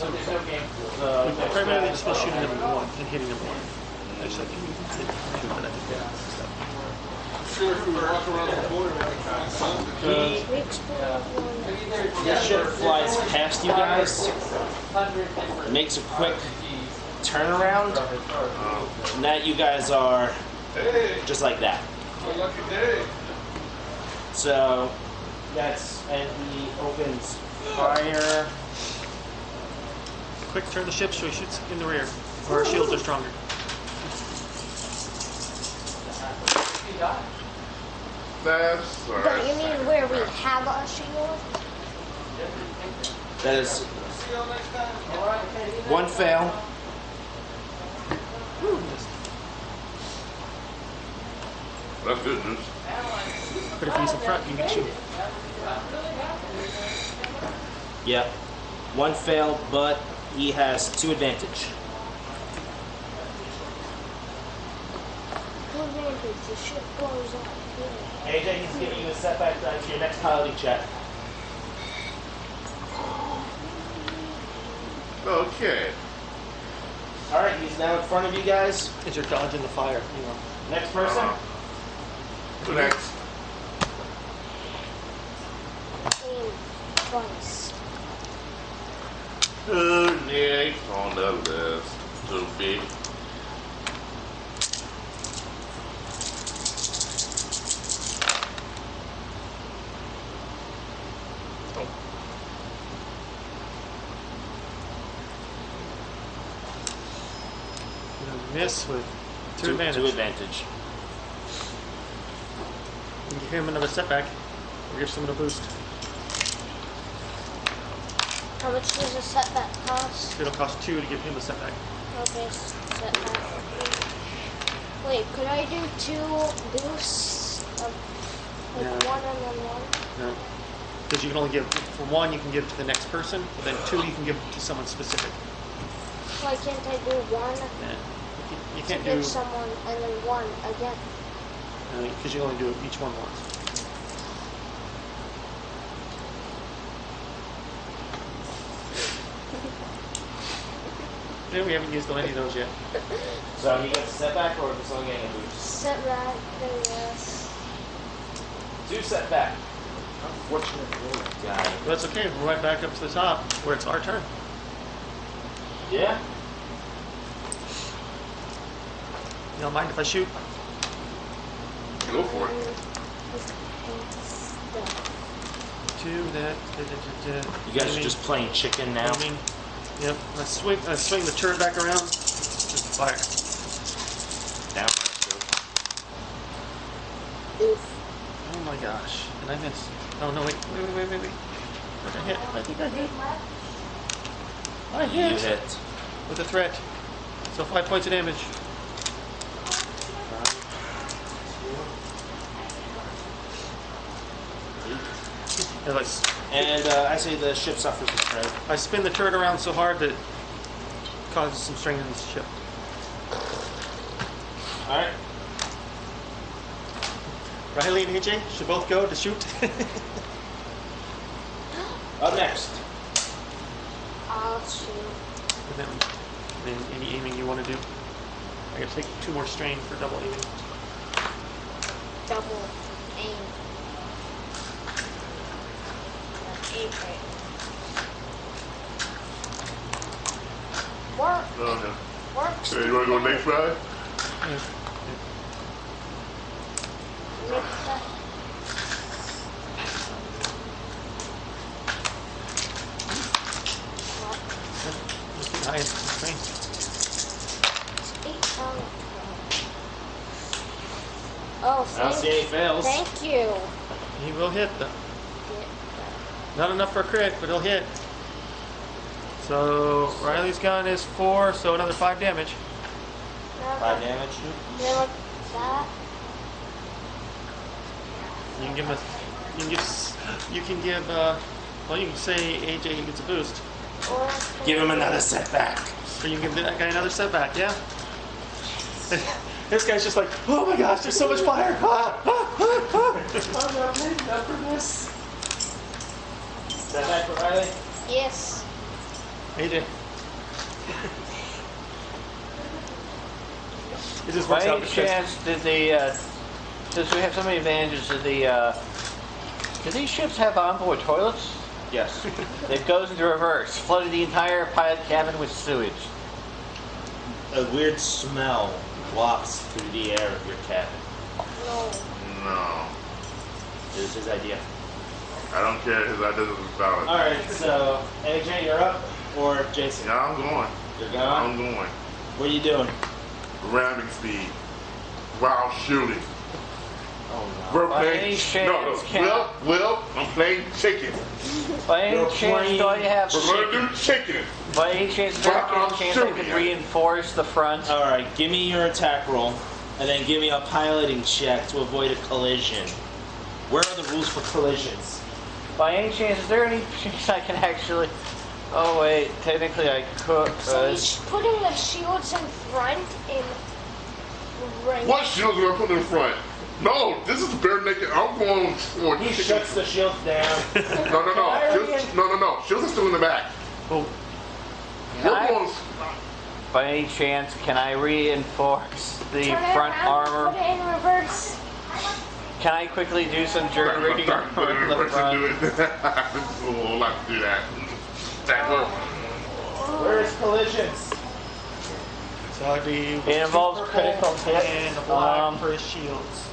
We primarily just been shooting number 1 and hitting number 1. Actually, I think we hit 2, but I think that's We exploded one. The ship flies past you guys, makes a quick turnaround, and that you guys are just like that. So that's, and he opens fire. quick turn the ship so he shoots in the rear. Or our shields are stronger. That's But alright. you mean where we have a shield? That is one fail. That's good news. But if he's in front, you can shoot. Yep. One fail, but he has 2 advantage. Who advantage? The ship goes up here. AJ, he's giving you a setback die to your next piloting check. Okay. Alright, he's now in front of you guys. As you're dodging the fire, you know. Next person. Who next? Aim twice. Yeah, he's on the list. Too big. Miss with 2 advantage. 2 advantage. You can give him another setback. Or give someone a boost. How much does a setback cost? It'll cost 2 to give him a setback. Okay, setback. Wait, could I do 2 boosts like No. one and then one. No. Because you can only give, for one, you can give to the next person, but then two, you can give to someone specific. Why can't I do one Yeah. You to can't give do, someone and then one again? because you only do each one once. Yeah, we haven't used any of those yet. So he gets a setback or just only getting a boost? Set back, then yes. 2 setback. Unfortunate little guy. But that's okay, we're right back up to the top, where it's our turn. Yeah? You don't mind if I shoot? Go for it. Two, that, You guys are just playing chicken now? aiming. Yep, I swing the turret back around, just fire. Now. Oof. Oh my gosh, and I missed. Oh no, wait. Did I hit? I think I hit. I You hit. hit. With a threat. So 5 points of damage. And And I say the ship suffers a strain. I spin the turret around so hard that it causes some strain in the ship. Alright. Riley and AJ should both go to shoot. Up next. I'll shoot. And then any aiming you want to do. I gotta take 2 more strain for double aiming. Double aim. Aim right. Work. Okay. Works. So you want to go next ride? Make that. Highest strain. 8 out of 12. Oh, I don't see any fails. thank you. He will hit though. Not enough for a crit, but he'll hit. So Riley's gun is 4, so another 5 damage. 5 damage. Then like that. You can give him well, you can say AJ gets a boost. Or Give him another setback. Or you can give that guy another setback, yeah? This guy's just like, oh my gosh, there's so much fire! Ah, ah, ah, ah. I'm not made enough for this. Setback for Riley? yes. AJ. It just By works out any because chance, did the since we have so many advantages, do these ships have onboard toilets? Yes. It goes into reverse, flooding the entire pilot cabin with sewage. A weird smell wafts through the air of your cabin. No. No. It was his idea. I don't care. His idea is valid. Alright, so AJ, you're up, or Jason? Yeah, I'm going. You're I'm going? going. What are you doing? Ramming speed. While shooting. Oh We're By playing. any chance, Will, I'm playing chicken. By any You're chance, do I have? We're gonna do chicken. By any chance, is there Well, any I'm chance I could shooting. reinforce the front? Alright, give me your attack roll, and then give me a piloting check to avoid a collision. Where are the rules for collisions? By any chance, is there any chance I can actually? Oh wait, technically I could. So he's putting the shields in front in ring. What shields are I putting in front? No, this is bare naked. I'm going for He chicken. shuts the shields down. No. Shields are still in the back. oh, We're I- going. By any chance, can I reinforce the Turn it front around, armor? Put it in reverse. Can I quickly do some jury rigging on the front? Do it. This is a whole lot to do that. Where is collisions? so it'd be It involves critical hit. and a black Um, for his shields.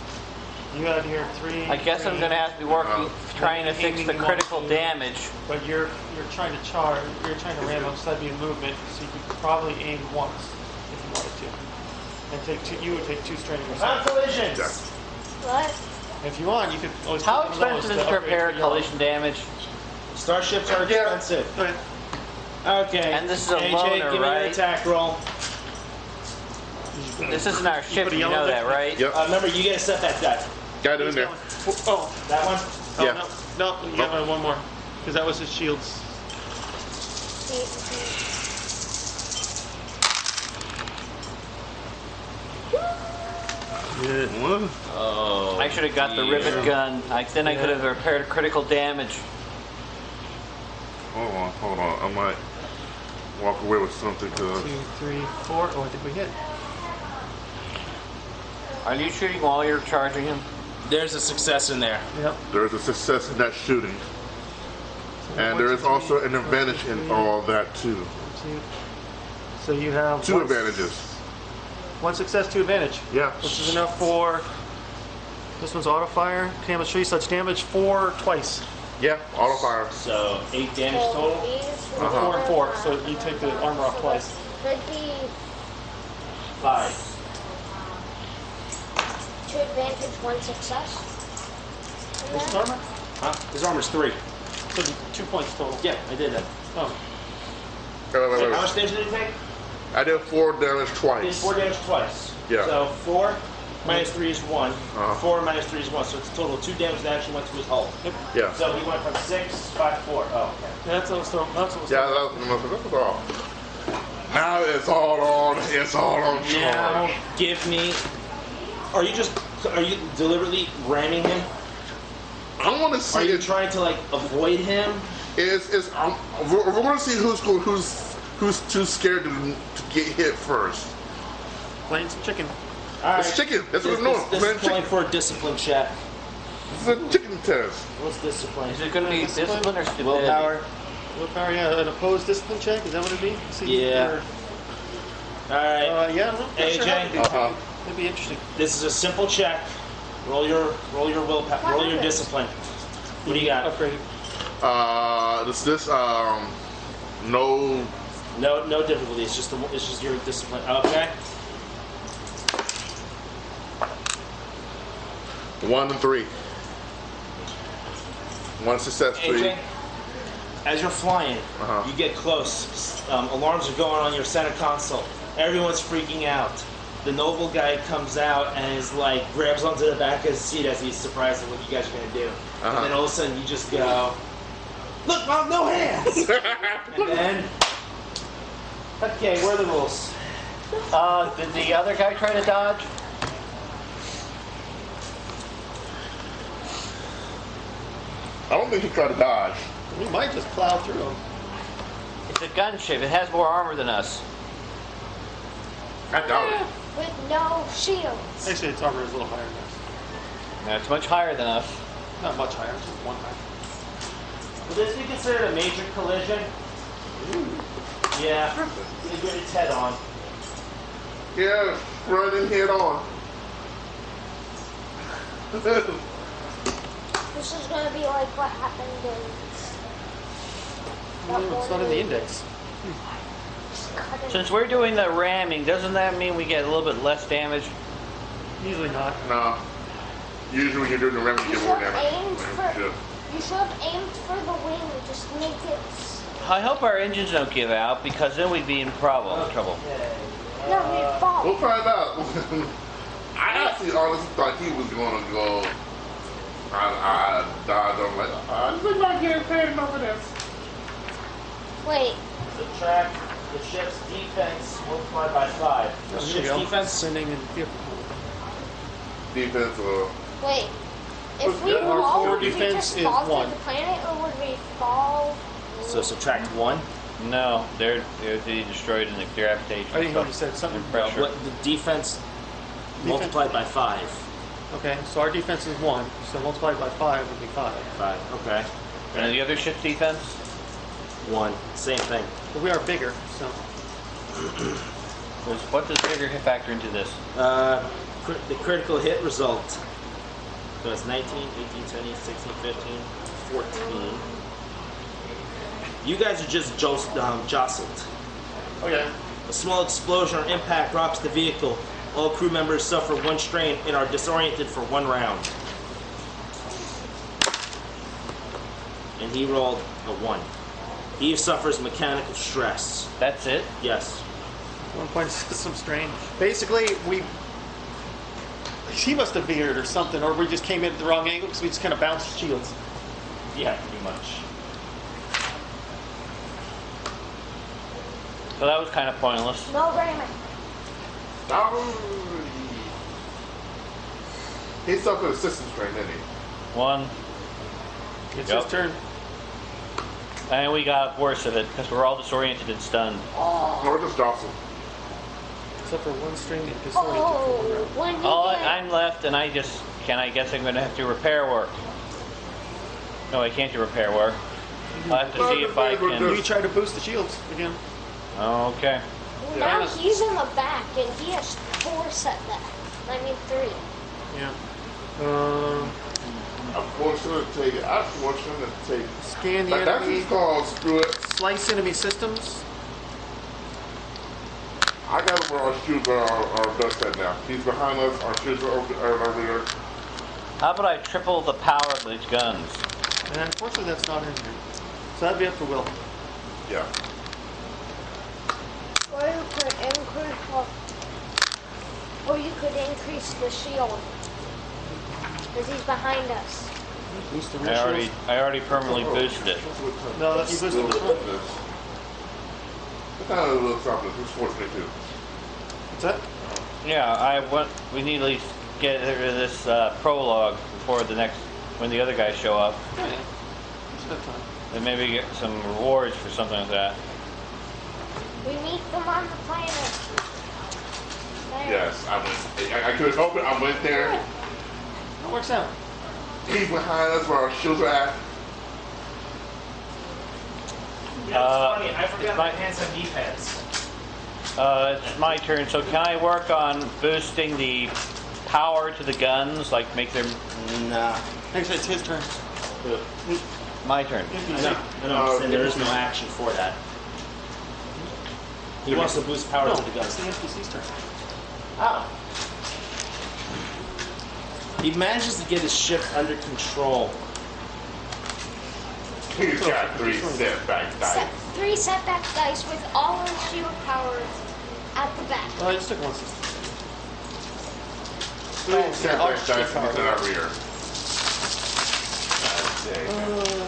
You got your 3. I guess I'm gonna have to be working, trying to fix the critical damage. But you're trying to charge. You're trying to ram up, so that'd be a movement. So you could probably aim once if you wanted to, and take 2. You would take 2 strain Not yourself. collisions! Yes. What? If you want, you could always. How put one of expensive those is it to upgrade repair for your- collision damage? Starships are expensive. Go ahead. Okay. And this is a AJ, loner, give me your right? attack roll. This isn't our ship, put a you yellow know that, there? right? Yep. Remember, you get a setback die. Got it in there. Oh, That one? oh Yeah. no, you got one more. Because that was his shields. One. Oh. I should have got the rivet gun. Then I could have repaired critical damage. Hold on. I might walk away with something because 2, 3, 4. Oh, I think we hit. Are you shooting while you're charging him? There's a success in there. Yep. there is a success in that shooting, and there is also an advantage in all that too. 2. So you have Two advantages. One success, 2 advantage. Yeah. Which is enough for. This one's auto fire. Damage 3, such damage 4 twice. Yeah. Auto fire. So 8 damage total. 4 and 4. So you take the armor off twice. Could be 5. 2 advantage, 1 success. And What's his then- armor? Huh? His armor's 3. So 2 points total. Yeah, I did that. Oh. Wait. How much damage did he take? I did 4 damage He did twice. 4 damage twice. Yeah. So 4 minus 3 is 1. Uh-huh. 4 minus 3 is 1. So it's a total of 2 damage that actually went to his hull. Yeah. So he went from 6, 5, 4. Oh, okay. That's what I was throwing. That's what I was Yeah. throwing. That's all. Now it's all on. It's all on Now, charge. give me. Are you deliberately ramming him? I want to Are see you it. trying to like avoid him? We're going to see who's too scared to get hit first. Playing some chicken. All It's chicken. That's what it's known. This Playing is calling chicken. for a discipline check. It's a chicken test. What's discipline? Is it going to be discipline or stupidity? Willpower. Willpower, yeah. An opposed discipline check. Is that what it'd be? See, Yeah. or- All right. yeah. I'm not sure AJ? how to do it. Uh-huh. That'd be interesting. This is a simple check. Roll your willpower. Roll your discipline. What do you got? Upgraded. No. No difficulty. It's just your discipline. Okay. 1 and 3. 1 success, 3. AJ, as you're flying, Uh-huh. you get close. Alarms are going on your center console. Everyone's freaking out. The noble guy comes out and is like grabs onto the back of his seat as he's surprised at what you guys are gonna do. Uh-huh. And then all of a sudden you just go, "Look, Mom, no hands!" And then, okay, what are the rules? Did the other guy try to dodge? I don't think he tried to dodge. We might just plow through them. It's a gunship. It has more armor than us. I doubt it. With no shields. Actually, its armor is a little higher than us. No, it's much higher than us. Not much higher, just 1 higher. Would this be considered a major collision? Yeah. You get its head on. Yeah, running head on. This is gonna be like what happened in that It's not in the index. cut it. Since we're doing the ramming, doesn't that mean we get a little bit less damage? Usually not. No. Usually when you're doing the ram, you You get more should have damage. aimed for. You should have aimed for the wing. Just make it. I hope our engines don't give out because then we'd be in trouble. No, we fall. We'll find out. I actually honestly thought he was going to go. I died. I'm like, I think I'm getting paid enough for this. Wait. Subtract the ship's defense multiplied by 5. The There you ship's go. defense. Sending in. Yep. Defense, Wait. If we Yeah, our fall, forward would we defense just is fall 1. through the planet, or would we fall? So subtract 1. No, they're destroyed in the gravitation. I didn't hear what you said. Something. Pressure. What the defense multiplied by 5. Okay, so our defense is 1. So multiplied by 5 would be 5. 5. Okay. And the other ship's defense? 1. Same thing. But we are bigger, so. What does bigger factor into this? The critical hit result. So it's 19, 18, 17, 16, 15, 14. You guys are just jostled. Oh yeah. A small explosion or impact rocks the vehicle. All crew members suffer 1 strain and are disoriented for 1 round. And he rolled a 1. Eve suffers mechanical stress. That's it? Yes. 1 point system strain. Basically, he must have veered or something, or we just came in at the wrong angle because we just kind of bounced shields. Yeah, pretty much. So that was kind of pointless. No ramming. He's stuck with a system strain, isn't he? One. It's Yep. his turn. And we got worse of it because we're all disoriented and stunned. Or just Dawson. Except for one string and disoriented for 1 round. When he Oh, did, I'm left, and I guess I'm going to have to do repair work. No, I can't do repair work. I'll have to see if I can. You try to boost the shields again. Okay. now he's in the back and he has 4 setbacks. I mean 3. Yeah. I'm forcing him to take it. I'm forcing him to take it. Scan the Like, that's enemy. what's called screw it. Slice enemy systems. I got him where our shoes are best at now. He's behind us. Our shoes are over there. How about I triple the power of these guns? And unfortunately, that's not in here. So that'd be up for Will. Yeah. Or you could increase, or you could increase the shield. Because he's behind us. Boost the rear shields. I already permanently boosted it. No, that's you boosted the front. What kind of little something? Who's forcing me to? What's that? Yeah, we need to at least get rid of this prologue before when the other guys show up. Oh, yeah. It's that time. And maybe get some rewards for something like that. We meet them on the planet. There. Yes, I went. I couldn't help it. I went there. That works out. He's behind us where our shoes are at. Yeah, it's funny. I forgot my- my hands have D-pads. It's my turn, so can I work on boosting the power to the guns, like make them... Nah. Actually, it's his turn. My turn. I know. And there is no action for that. He wants to boost power to the It's guns. the NPC's turn. Oh. He manages to get his ship under control. He's got 3 setback dice. 3 setback dice with all of shield power at the back. Well, I just took one system. 3 setback dice in our rear.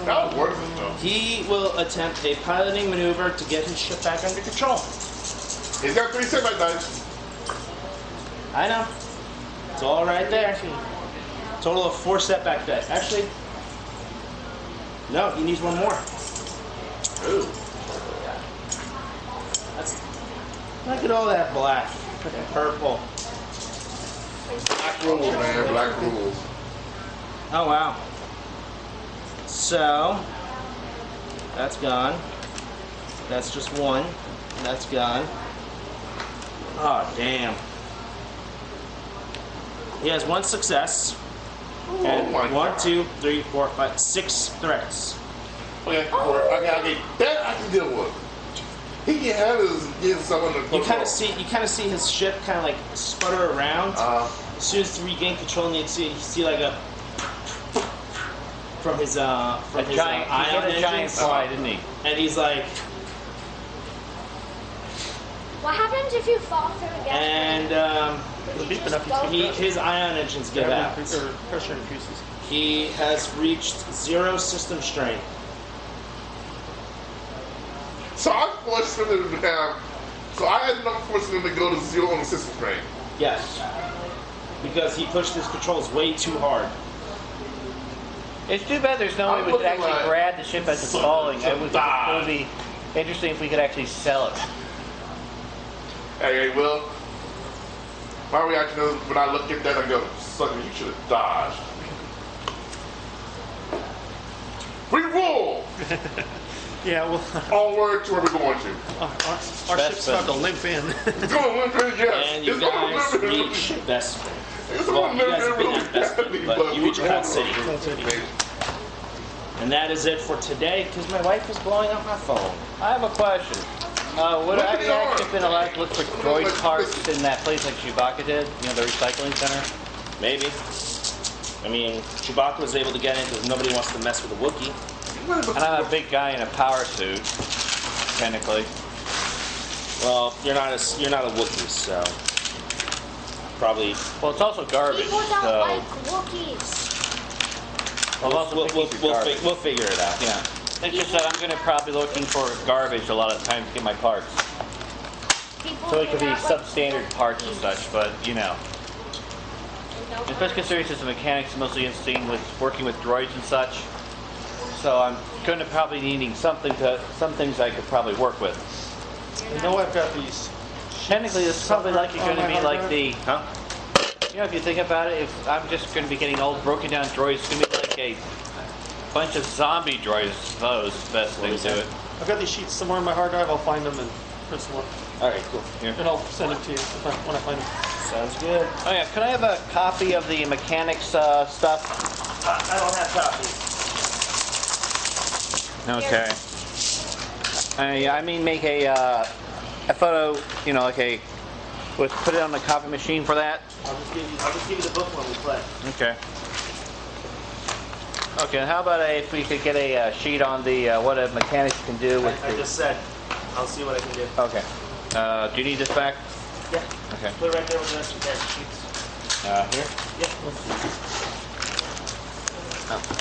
That works though. He will attempt a piloting maneuver to get his ship back under control. He's got 3 setback dice. I know. It's all right there. Total of 4 setback dice. Actually, no, he needs 1 more. Ooh. Look at all that black and purple. Black rules, man. Black rules. Oh, wow. So, that's gone. That's just 1. That's gone. Oh, damn. He has 1 success. And my 1, God. 2, 3, 4, 5, 6 threats. Okay, okay, that I can deal with. He can have his get someone to You kind of see his ship kind of like sputter around. As soon as he regain control, you see like a from his A giant, he ion hit a giant engines. fly, didn't he? And he's like, What happens if you fall through a gas and Deep enough, he's his ion engines give out. or pressure increases. He has reached 0 system strain. So I forced him to have. So I ended up forcing him to go to 0 on the system strain. Yes, because he pushed his controls way too hard. It's too bad there's no way we could actually grab the ship as it's falling. It would be interesting if we could actually sell it. Hey, Will. My reaction is when I look at that, I go, "Sucker, you should have dodged." We roll. Yeah, well, Onward to where we're going to. our ship's about to limp in. It's going to limp in, yes. And you It's going guys to limp in. reach Bespin. It's Well, going you to guys have limp been in at Bespin, but you reach Cloud City. And that is it for today, because my wife is blowing up my phone. I have a question. Would I have actually been allowed to look for droid parts in that place like Chewbacca did? You know, the recycling center? Maybe. I mean, Chewbacca was able to get in because nobody wants to mess with a Wookiee. And I'm a big guy in a power suit, technically. Well, you're not a Wookiee, so. probably. Well, it's also garbage. People don't So like Wookiees. I'm also thinking for garbage. We'll figure it out. Yeah. It's just that I'm going to probably looking for garbage a lot of times to get my parts. People So it do could be not like substandard parts and such, but you know. no Especially considering since the mechanics mostly Insain with working with droids and such. So I'm going to probably needing some things I could probably work with. I know I've got these. Technically, this is probably likely going to on my be like hard the, Huh? you know, if you think about it, if I'm just going to be getting old broken down droids, it's going to be like a bunch of zombie droids, I suppose, is the best thing to it. I've got these sheets somewhere in my hard drive. I'll find them and print some more. Alright, cool. Here. And I'll send them to you when I find them. Sounds good. Oh yeah, can I have a copy of the mechanics stuff? I don't have copies. Okay. I mean, make a photo, you know, like put it on the copy machine for that. I'll just give you the book when we play. Okay. Okay, and how about if we could get a sheet on the what a mechanic can do with I just said, I'll see what I can do. Okay. Do you need this back? Yeah. Okay. Put it right there with the rest of the sheets. Here? Yeah. Oh.